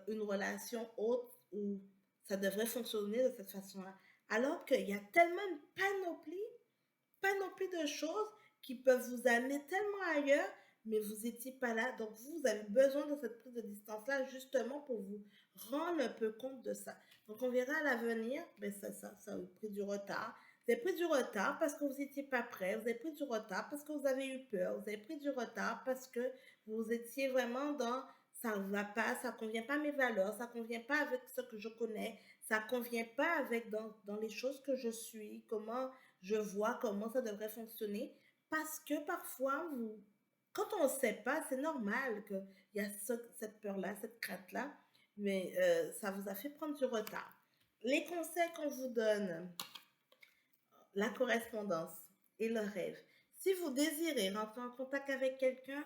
une relation haute où ça devrait fonctionner de cette façon-là. Alors qu'il y a tellement une panoplie de choses qui peuvent vous amener tellement ailleurs, mais vous n'étiez pas là. Donc, vous avez besoin de cette prise de distance-là justement pour vous rendre un peu compte de ça. Donc, on verra à l'avenir, ben ça a pris du retard. Vous avez pris du retard parce que vous n'étiez pas prêt, vous avez pris du retard parce que vous avez eu peur, vous avez pris du retard parce que vous étiez vraiment dans ça ne va pas, ça ne convient pas à mes valeurs, ça ne convient pas avec ce que je connais, ça ne convient pas avec dans les choses que je suis, comment je vois comment ça devrait fonctionner. Parce que parfois, quand on ne sait pas, c'est normal qu'il y a cette peur-là, cette crainte-là, mais ça vous a fait prendre du retard. Les conseils qu'on vous donne, la correspondance et le rêve. Si vous désirez rentrer en contact avec quelqu'un,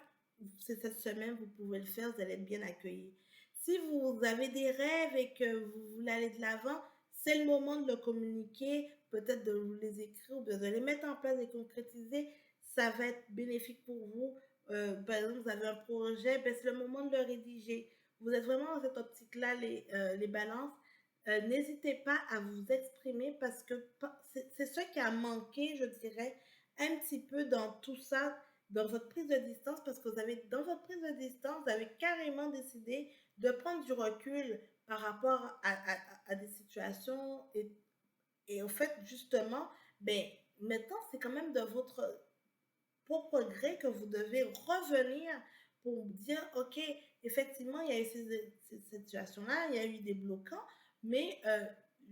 c'est cette semaine, vous pouvez le faire, vous allez être bien accueilli. Si vous avez des rêves et que vous voulez aller de l'avant, c'est le moment de le communiquer, peut-être de vous les écrire ou de les mettre en place et concrétiser. Ça va être bénéfique pour vous. Par exemple, vous avez un projet, ben c'est le moment de le rédiger. Vous êtes vraiment dans cette optique-là, les balances. N'hésitez pas à vous exprimer parce que c'est ce qui a manqué, je dirais, un petit peu dans tout ça, dans votre prise de distance, parce que dans votre prise de distance, vous avez carrément décidé de prendre du recul par rapport à des situations et au fait, justement, ben, maintenant, c'est quand même de votre propre gré que vous devez revenir pour dire, OK, effectivement, il y a eu ces situations-là, il y a eu des bloquants, mais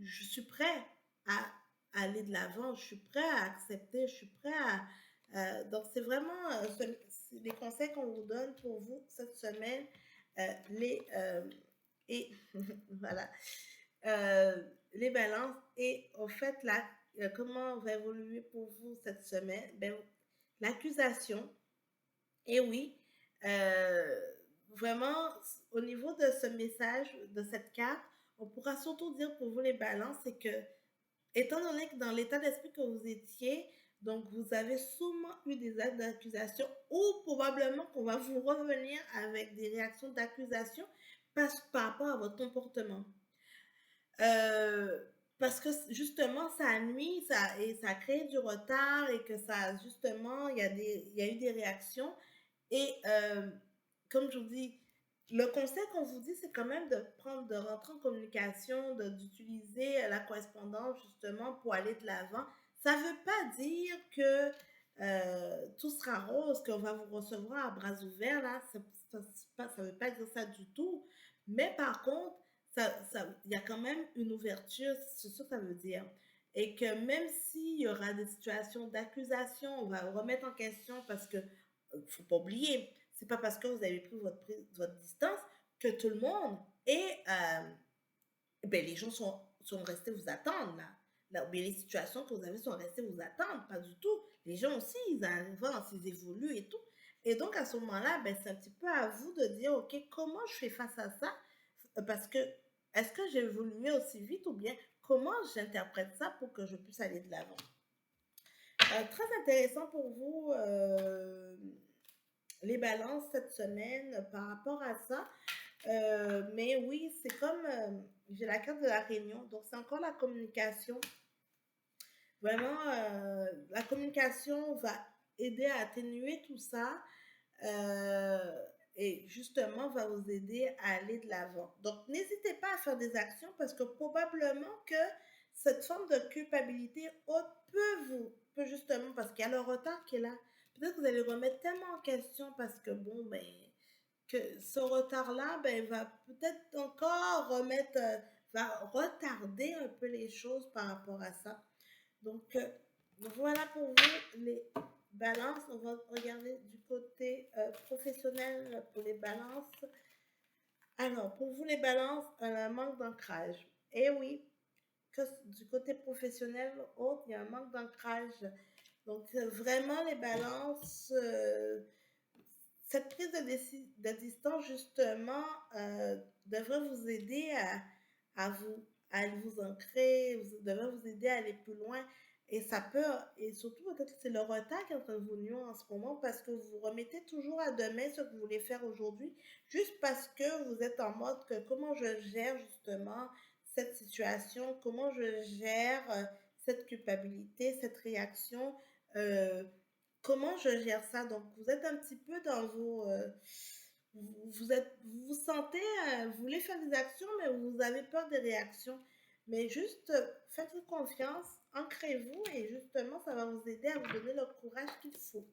je suis prêt à aller de l'avant, je suis prêt à accepter, je suis prêt à... donc, c'est vraiment les conseils qu'on vous donne pour vous cette semaine. Et voilà, les balances. Et au fait, là, comment va évoluer pour vous cette semaine? Ben, l'accusation, et oui, euh, vraiment, au niveau de ce message, de cette carte, on pourra surtout dire pour vous les balances, c'est que, étant donné que dans l'état d'esprit que vous étiez, donc vous avez sûrement eu des actes d'accusation ou probablement qu'on va vous revenir avec des réactions d'accusation par rapport à votre comportement. Euh, Parce que justement, ça nuit et ça crée du retard et que ça, justement, il y a eu des réactions. Et comme je vous dis, le conseil qu'on vous dit, c'est quand même de rentrer en communication, d'utiliser la correspondance justement pour aller de l'avant. Ça ne veut pas dire que tout sera rose, qu'on va vous recevoir à bras ouverts, là. Ça veut pas dire ça du tout. Mais par contre, il y a quand même une ouverture, c'est ce que ça veut dire. Et que même s'il y aura des situations d'accusation, on va remettre en question parce que faut pas oublier, c'est pas parce que vous avez pris votre distance que tout le monde est, ben les gens sont restés vous attendre là, bien les situations que vous avez sont restées vous attendre, pas du tout. Les gens aussi, ils arrivent, ils évoluent et tout. Et donc à ce moment-là, ben, c'est un petit peu à vous de dire, ok, comment je fais face à ça? Parce que est-ce que j'ai évolué aussi vite ou bien comment j'interprète ça pour que je puisse aller de l'avant? Très intéressant pour vous, les balances cette semaine par rapport à ça. Mais oui, c'est comme j'ai la carte de la réunion, donc c'est encore la communication. Vraiment, la communication va aider à atténuer tout ça et justement va vous aider à aller de l'avant. Donc, n'hésitez pas à faire des actions parce que probablement que cette forme de culpabilité haute peut justement, parce qu'il y a le retard qui est là, peut-être que vous allez remettre tellement en question parce que bon, ben, que ce retard-là, ben, va peut-être encore va retarder un peu les choses par rapport à ça. Donc, voilà pour vous les balances. On va regarder du côté professionnel pour les balances. Alors, pour vous les balances, un manque d'ancrage. Eh oui, que du côté professionnel, il y a un manque d'ancrage. Donc, vraiment, les balances, cette prise de distance, justement, devrait vous aider à vous, à vous ancrer, devrait vous aider à aller plus loin. Et ça peut, et surtout peut-être que c'est le retard qui est en train de vous nuire en ce moment parce que vous remettez toujours à demain ce que vous voulez faire aujourd'hui, juste parce que vous êtes en mode que comment je gère justement cette situation, comment je gère cette culpabilité, cette réaction. euh, Comment je gère ça? Donc, vous êtes un petit peu dans vos... vous vous sentez, vous voulez faire des actions, mais vous avez peur des réactions. Mais juste, faites-vous confiance, ancrez-vous et justement, ça va vous aider à vous donner le courage qu'il faut.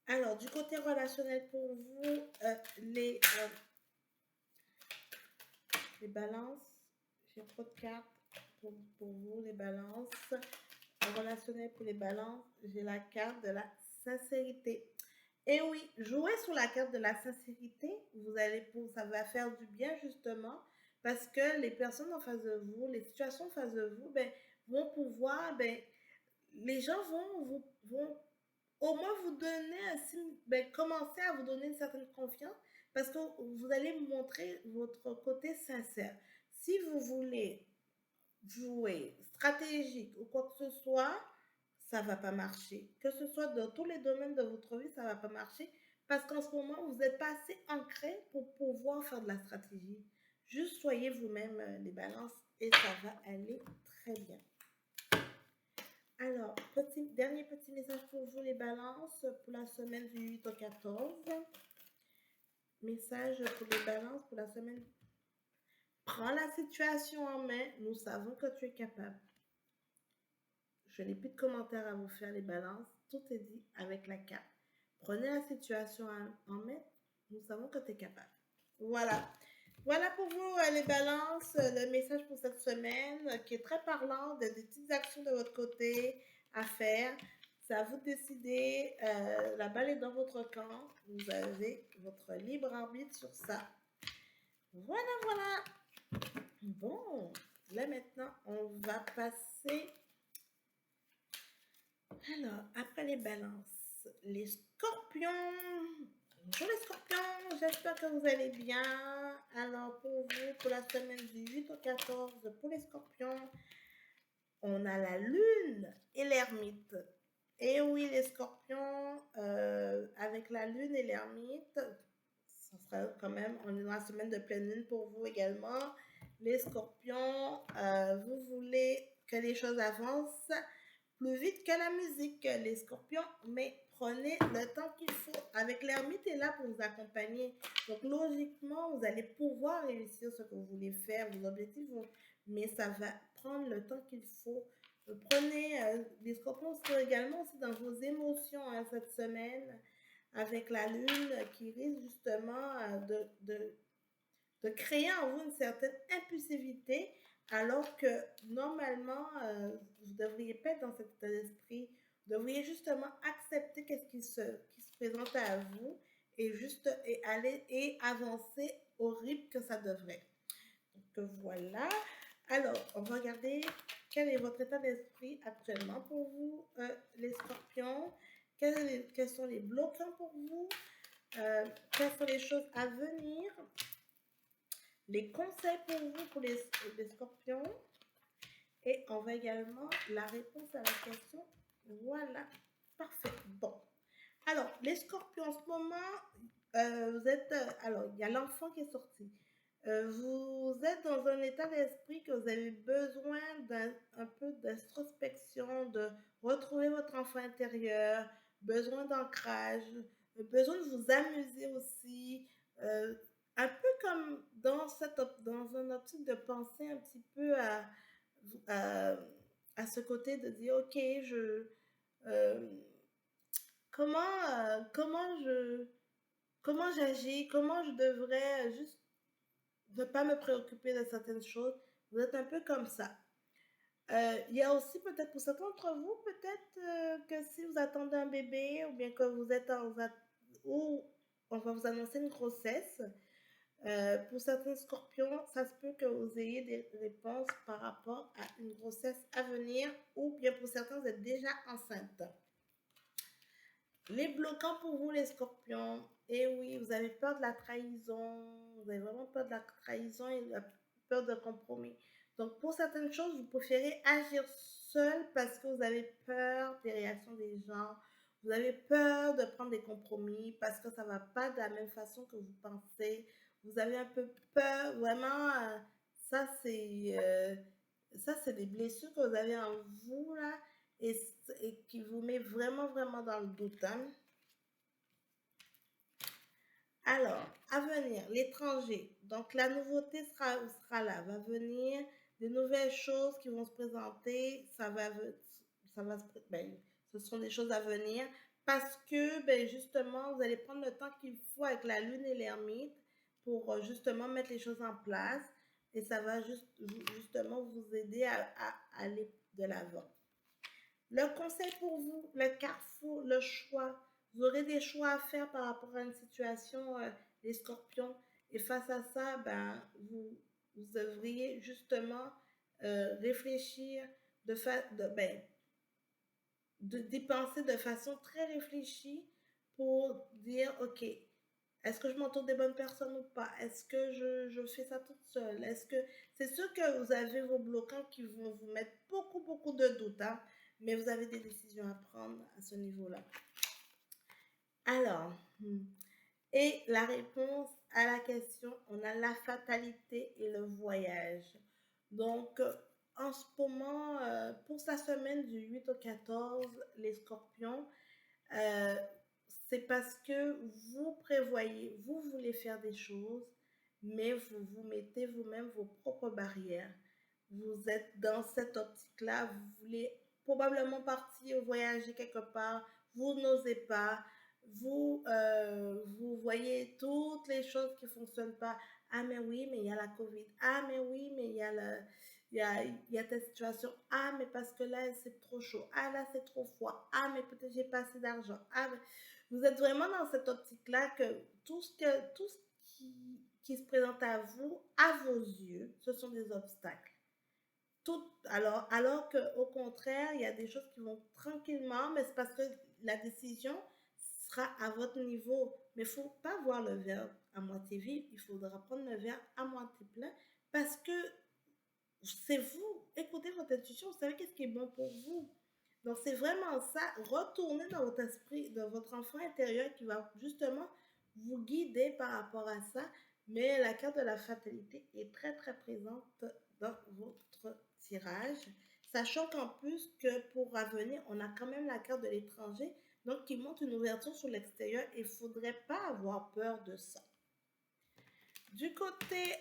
Alors, du côté relationnel pour vous, les balances, j'ai trop de cartes pour vous, les balances. En relationnel pour les balances, j'ai la carte de la sincérité. Et oui, jouez sur la carte de la sincérité, ça va faire du bien justement, parce que les personnes en face de vous, les situations en face de vous, ben, vont pouvoir, ben, les gens vont au moins vous donner ben, commencer à vous donner une certaine confiance, parce que vous allez montrer votre côté sincère. Si vous voulez jouer stratégique ou quoi que ce soit, ça va pas marcher. Que ce soit dans tous les domaines de votre vie, ça va pas marcher parce qu'en ce moment, vous n'êtes pas assez ancré pour pouvoir faire de la stratégie. Juste soyez vous-même les balances et ça va aller très bien. Alors, dernier petit message pour vous les balances pour la semaine du 8 au 14. Message pour les balances pour la semaine. Prends la situation en main, nous savons que tu es capable. Je n'ai plus de commentaires à vous faire, les balances. Tout est dit avec la carte. Prenez la situation en main. Nous savons que tu es capable. Voilà. Voilà pour vous, les balances, le message pour cette semaine qui est très parlant des petites actions de votre côté à faire. C'est à vous de décider. La balle est dans votre camp. Vous avez votre libre arbitre sur ça. Voilà, voilà. Bon, là maintenant, on va passer. Alors, après les balances, les scorpions. Bonjour les scorpions, j'espère que vous allez bien. Alors, pour vous, pour la semaine du 8 au 14, pour les scorpions, on a la lune et l'ermite. Et oui, les scorpions, avec la lune et l'ermite, ça sera quand même, on est dans la semaine de pleine lune pour vous également. Les scorpions, vous voulez que les choses avancent plus vite que la musique, les scorpions, mais prenez le temps qu'il faut. Avec l'ermite est là pour vous accompagner. Donc logiquement, vous allez pouvoir réussir ce que vous voulez faire, vos objectifs, mais ça va prendre le temps qu'il faut. Prenez, les scorpions sont également aussi dans vos émotions cette semaine, avec la lune qui risque justement de créer en vous une certaine impulsivité, alors que normalement, vous ne devriez pas être dans cet état d'esprit. Vous devriez justement accepter qu'est-ce qui se présente à vous et aller et avancer au rythme que ça devrait. Donc voilà. Alors, on va regarder quel est votre état d'esprit actuellement pour vous, les scorpions. Quels sont les bloquants pour vous? Quelles sont les choses à venir? Les conseils pour vous, pour les scorpions. Et on va également la réponse à la question. Voilà, parfait. Bon. Alors, les scorpions, en ce moment, vous êtes... alors, il y a l'enfant qui est sorti. Vous êtes dans un état d'esprit que vous avez besoin d'un peu d'introspection, de retrouver votre enfant intérieur, besoin d'ancrage, besoin de vous amuser aussi, un peu comme dans un optique de penser un petit peu à, à ce côté de dire, ok, euh, comment j'agis, comment je devrais juste ne pas me préoccuper de certaines choses. Vous êtes un peu comme ça. Il y a aussi peut-être pour certains d'entre vous, peut-être que si vous attendez un bébé ou bien que vous êtes ou on va vous annoncer une grossesse, pour certains scorpions, ça se peut que vous ayez des réponses par rapport à une grossesse à venir ou bien pour certains, vous êtes déjà enceinte. Les bloquants pour vous, les scorpions. Et oui, vous avez peur de la trahison. Vous avez vraiment peur de la trahison et la peur de compromis. Donc, pour certaines choses, vous préférez agir seul parce que vous avez peur des réactions des gens. Vous avez peur de prendre des compromis parce que ça ne va pas de la même façon que vous pensez. Vous avez un peu peur. Vraiment, ça, c'est euh, ça, c'est des blessures que vous avez en vous, là, et, et qui vous met vraiment, vraiment dans le doute, hein. Alors, à venir, l'étranger. Donc, la nouveauté sera là, va venir, des nouvelles choses qui vont se présenter, ben, ce sont des choses à venir parce que, ben, justement, vous allez prendre le temps qu'il faut avec la lune et l'ermite pour justement mettre les choses en place et ça va justement vous aider à aller de l'avant. Le conseil pour vous, le carrefour, le choix. Vous aurez des choix à faire par rapport à une situation, les scorpions. Et face à ça, ben, vous devriez justement réfléchir ben, de dépenser de façon très réfléchie pour dire, OK, est-ce que je m'entoure des bonnes personnes ou pas? Est-ce que je fais ça toute seule? Est-ce que c'est sûr que vous avez vos bloquants qui vont vous mettre beaucoup, beaucoup de doutes, hein, mais vous avez des décisions à prendre à ce niveau-là. Alors, et la réponse à la question, on a la fatalité et le voyage. Donc, en ce moment, pour sa semaine du 8 au 14, les scorpions, euh, c'est parce que vous prévoyez, vous voulez faire des choses, mais vous vous mettez vous-même vos propres barrières. Vous êtes dans cette optique-là, vous voulez probablement partir voyager quelque part, vous n'osez pas, vous voyez toutes les choses qui ne fonctionnent pas. Ah mais oui, mais il y a la COVID. Ah mais oui, mais il y a telle situation. Ah mais parce que là, c'est trop chaud. Ah là, c'est trop froid. Ah mais peut-être j'ai pas assez d'argent. Ah, mais... Vous êtes vraiment dans cette optique-là que tout ce qui se présente à vous, à vos yeux, ce sont des obstacles. Alors qu'au contraire, il y a des choses qui vont tranquillement, mais c'est parce que la décision sera à votre niveau. Mais il ne faut pas voir le verre à moitié vide, il faudra prendre le verre à moitié plein parce que c'est vous. Écoutez votre intuition, vous savez qu'est-ce qui est bon pour vous. Donc c'est vraiment ça, retournez dans votre esprit, dans votre enfant intérieur qui va justement vous guider par rapport à ça. Mais la carte de la fatalité est très très présente dans votre tirage, sachant qu'en plus que pour avenir, on a quand même la carte de l'étranger, donc qui montre une ouverture sur l'extérieur et il ne faudrait pas avoir peur de ça. Du côté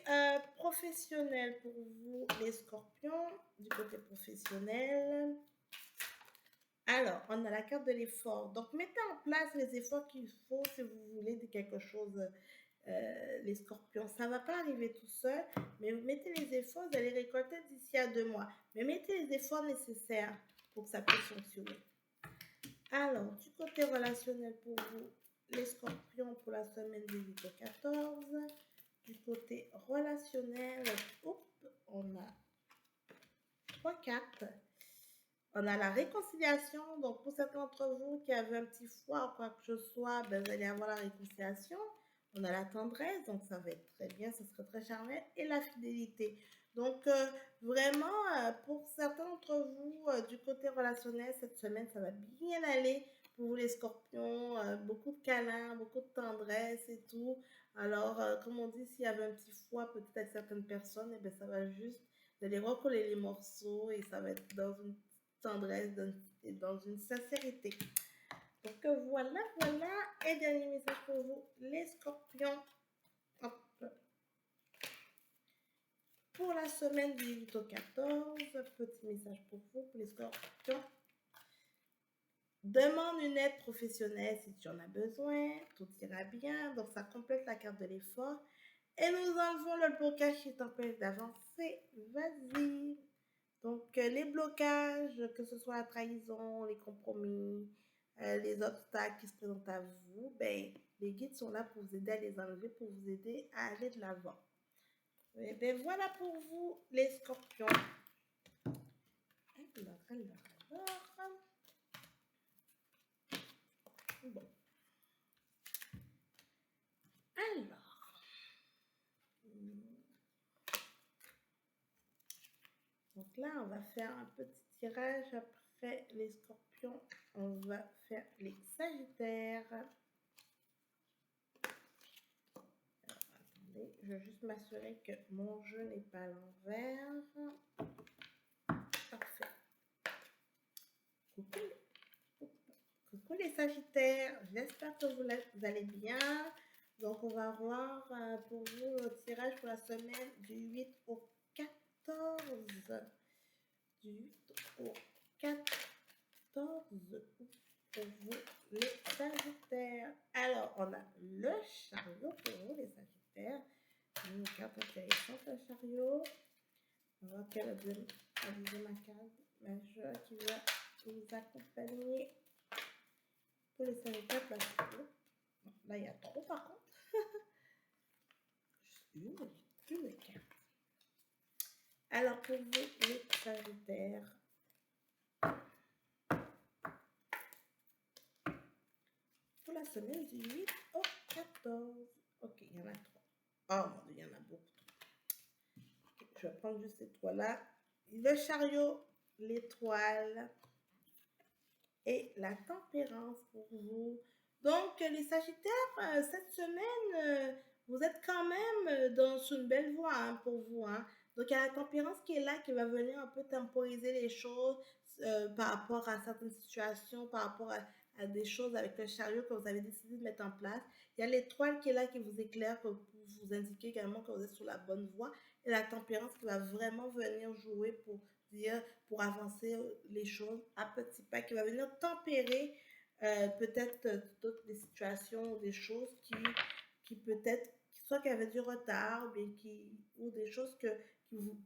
professionnel pour vous, les scorpions, du côté professionnel, alors, on a la carte de l'effort. Donc, mettez en place les efforts qu'il faut si vous voulez de quelque chose, les scorpions. Ça ne va pas arriver tout seul, mais vous mettez les efforts, vous allez récolter d'ici à 2 mois. Mais mettez les efforts nécessaires pour que ça puisse fonctionner. Alors, du côté relationnel pour vous, les scorpions pour la semaine du 8 au 14. Du côté relationnel, on a 3 cartes. On a la réconciliation. Donc, pour certains d'entre vous qui avaient un petit foie ou quoi que ce soit, ben, vous allez avoir la réconciliation. On a la tendresse, donc ça va être très bien, ça sera très charmant. Et la fidélité. Donc, vraiment, pour certains d'entre vous, du côté relationnel, cette semaine, ça va bien aller pour vous les scorpions. Beaucoup de câlins, beaucoup de tendresse et tout. Alors, comme on dit, s'il y avait un petit foie peut-être avec certaines personnes, eh ben, ça va juste de les recoller les morceaux et ça va être dans une tendresse et dans une sincérité. Donc voilà, voilà. Et dernier message pour vous, les scorpions. Hop. Pour la semaine du 8 au 14, petit message pour vous, pour les scorpions. Demande une aide professionnelle si tu en as besoin, tout ira bien. Donc ça complète la carte de l'effort. Et nous enlevons le blocage qui t'empêche d'avancer. Vas-y. Donc, les blocages, que ce soit la trahison, les compromis, les obstacles qui se présentent à vous, ben, les guides sont là pour vous aider à les enlever, pour vous aider à aller de l'avant. Et bien, voilà pour vous, les scorpions. Alors. Bon. Alors. Donc là, on va faire un petit tirage. Après les scorpions, on va faire les sagittaires. Alors, attendez, je vais juste m'assurer que mon jeu n'est pas à l'envers. Parfait. Coucou les sagittaires, j'espère que vous allez bien. Donc, on va voir pour vous le tirage pour la semaine du 8 au 14. Du 8 au 14 août pour vous les sagittaires. Alors, on a le chariot pour vous les sagittaires. Une carte intéressante, le chariot. On va voir quelle est la deuxième carte majeure qui va vous accompagner pour les sagittaires. Là, il y a trop par contre. Juste une carte. Alors, pour vous les sagittaires, pour la semaine du 8 au 14. Ok, il y en a 3. Oh mon Dieu, il y en a beaucoup. Okay, je vais prendre juste ces 3-là. Le chariot, l'étoile et la tempérance pour vous. Donc, les sagittaires, cette semaine, vous êtes quand même dans une belle voie hein, pour vous. Hein. Donc, il y a la tempérance qui est là, qui va venir un peu temporiser les choses par rapport à certaines situations, par rapport à des choses avec le chariot que vous avez décidé de mettre en place. Il y a l'étoile qui est là, qui vous éclaire pour vous indiquer également que vous êtes sur la bonne voie. Et la tempérance qui va vraiment venir jouer pour dire, pour avancer les choses à petits pas, qui va venir tempérer peut-être toutes les situations ou des choses qui peut-être, soit qui avaient du retard, mais ou des choses que vous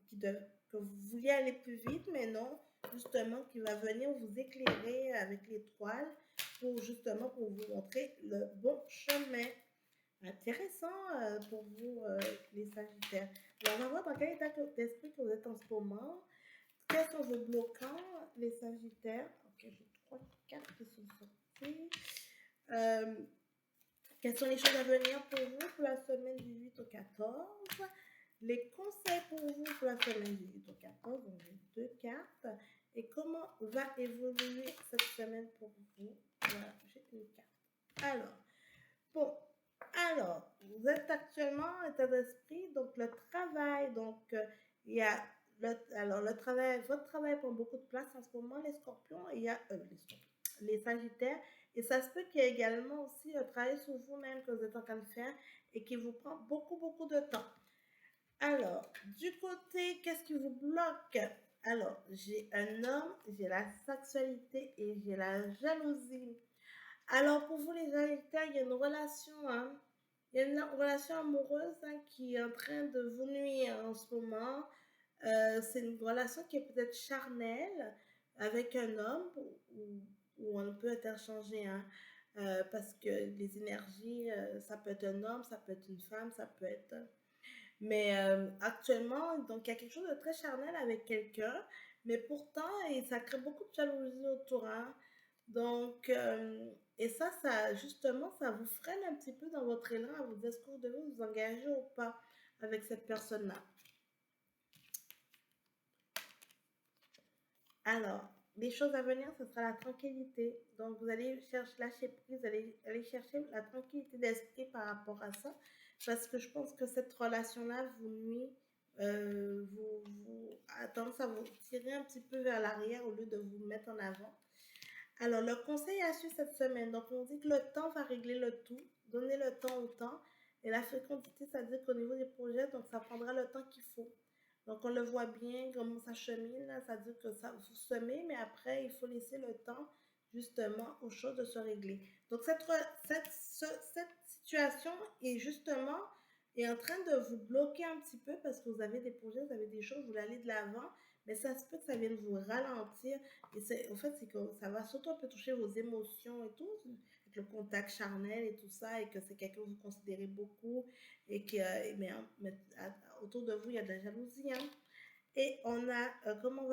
vouliez aller plus vite, mais non, justement, qui va venir vous éclairer avec l'étoile pour justement pour vous montrer le bon chemin. Intéressant pour vous, les Sagittaires. Alors, on va voir dans quel état d'esprit que vous êtes en ce moment. Quels sont vos bloquants, les Sagittaires? Ok, j'ai 3 cartes qui sont sorties. Quelles sont les choses à venir pour vous pour la semaine du 8 au 14? Les conseils pour vous pour la semaine du 8 au 14, donc j'ai 2 cartes. Et comment va évoluer cette semaine pour vous? Voilà, j'ai une carte. Alors, vous êtes actuellement en état d'esprit, donc le travail, donc il y a, le travail, votre travail prend beaucoup de place en ce moment, les scorpions, il y a les sagittaires, et ça se peut qu'il y ait également aussi un travail sur vous-même que vous êtes en train de faire et qui vous prend beaucoup, beaucoup de temps. Alors, du côté, qu'est-ce qui vous bloque? Alors, j'ai un homme, j'ai la sexualité et j'ai la jalousie. Alors, pour vous les Sagittaires, il y a une relation, hein, il y a une relation amoureuse hein, qui est en train de vous nuire en ce moment. C'est une relation qui est peut-être charnelle avec un homme où on peut interchanger, hein, parce que les énergies, ça peut être un homme, ça peut être une femme, ça peut être... Mais actuellement, donc il y a quelque chose de très charnel avec quelqu'un, mais pourtant, et ça crée beaucoup de jalousie autour. Hein. Donc, et ça, justement, ça vous freine un petit peu dans votre élan à vous dire est-ce que vous devez vous engager ou pas avec cette personne-là. Alors, les choses à venir, ce sera la tranquillité. Donc, vous allez lâcher prise, vous allez aller chercher la tranquillité d'esprit par rapport à ça. Parce que je pense que cette relation-là vous nuit, vous a tendance à vous tirer un petit peu vers l'arrière au lieu de vous mettre en avant. Alors, le conseil à suivre cette semaine, donc on dit que le temps va régler le tout, donner le temps au temps, et la fécondité, ça veut dire qu'au niveau des projets, donc ça prendra le temps qu'il faut. Donc, on le voit bien, comment ça chemine, là, ça veut dire que ça vous semez, mais après, il faut laisser le temps, justement, aux choses de se régler. Donc, cette situation est justement est en train de vous bloquer un petit peu parce que vous avez des projets, vous avez des choses, vous voulez aller de l'avant, mais ça se peut que ça vienne vous ralentir. Et en fait, c'est que ça va surtout un peu toucher vos émotions et tout, avec le contact charnel et tout ça, et que c'est quelqu'un que vous considérez beaucoup, et que autour de vous, il y a de la jalousie. Hein. Et on a comment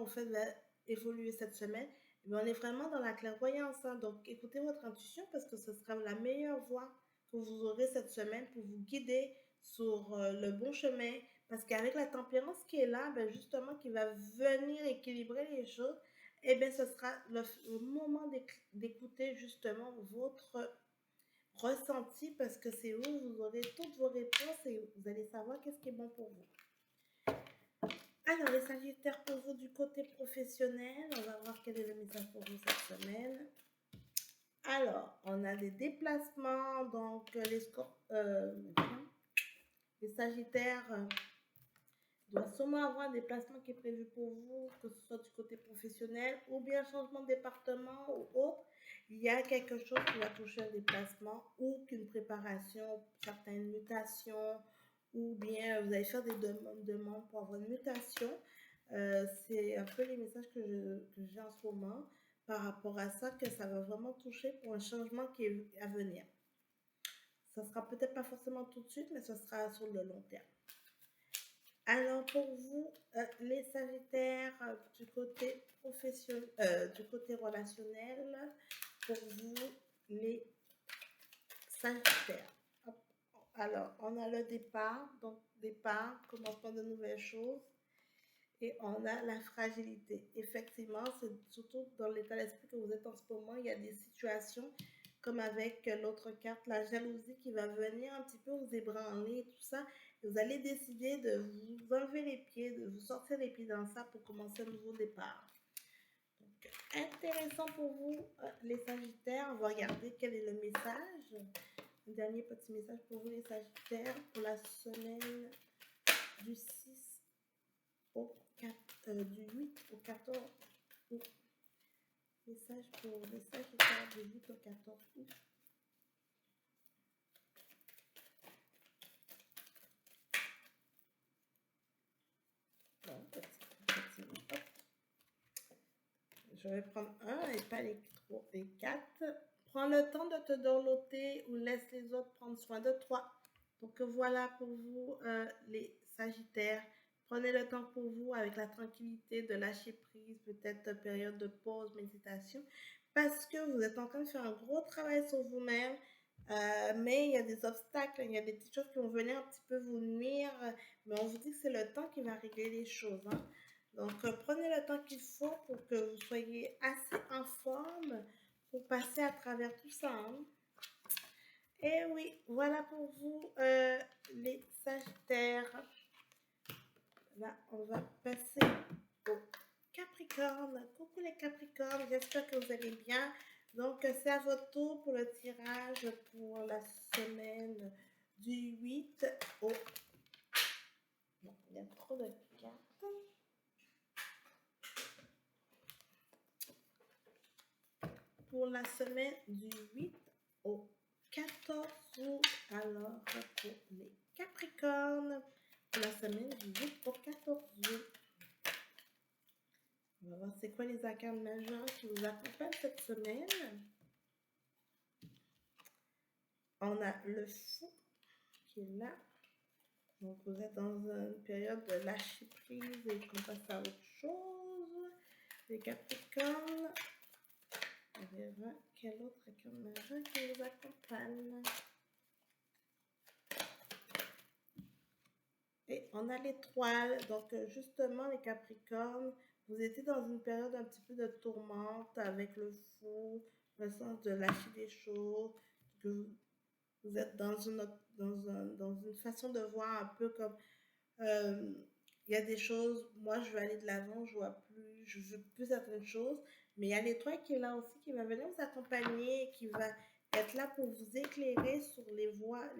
on fait va évoluer cette semaine. Mais on est vraiment dans la clairvoyance, hein. Donc, écoutez votre intuition parce que ce sera la meilleure voie que vous aurez cette semaine pour vous guider sur le bon chemin. Parce qu'avec la tempérance qui est là, ben justement, qui va venir équilibrer les choses, eh bien, ce sera le moment d'écouter justement votre ressenti parce que c'est où vous aurez toutes vos réponses et vous allez savoir qu'est-ce qui est bon pour vous. Alors, les Sagittaires, pour vous du côté professionnel, on va voir quel est le message pour vous cette semaine. Alors, on a des déplacements, donc les Sagittaires doivent sûrement avoir un déplacement qui est prévu pour vous, que ce soit du côté professionnel ou bien changement de département ou autre. Il y a quelque chose qui va toucher un déplacement ou qu'une préparation, certaines mutations, ou bien vous allez faire des demandes pour avoir une mutation. C'est un peu les messages que j'ai en ce moment par rapport à ça, que ça va vraiment toucher pour un changement qui est à venir. Ça sera peut-être pas forcément tout de suite, mais ce sera sur le long terme. Alors pour vous, les Sagittaires, du côté professionnel, du côté relationnel, pour vous, les Sagittaires. Alors, on a le départ, donc départ, commencement de nouvelles choses. Et on a la fragilité. Effectivement, c'est surtout dans l'état d'esprit que vous êtes en ce moment, il y a des situations comme avec l'autre carte, la jalousie qui va venir un petit peu vous ébranler, tout ça. Et vous allez décider de vous enlever les pieds, de vous sortir les pieds dans ça pour commencer un nouveau départ. Donc, intéressant pour vous, les Sagittaires. On va regarder quel est le message. Un dernier petit message pour vous, les Sagittaires, pour la semaine du 6 au 4, du 8 au 14 août. Message pour les Sagittaires du 8 au 14 août. Bon, hop. Je vais prendre un et pas les 3 et 4. Prends le temps de te dorloter ou laisse les autres prendre soin de toi. Donc voilà pour vous, les Sagittaires. Prenez le temps pour vous avec la tranquillité de lâcher prise, peut-être période de pause, méditation, parce que vous êtes en train de faire un gros travail sur vous-même, mais il y a des obstacles, il y a des petites choses qui vont venir un petit peu vous nuire, mais on vous dit que c'est le temps qui va régler les choses, hein. Donc, prenez le temps qu'il faut pour que vous soyez assez en forme pour passer à travers tout ça, hein. Et oui, voilà pour vous, les Sagittaires. Là, on va passer au Capricorne. Coucou les Capricornes, j'espère que vous allez bien. Donc, c'est à votre tour pour le tirage pour la semaine du 8 au... Non, il y a trop de cartes. Pour la semaine du 8 au 14 août. Alors, pour les Capricornes, pour la semaine du 8 au 14 août. On va voir c'est quoi les arcanes majeures qui vous accompagnent cette semaine. On a le fou qui est là. Donc, vous êtes dans une période de lâcher prise et qu'on passe à autre chose. Les Capricornes. On verra quel autre arcane majeur qui vous accompagne. Et on a l'étoile, donc justement les Capricornes, vous étiez dans une période un petit peu de tourmente avec le fou, le sens de lâcher des choses, que vous êtes dans une façon de voir un peu comme, il y a des choses, moi je veux aller de l'avant, je veux plus certaines choses, mais il y a l'étoile qui est là aussi, qui va venir vous accompagner, qui va être là pour vous éclairer sur les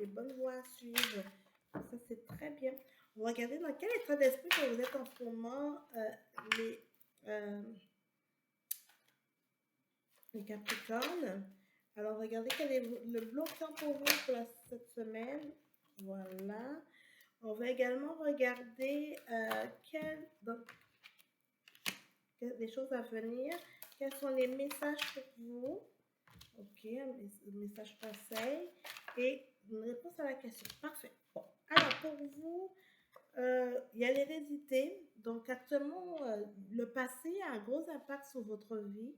bonnes voies à suivre. Ça, c'est très bien. On va regarder dans quel état d'esprit que vous êtes en ce moment, les Capricornes. Alors, regardez quel est le bloquant pour vous pour cette semaine. Voilà. On va également regarder des choses à venir. Quels sont les messages pour vous? Ok, un message conseil et une réponse à la question. Parfait. Bon, alors pour vous, il y a l'hérédité. Donc, actuellement, le passé a un gros impact sur votre vie,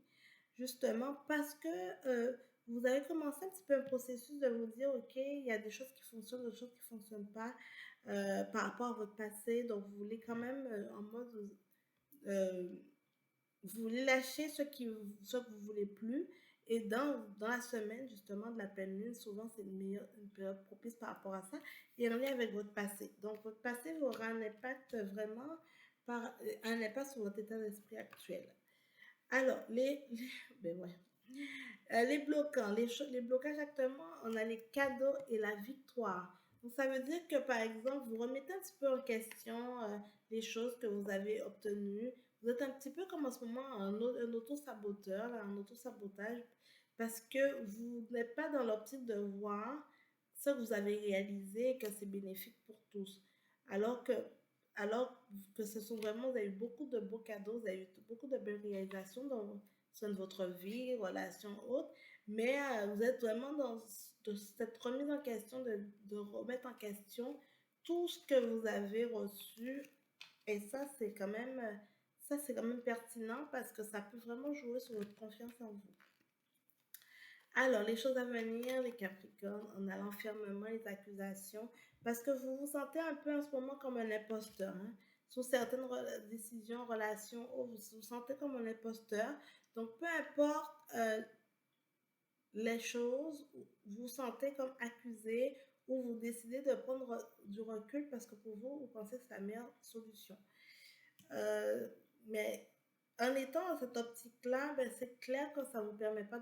justement parce que vous avez commencé un petit peu un processus de vous dire, OK, il y a des choses qui fonctionnent, des choses qui ne fonctionnent pas par rapport à votre passé. Donc, vous voulez quand même en mode euh, vous lâchez ce que vous voulez plus. Et dans la semaine, justement, de la pleine lune, souvent, c'est une période propice par rapport à ça. Et en lien avec votre passé. Donc, votre passé aura un impact vraiment, un impact sur votre état d'esprit actuel. Alors, ben ouais. Les bloquants, les blocages actuellement, on a les cadeaux et la victoire. Donc, ça veut dire que, par exemple, vous remettez un petit peu en question les choses que vous avez obtenues. Vous êtes un petit peu comme en ce moment un auto-saboteur, un auto-sabotage, parce que vous n'êtes pas dans l'optique de voir ce que vous avez réalisé et que c'est bénéfique pour tous. Alors que, alors que ce sont vraiment, vous avez eu beaucoup de beaux cadeaux, vous avez eu beaucoup de belles réalisations dans votre vie, relations autres, mais vous êtes vraiment dans cette remise en question, de remettre en question tout ce que vous avez reçu. Et ça, c'est quand même pertinent parce que ça peut vraiment jouer sur votre confiance en vous. Alors, les choses à venir, les Capricornes, on a l'enfermement, les accusations, parce que vous vous sentez un peu en ce moment comme un imposteur. Hein. Sur certaines décisions, relations, vous vous sentez comme un imposteur. Donc, peu importe les choses, vous vous sentez comme accusé ou vous décidez de prendre du recul parce que pour vous, vous pensez que c'est la meilleure solution. Euh, mais en étant dans cette optique-là, ben, c'est clair que ça ne vous permet pas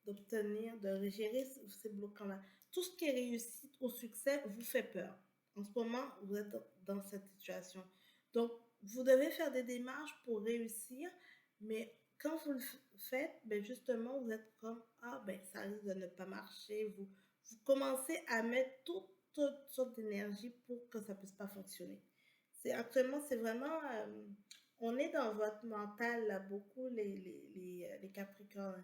d'obtenir, de gérer ces blocs-là. Tout ce qui est réussite au succès vous fait peur. En ce moment, vous êtes dans cette situation. Donc, vous devez faire des démarches pour réussir, mais quand vous le faites, ben justement, vous êtes comme, ah, ben, ça risque de ne pas marcher. Vous commencez à mettre toute sorte d'énergie pour que ça ne puisse pas fonctionner. Actuellement, c'est vraiment, on est dans votre mental, là, beaucoup, les Capricornes.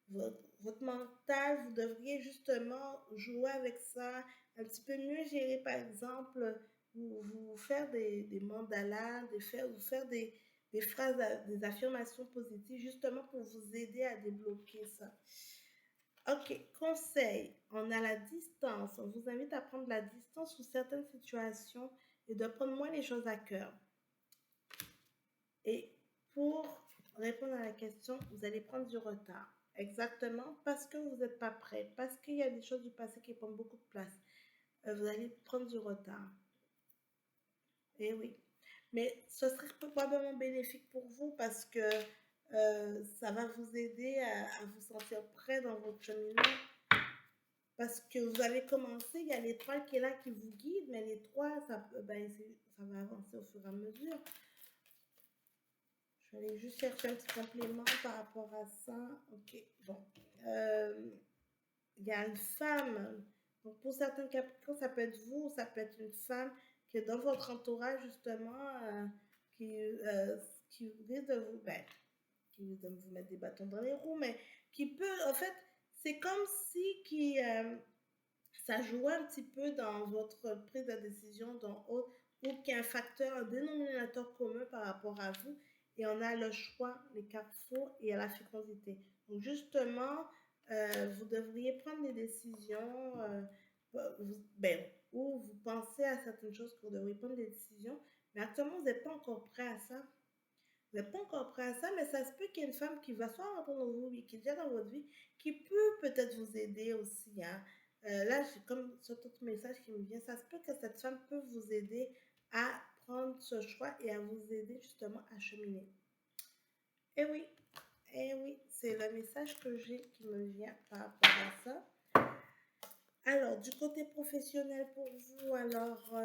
Votre mental, vous devriez justement jouer avec ça, un petit peu mieux gérer, par exemple, vous faire des mandalas, vous faire des phrases, des affirmations positives, justement pour vous aider à débloquer ça. Ok, conseil, on a la distance. On vous invite à prendre la distance sur certaines situations et de prendre moins les choses à cœur. Et pour répondre à la question, vous allez prendre du retard. Exactement parce que vous n'êtes pas prêt, parce qu'il y a des choses du passé qui prennent beaucoup de place. Vous allez prendre du retard. Et oui. Mais ce serait probablement bénéfique pour vous parce que ça va vous aider à vous sentir prêt dans votre cheminement. Parce que vous avez commencé, il y a l'étoile qui est là qui vous guide, mais l'étoile, ça va avancer au fur et à mesure. Je vais aller juste chercher un petit complément par rapport à ça. Ok, bon. Il y a une femme. Donc, pour certains Capricornes, ça peut être vous, ça peut être une femme qui est dans votre entourage, justement, qui risque de vous, qui risque de vous mettre des bâtons dans les roues, mais qui peut, en fait, c'est comme si ça joue un petit peu dans votre prise de décision, ou qu'il y a un facteur, un dénominateur commun par rapport à vous, et on a le choix, les carrefours et la fécondité. Donc justement, vous devriez prendre des décisions, où vous pensez à certaines choses que vous devriez prendre des décisions, mais actuellement, vous n'êtes pas encore prêt à ça. Vous n'êtes pas encore prêt à ça, mais ça se peut qu'il y ait une femme qui va soit rentrer dans vos vies, qui est déjà dans votre vie, qui peut peut-être vous aider aussi. Hein. Là, j'ai comme ce autre message qui me vient. Ça se peut que cette femme peut vous aider à prendre ce choix et à vous aider justement à cheminer. Et oui, c'est le message que j'ai qui me vient par rapport à ça. Alors, du côté professionnel pour vous, alors,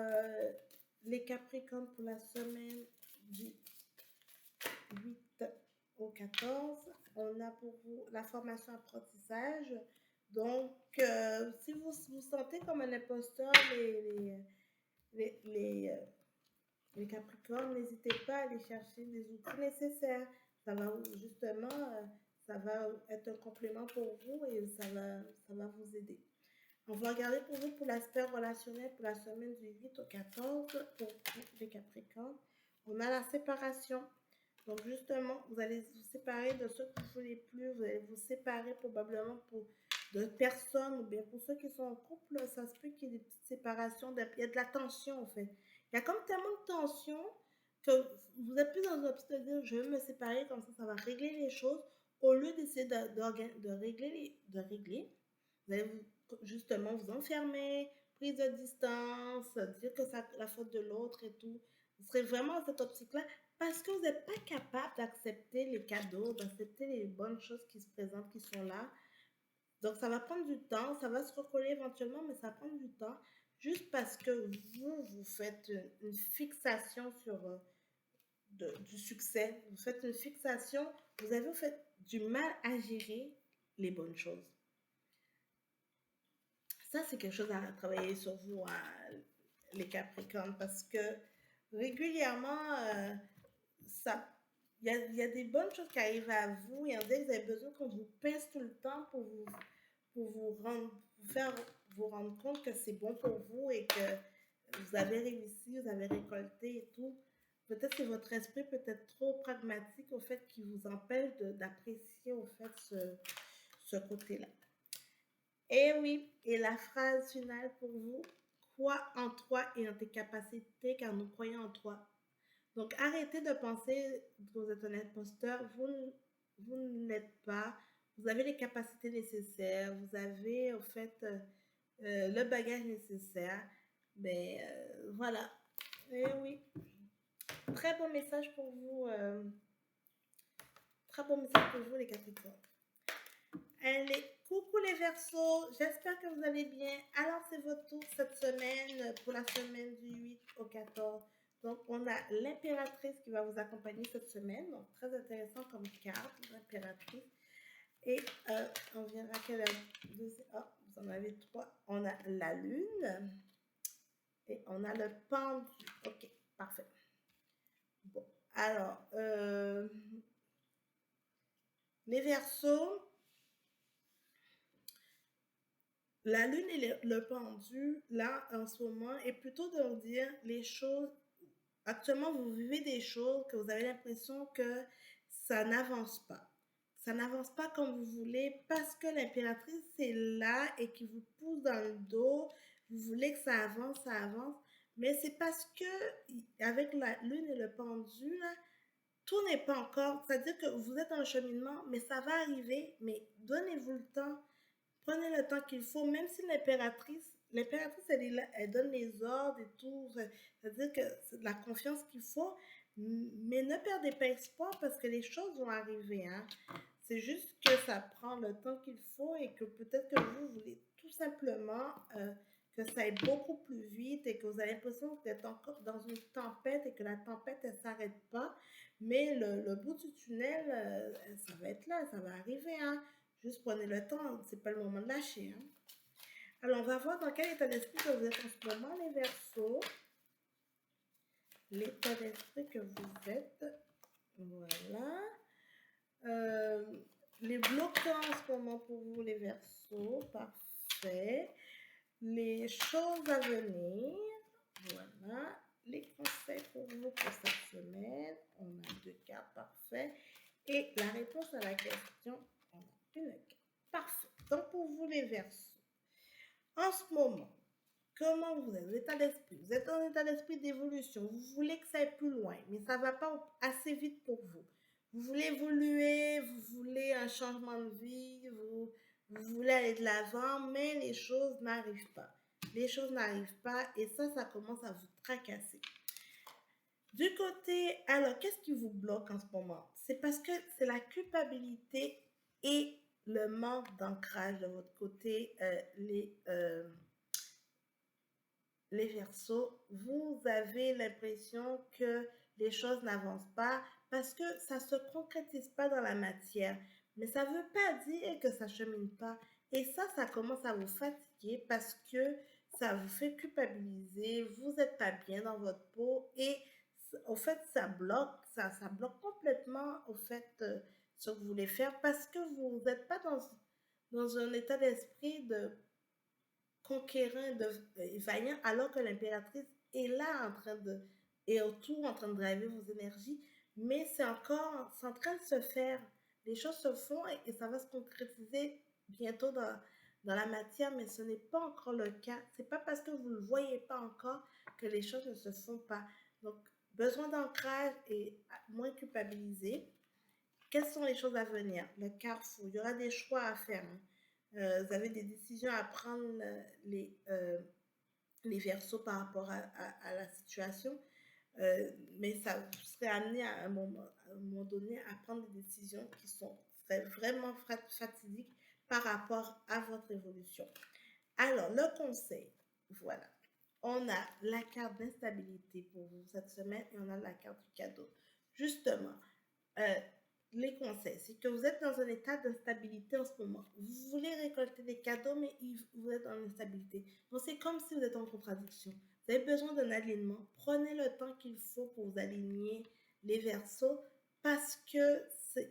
les Capricornes pour la semaine du 8 au 14, on a pour vous la formation apprentissage. Donc, si vous vous sentez comme un imposteur, les Capricornes, n'hésitez pas à aller chercher des outils nécessaires. Ça va justement, ça va être un complément pour vous et ça va vous aider. On va regarder pour vous pour l'aspect relationnel pour la semaine du 8 au 14 pour les Capricornes. On a la séparation. Donc justement, vous allez vous séparer de ceux que vous ne voulez plus. Vous allez vous séparer probablement pour de personnes ou bien pour ceux qui sont en couple. Ça se peut qu'il y ait des petites séparations. Il y a de la tension en fait. Il y a comme tellement de tension que vous êtes plus dans une optique de dire je vais me séparer comme ça va régler les choses au lieu d'essayer de régler. Vous allez justement vous enfermer, prise de distance, dire que c'est la faute de l'autre et tout. Vous serez vraiment dans cette optique-là parce que vous n'êtes pas capable d'accepter les cadeaux, d'accepter les bonnes choses qui se présentent, qui sont là. Donc ça va prendre du temps, ça va se recoller éventuellement, mais ça va prendre du temps, juste parce que vous faites une fixation sur du succès, vous faites une fixation, vous avez fait du mal à gérer les bonnes choses. Ça, c'est quelque chose à travailler sur vous, les Capricornes, parce que régulièrement, ça, il y a des bonnes choses qui arrivent à vous. Il y en a des, vous avez besoin qu'on vous pince tout le temps pour vous faire vous rendre compte que c'est bon pour vous et que vous avez réussi, vous avez récolté et tout. Peut-être que votre esprit peut être trop pragmatique au fait qui vous empêche d'apprécier au fait ce côté-là. Et oui, et la phrase finale pour vous, crois en toi et en tes capacités car nous croyons en toi. Donc arrêtez de penser que vous êtes un imposteur, vous ne l'êtes pas, vous avez les capacités nécessaires, vous avez au fait le bagage nécessaire. Mais voilà, et oui, très bon message pour vous, très bon message pour vous les Capricornes. Allez, coucou les Verseaux, j'espère que vous allez bien. Alors c'est votre tour cette semaine pour la semaine du 8 au 14. Donc on a l'impératrice qui va vous accompagner cette semaine. Donc très intéressant comme carte, l'impératrice. Et on viendra quelle deuxième. Oh, vous en avez trois. On a la lune et on a le pendu. Ok, parfait. Bon, alors les Verseaux. La lune et le pendu, là, en ce moment, est plutôt de vous dire les choses. Actuellement, vous vivez des choses que vous avez l'impression que ça n'avance pas. Ça n'avance pas comme vous voulez parce que l'impératrice est là et qui vous pousse dans le dos. Vous voulez que ça avance. Mais c'est parce que, avec la lune et le pendu, là, tout n'est pas encore. C'est-à-dire que vous êtes en cheminement, mais ça va arriver. Mais donnez-vous le temps. Prenez le temps qu'il faut, même si l'impératrice, elle donne les ordres et tout. C'est-à-dire que c'est de la confiance qu'il faut, mais ne perdez pas espoir parce que les choses vont arriver. Hein. C'est juste que ça prend le temps qu'il faut et que peut-être que vous voulez tout simplement que ça aille beaucoup plus vite et que vous avez l'impression que vous êtes encore dans une tempête et que la tempête, elle ne s'arrête pas. Mais le bout du tunnel, ça va être là, ça va arriver. Hein. Juste prenez le temps, c'est pas le moment de lâcher. Hein. Alors, on va voir dans quel état d'esprit que vous êtes en ce moment, les Verseaux. L'état d'esprit que vous êtes. Voilà. Les bloquants en ce moment pour vous, les Verseaux. Parfait. Les choses à venir. Voilà. Les conseils pour vous pour cette semaine. On a 2 cartes, parfait. Et la réponse à la question, on a une carte. Parfait. Donc, pour vous, les Verseaux, en ce moment, comment vous êtes? L'état d'esprit. Vous êtes dans un état d'esprit d'évolution. Vous voulez que ça aille plus loin, mais ça ne va pas assez vite pour vous. Vous voulez évoluer, vous voulez un changement de vie, vous voulez aller de l'avant, mais les choses n'arrivent pas. Les choses n'arrivent pas et ça commence à vous tracasser. Du côté, alors, qu'est-ce qui vous bloque en ce moment? C'est parce que c'est la culpabilité et le manque d'ancrage de votre côté, les Verseaux. Vous avez l'impression que les choses n'avancent pas parce que ça ne se concrétise pas dans la matière. Mais ça ne veut pas dire que ça ne chemine pas. Et ça commence à vous fatiguer parce que ça vous fait culpabiliser, vous n'êtes pas bien dans votre peau et au fait, ça bloque complètement au fait ce que vous voulez faire parce que vous n'êtes pas dans un état d'esprit conquérant et vaillant, alors que l'impératrice est là est autour en train de driver vos énergies, mais c'est en train de se faire. Les choses se font et ça va se concrétiser bientôt dans la matière, mais ce n'est pas encore le cas. C'est pas parce que vous ne le voyez pas encore que les choses ne se font pas. Donc, besoin d'ancrage et moins culpabilisé. Quelles sont les choses à venir? Le carrefour, il y aura des choix à faire, hein. Vous avez des décisions à prendre, les versos par rapport à la situation, mais ça vous serez amené à un moment donné à prendre des décisions qui seraient vraiment fatidiques par rapport à votre évolution. Alors, le conseil, voilà. On a la carte d'instabilité pour vous cette semaine et on a la carte du cadeau. Justement, euh, les conseils, c'est que vous êtes dans un état d'instabilité en ce moment. Vous voulez récolter des cadeaux, mais vous êtes dans l'instabilité. Donc, c'est comme si vous êtes en contradiction. Vous avez besoin d'un alignement. Prenez le temps qu'il faut pour vous aligner les versos parce que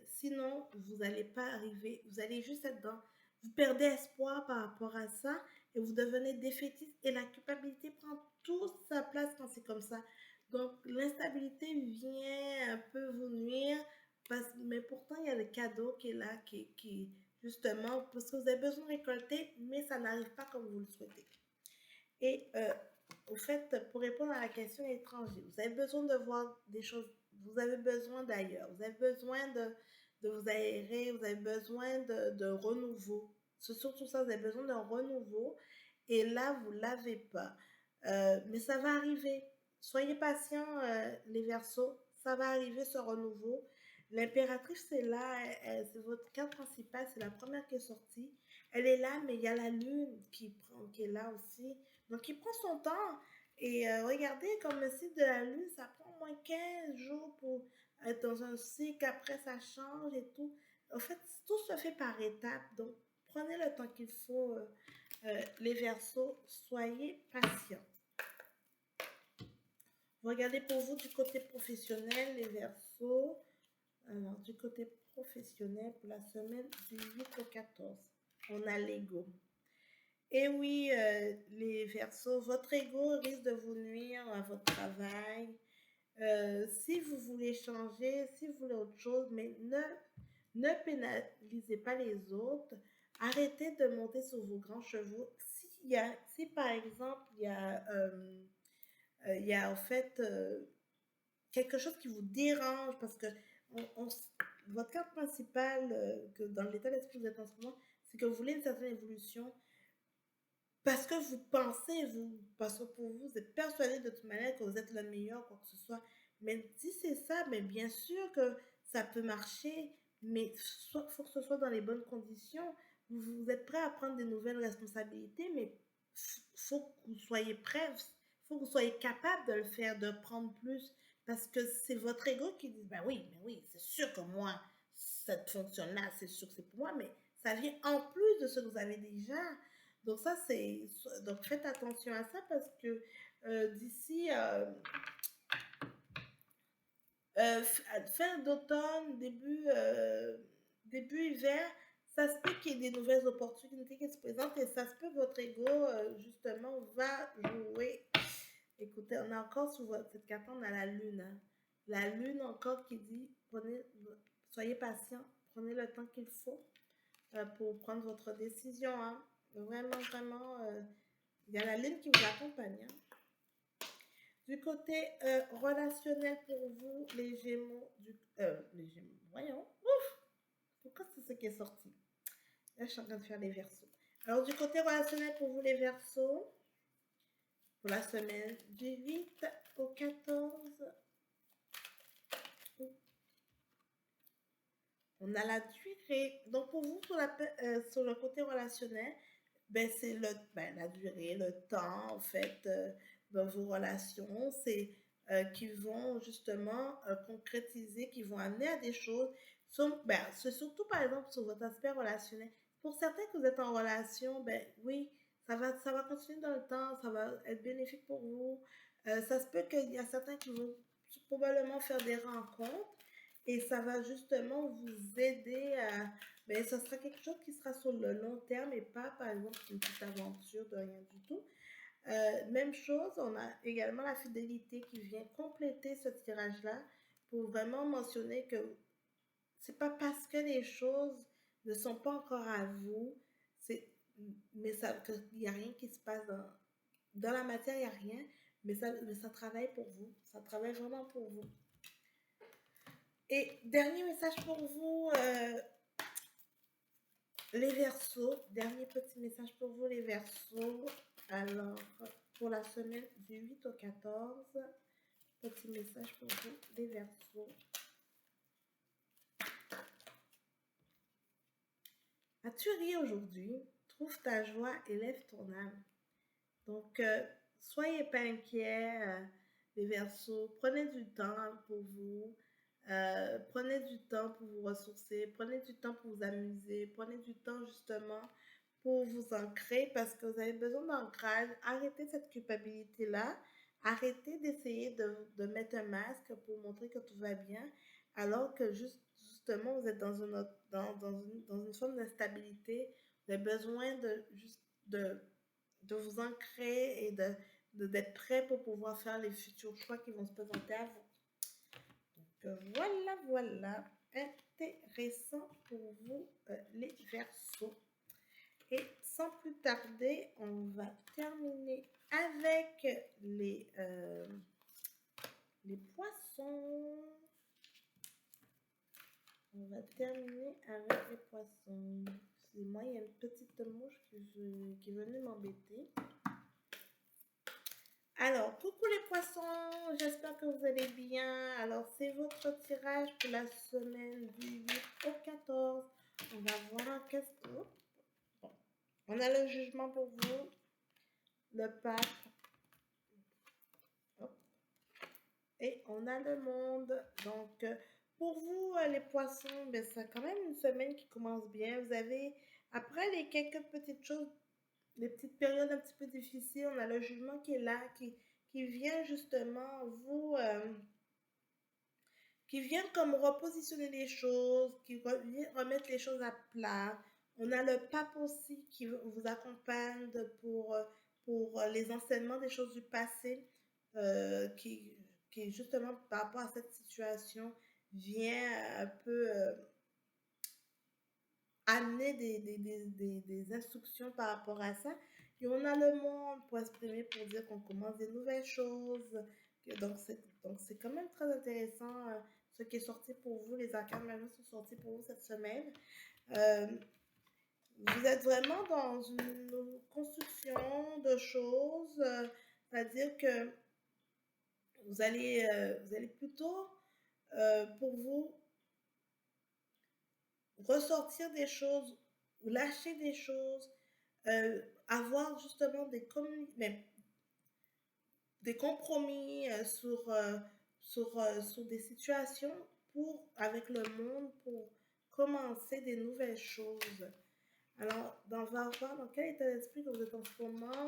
sinon, vous n'allez pas arriver. Vous allez juste être dans... Vous perdez espoir par rapport à ça et vous devenez défaitiste et la culpabilité prend toute sa place quand c'est comme ça. Donc, l'instabilité vient un peu vous nuire, mais pourtant, il y a le cadeau qui est là, justement, parce que vous avez besoin de récolter, mais ça n'arrive pas comme vous le souhaitez. Et au fait, pour répondre à la question étranger, vous avez besoin de voir des choses, vous avez besoin d'ailleurs, vous avez besoin de vous aérer, vous avez besoin de renouveau. C'est surtout ça, vous avez besoin d'un renouveau. Et là, vous ne l'avez pas. Mais ça va arriver. Soyez patients, les Verseaux. Ça va arriver, ce renouveau. L'impératrice, c'est là, c'est votre carte principale, c'est la première qui est sortie. Elle est là, mais il y a la lune qui est là aussi. Donc, il prend son temps. Et regardez, comme le cycle de la lune, ça prend au moins 15 jours pour être dans un cycle. Après, ça change et tout. En fait, tout se fait par étapes. Donc, prenez le temps qu'il faut. Les Verseaux, soyez patients. Regardez pour vous du côté professionnel, les Verseaux. Alors, du côté professionnel, pour la semaine du 8 au 14, on a l'ego. Et oui, les Verseaux, votre ego risque de vous nuire à votre travail. Si vous voulez changer, si vous voulez autre chose, mais ne pénalisez pas les autres. Arrêtez de monter sur vos grands chevaux. Si par exemple, il y a en fait quelque chose qui vous dérange parce que on, votre carte principale, que dans l'état d'esprit que vous êtes en ce moment, c'est que vous voulez une certaine évolution parce que parce que pour vous, vous êtes persuadé de toute manière que vous êtes le meilleur, quoi que ce soit. Mais si c'est ça, mais bien sûr que ça peut marcher, mais il faut que ce soit dans les bonnes conditions. Vous êtes prêt à prendre des nouvelles responsabilités, mais il faut que vous soyez prêt, il faut que vous soyez capable de le faire, de prendre plus. Parce que c'est votre ego qui dit, ben oui, c'est sûr que moi, cette fonction-là, c'est sûr que c'est pour moi, mais ça vient en plus de ce que vous avez déjà. Donc ça, donc faites attention à ça parce que d'ici fin d'automne, début hiver, ça se peut qu'il y ait des nouvelles opportunités qui se présentent et ça se peut que votre ego, justement, va jouer. Écoutez, on a encore sur cette carte, on a la lune, hein. La lune encore qui dit, soyez patient, prenez le temps qu'il faut pour prendre votre décision, hein. Vraiment, vraiment, il y a la lune qui vous accompagne, hein. Du côté relationnel pour vous, les Gémeaux, les Gémeaux, voyons, ouf, pourquoi c'est ce qui est sorti? Là, je suis en train de faire les Verseaux. Alors, du côté relationnel pour vous, les Verseaux, pour la semaine du 8 au 14, on a la durée. Donc, pour vous, sur le côté relationnel, ben, c'est la durée, le temps, en fait, dans vos relations. C'est qui vont justement concrétiser, qui vont amener à des choses. C'est surtout, par exemple, sur votre aspect relationnel. Pour certains que vous êtes en relation, ben oui, ça va continuer dans le temps, ça va être bénéfique pour vous. Ça se peut qu'il y a certains qui vont probablement faire des rencontres et ça va justement vous aider Mais ça sera quelque chose qui sera sur le long terme et pas, par exemple, une petite aventure de rien du tout. Même chose, on a également la fidélité qui vient compléter ce tirage-là pour vraiment mentionner que c'est pas parce que les choses ne sont pas encore à vous, c'est, mais ça, il n'y a rien qui se passe dans la matière, il n'y a rien, mais ça travaille pour vous. Ça travaille vraiment pour vous. Et dernier message pour vous, les Verseaux. Dernier petit message pour vous, les Verseaux. Alors, pour la semaine du 8 au 14, petit message pour vous, les Verseaux. As-tu ri aujourd'hui? Trouve ta joie et lève ton âme. Donc, soyez pas inquiets, les Verseaux. Prenez du temps pour vous. Prenez du temps pour vous ressourcer. Prenez du temps pour vous amuser. Prenez du temps justement pour vous ancrer parce que vous avez besoin d'ancrage. Arrêtez cette culpabilité-là. Arrêtez d'essayer de mettre un masque pour montrer que tout va bien alors que justement vous êtes dans une forme d'instabilité. Vous avez besoin de vous ancrer et d'être prêt pour pouvoir faire les futurs choix qui vont se présenter à vous. Donc voilà, voilà. Intéressant pour vous, les Verseaux. Et sans plus tarder, on va terminer avec les Poissons. On va terminer avec les Poissons. Excusez-moi, il y a une petite mouche qui venait m'embêter. Alors, coucou les poissons, j'espère que vous allez bien. Alors, c'est votre tirage pour la semaine du 8 au 14. On va voir qu'est-ce que... Bon. On a le jugement pour vous, le pape, et on a le monde. Donc, pour vous, les poissons, ben, c'est quand même une semaine qui commence bien. Vous avez, après les quelques petites choses, les petites périodes un petit peu difficiles, on a le jugement qui est là, qui vient justement vous... qui vient comme repositionner les choses, qui vient remettre les choses à plat. On a le pape aussi qui vous accompagne pour les enseignements des choses du passé, qui justement par rapport à cette situation vient un peu amener des instructions par rapport à ça. Et on a le monde pour exprimer, pour dire qu'on commence des nouvelles choses. Donc c'est quand même très intéressant ce qui est sorti pour vous. Les arcanes majeures sont sortis pour vous cette semaine. Euh, vous êtes vraiment dans une construction de choses, c'est-à-dire que vous allez plutôt, pour vous, ressortir des choses ou lâcher des choses, avoir justement des compromis sur des situations avec le monde pour commencer des nouvelles choses. Alors, on va voir dans quel état d'esprit que vous êtes en ce moment,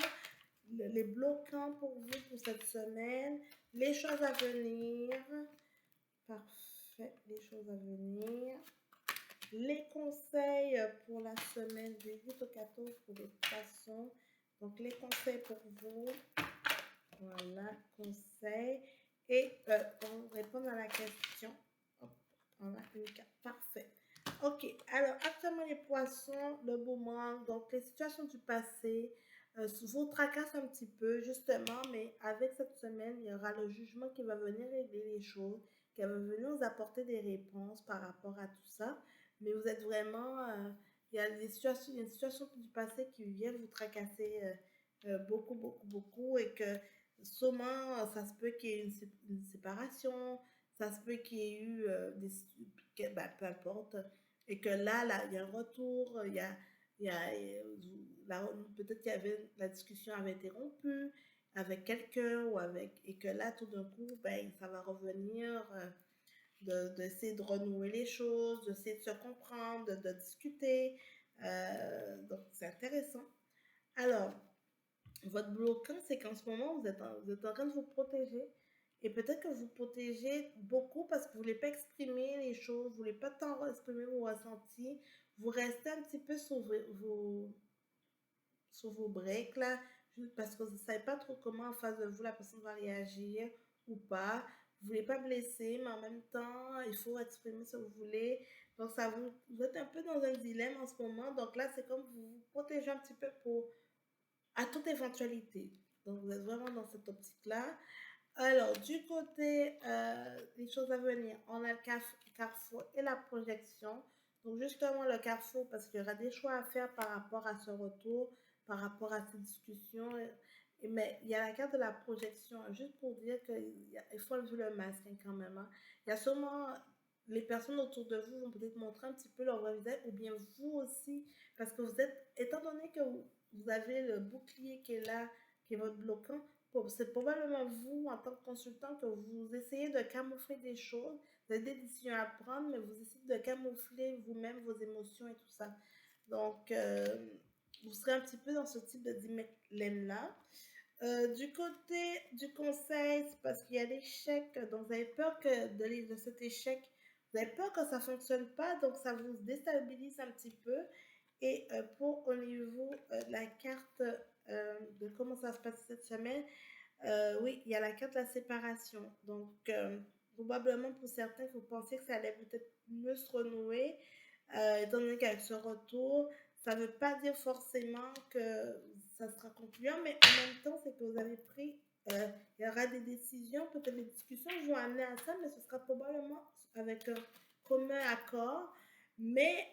les bloquants pour vous pour cette semaine, les choses à venir. Parfait, les choses à venir. Les conseils pour la semaine du 8 au 14 pour les poissons. Donc, les conseils pour vous. Voilà, conseils. Et on répond à la question. Hop, on a une carte. Parfait. Ok, alors actuellement les poissons, le boomerang, donc les situations du passé vous tracassent un petit peu justement, mais avec cette semaine, il y aura le jugement qui va venir régler les choses, qui va venir nous apporter des réponses par rapport à tout ça. Mais vous êtes vraiment, il y a une situation du passé qui vient vous tracasser beaucoup, beaucoup, beaucoup et que sûrement ça se peut qu'il y ait une séparation, ça se peut qu'il y ait eu peu importe, et que là, il y a un retour, peut-être qu'il y avait, la discussion avait été rompue avec quelqu'un et que là, tout d'un coup, ben, ça va revenir, d'essayer de renouer les choses, d'essayer de se comprendre, de discuter. Donc, c'est intéressant. Alors, votre bloquant, c'est qu'en ce moment, vous êtes en train de vous protéger. Et peut-être que vous protégez beaucoup parce que vous ne voulez pas exprimer les choses, vous ne voulez pas tant exprimer vos ressentis. Vous restez un petit peu sur vos breaks là, juste parce que vous ne savez pas trop comment en face de vous la personne va réagir ou pas. Vous ne voulez pas blesser, mais en même temps, il faut exprimer ce que vous voulez. Donc, vous êtes un peu dans un dilemme en ce moment. Donc là, c'est comme vous vous protégez un petit peu à toute éventualité. Donc, vous êtes vraiment dans cette optique-là. Alors, du côté des choses à venir, on a le carrefour et la projection. Donc, justement, le carrefour, parce qu'il y aura des choix à faire par rapport à ce retour, par rapport à ces discussions. Mais il y a la carte de la projection, juste pour dire qu'il faut enlever le masque hein, quand même. Hein. Il y a sûrement les personnes autour de vous vont peut-être montrer un petit peu leur vrai visage, ou bien vous aussi, parce que vous êtes, étant donné que vous avez le bouclier qui est là, qui est votre bloquant, c'est probablement vous, en tant que consultant, que vous essayez de camoufler des choses. Vous avez des décisions à prendre, mais vous essayez de camoufler vous-même vos émotions et tout ça. Donc, vous serez un petit peu dans ce type de dilemme-là. Du côté du conseil, c'est parce qu'il y a l'échec. Donc, vous avez peur de cet échec, vous avez peur que ça ne fonctionne pas, donc ça vous déstabilise un petit peu. Et pour au niveau de la carte de comment ça se passe cette semaine, oui, il y a la carte de la séparation. Donc, probablement pour certains, vous pensiez que ça allait peut-être mieux se renouer, étant donné qu'avec ce retour, ça ne veut pas dire forcément que ça sera concluant, mais en même temps, c'est que vous avez pris, il y aura des décisions, peut-être des discussions vont amener à ça, mais ce sera probablement avec un commun accord. Mais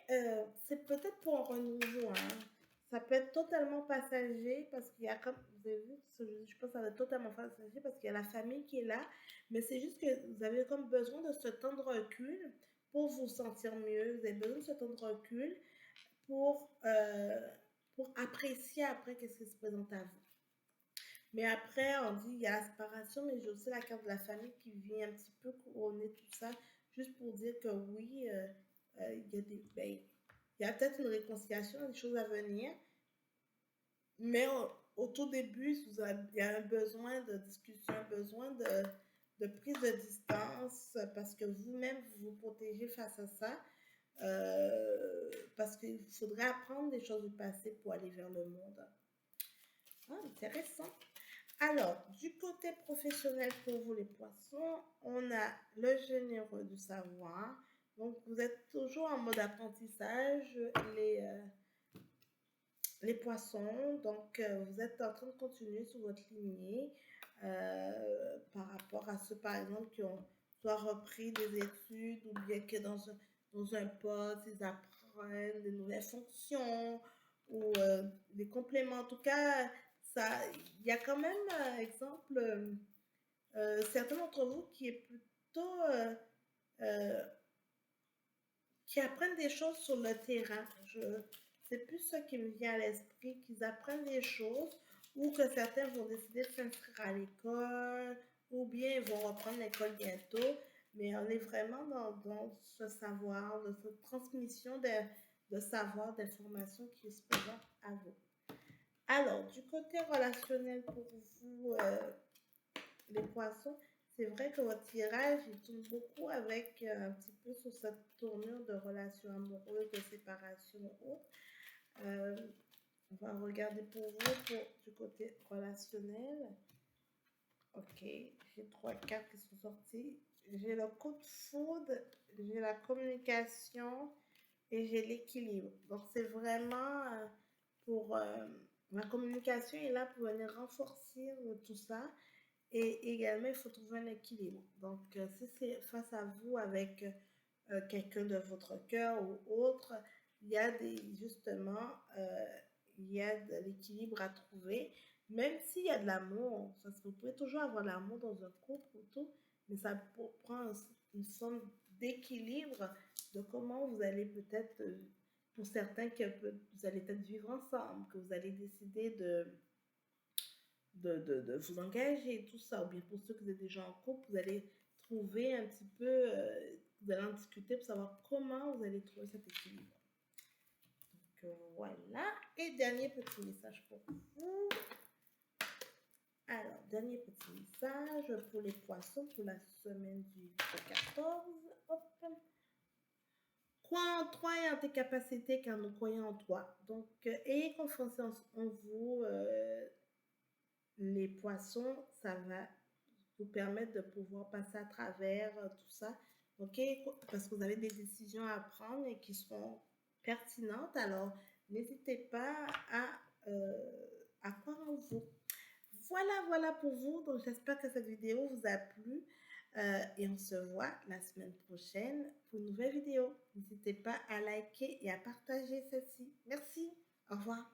c'est peut-être pour un renouveau. Hein. Ça peut être totalement passager parce qu'il y a comme, vous avez vu, je pense que ça va être totalement passager parce qu'il y a la famille qui est là, mais c'est juste que vous avez comme besoin de ce temps de recul pour vous sentir mieux, vous avez besoin de ce temps de recul pour, euh, pour apprécier après qu'est-ce qui se présente à vous. Mais après, on dit il y a la séparation, mais j'ai aussi la carte de la famille qui vient un petit peu couronner tout ça, juste pour dire que oui, il y a il y a peut-être une réconciliation, des choses à venir, mais au tout début, il y a un besoin de discussion, un besoin de prise de distance parce que vous-même, vous vous protégez face à ça. Parce qu'il faudrait apprendre des choses du passé pour aller vers le monde. Ah, intéressant. Alors, du côté professionnel pour vous les poissons, on a le généreux du savoir. Donc, vous êtes toujours en mode apprentissage, les poissons. Donc, vous êtes en train de continuer sur votre lignée par rapport à ceux, par exemple, qui ont soit repris des études ou bien que dans un poste, ils apprennent des nouvelles fonctions ou des compléments. En tout cas, il y a quand même, exemple, certains d'entre vous qui est plutôt euh, qui apprennent des choses sur le terrain. C'est plus ça qui me vient à l'esprit, qu'ils apprennent des choses ou que certains vont décider de s'inscrire à l'école ou bien ils vont reprendre l'école bientôt. Mais on est vraiment dans ce savoir, de cette transmission de savoir, d'informations qui se présentent à vous. Alors, du côté relationnel pour vous, les poissons, c'est vrai que votre tirage, il tourne beaucoup avec un petit peu sur cette tournure de relations amoureuses, de séparation ou autre. Euh, on va regarder pour vous du côté relationnel. Ok, j'ai 3 cartes qui sont sorties. J'ai le coup de foudre, j'ai la communication et j'ai l'équilibre. Donc, c'est vraiment pour... la communication est là pour venir renforcer tout ça. Et également, il faut trouver un équilibre. Donc, si c'est face à vous avec quelqu'un de votre cœur ou autre, il y a justement, il y a de l'équilibre à trouver. Même s'il y a de l'amour, parce que vous pouvez toujours avoir de l'amour dans un couple ou tout, mais ça prend une forme d'équilibre de comment vous allez peut-être, pour certains, que vous allez peut-être vivre ensemble, que vous allez décider de vous engager, tout ça. Ou bien pour ceux qui êtes déjà en couple, vous allez trouver un petit peu, vous allez en discuter pour savoir comment vous allez trouver cet équilibre. Donc voilà. Et dernier petit message pour vous. Alors, dernier petit message pour les poissons pour la semaine du 14. Hop. Crois en toi et en tes capacités car nous croyons en toi. Donc, ayez confiance en vous. Les poissons, ça va vous permettre de pouvoir passer à travers tout ça. OK? Parce que vous avez des décisions à prendre et qui seront pertinentes. Alors, n'hésitez pas à croire en vous. Voilà pour vous. Donc, j'espère que cette vidéo vous a plu. Et on se voit la semaine prochaine pour une nouvelle vidéo. N'hésitez pas à liker et à partager celle-ci. Merci. Au revoir.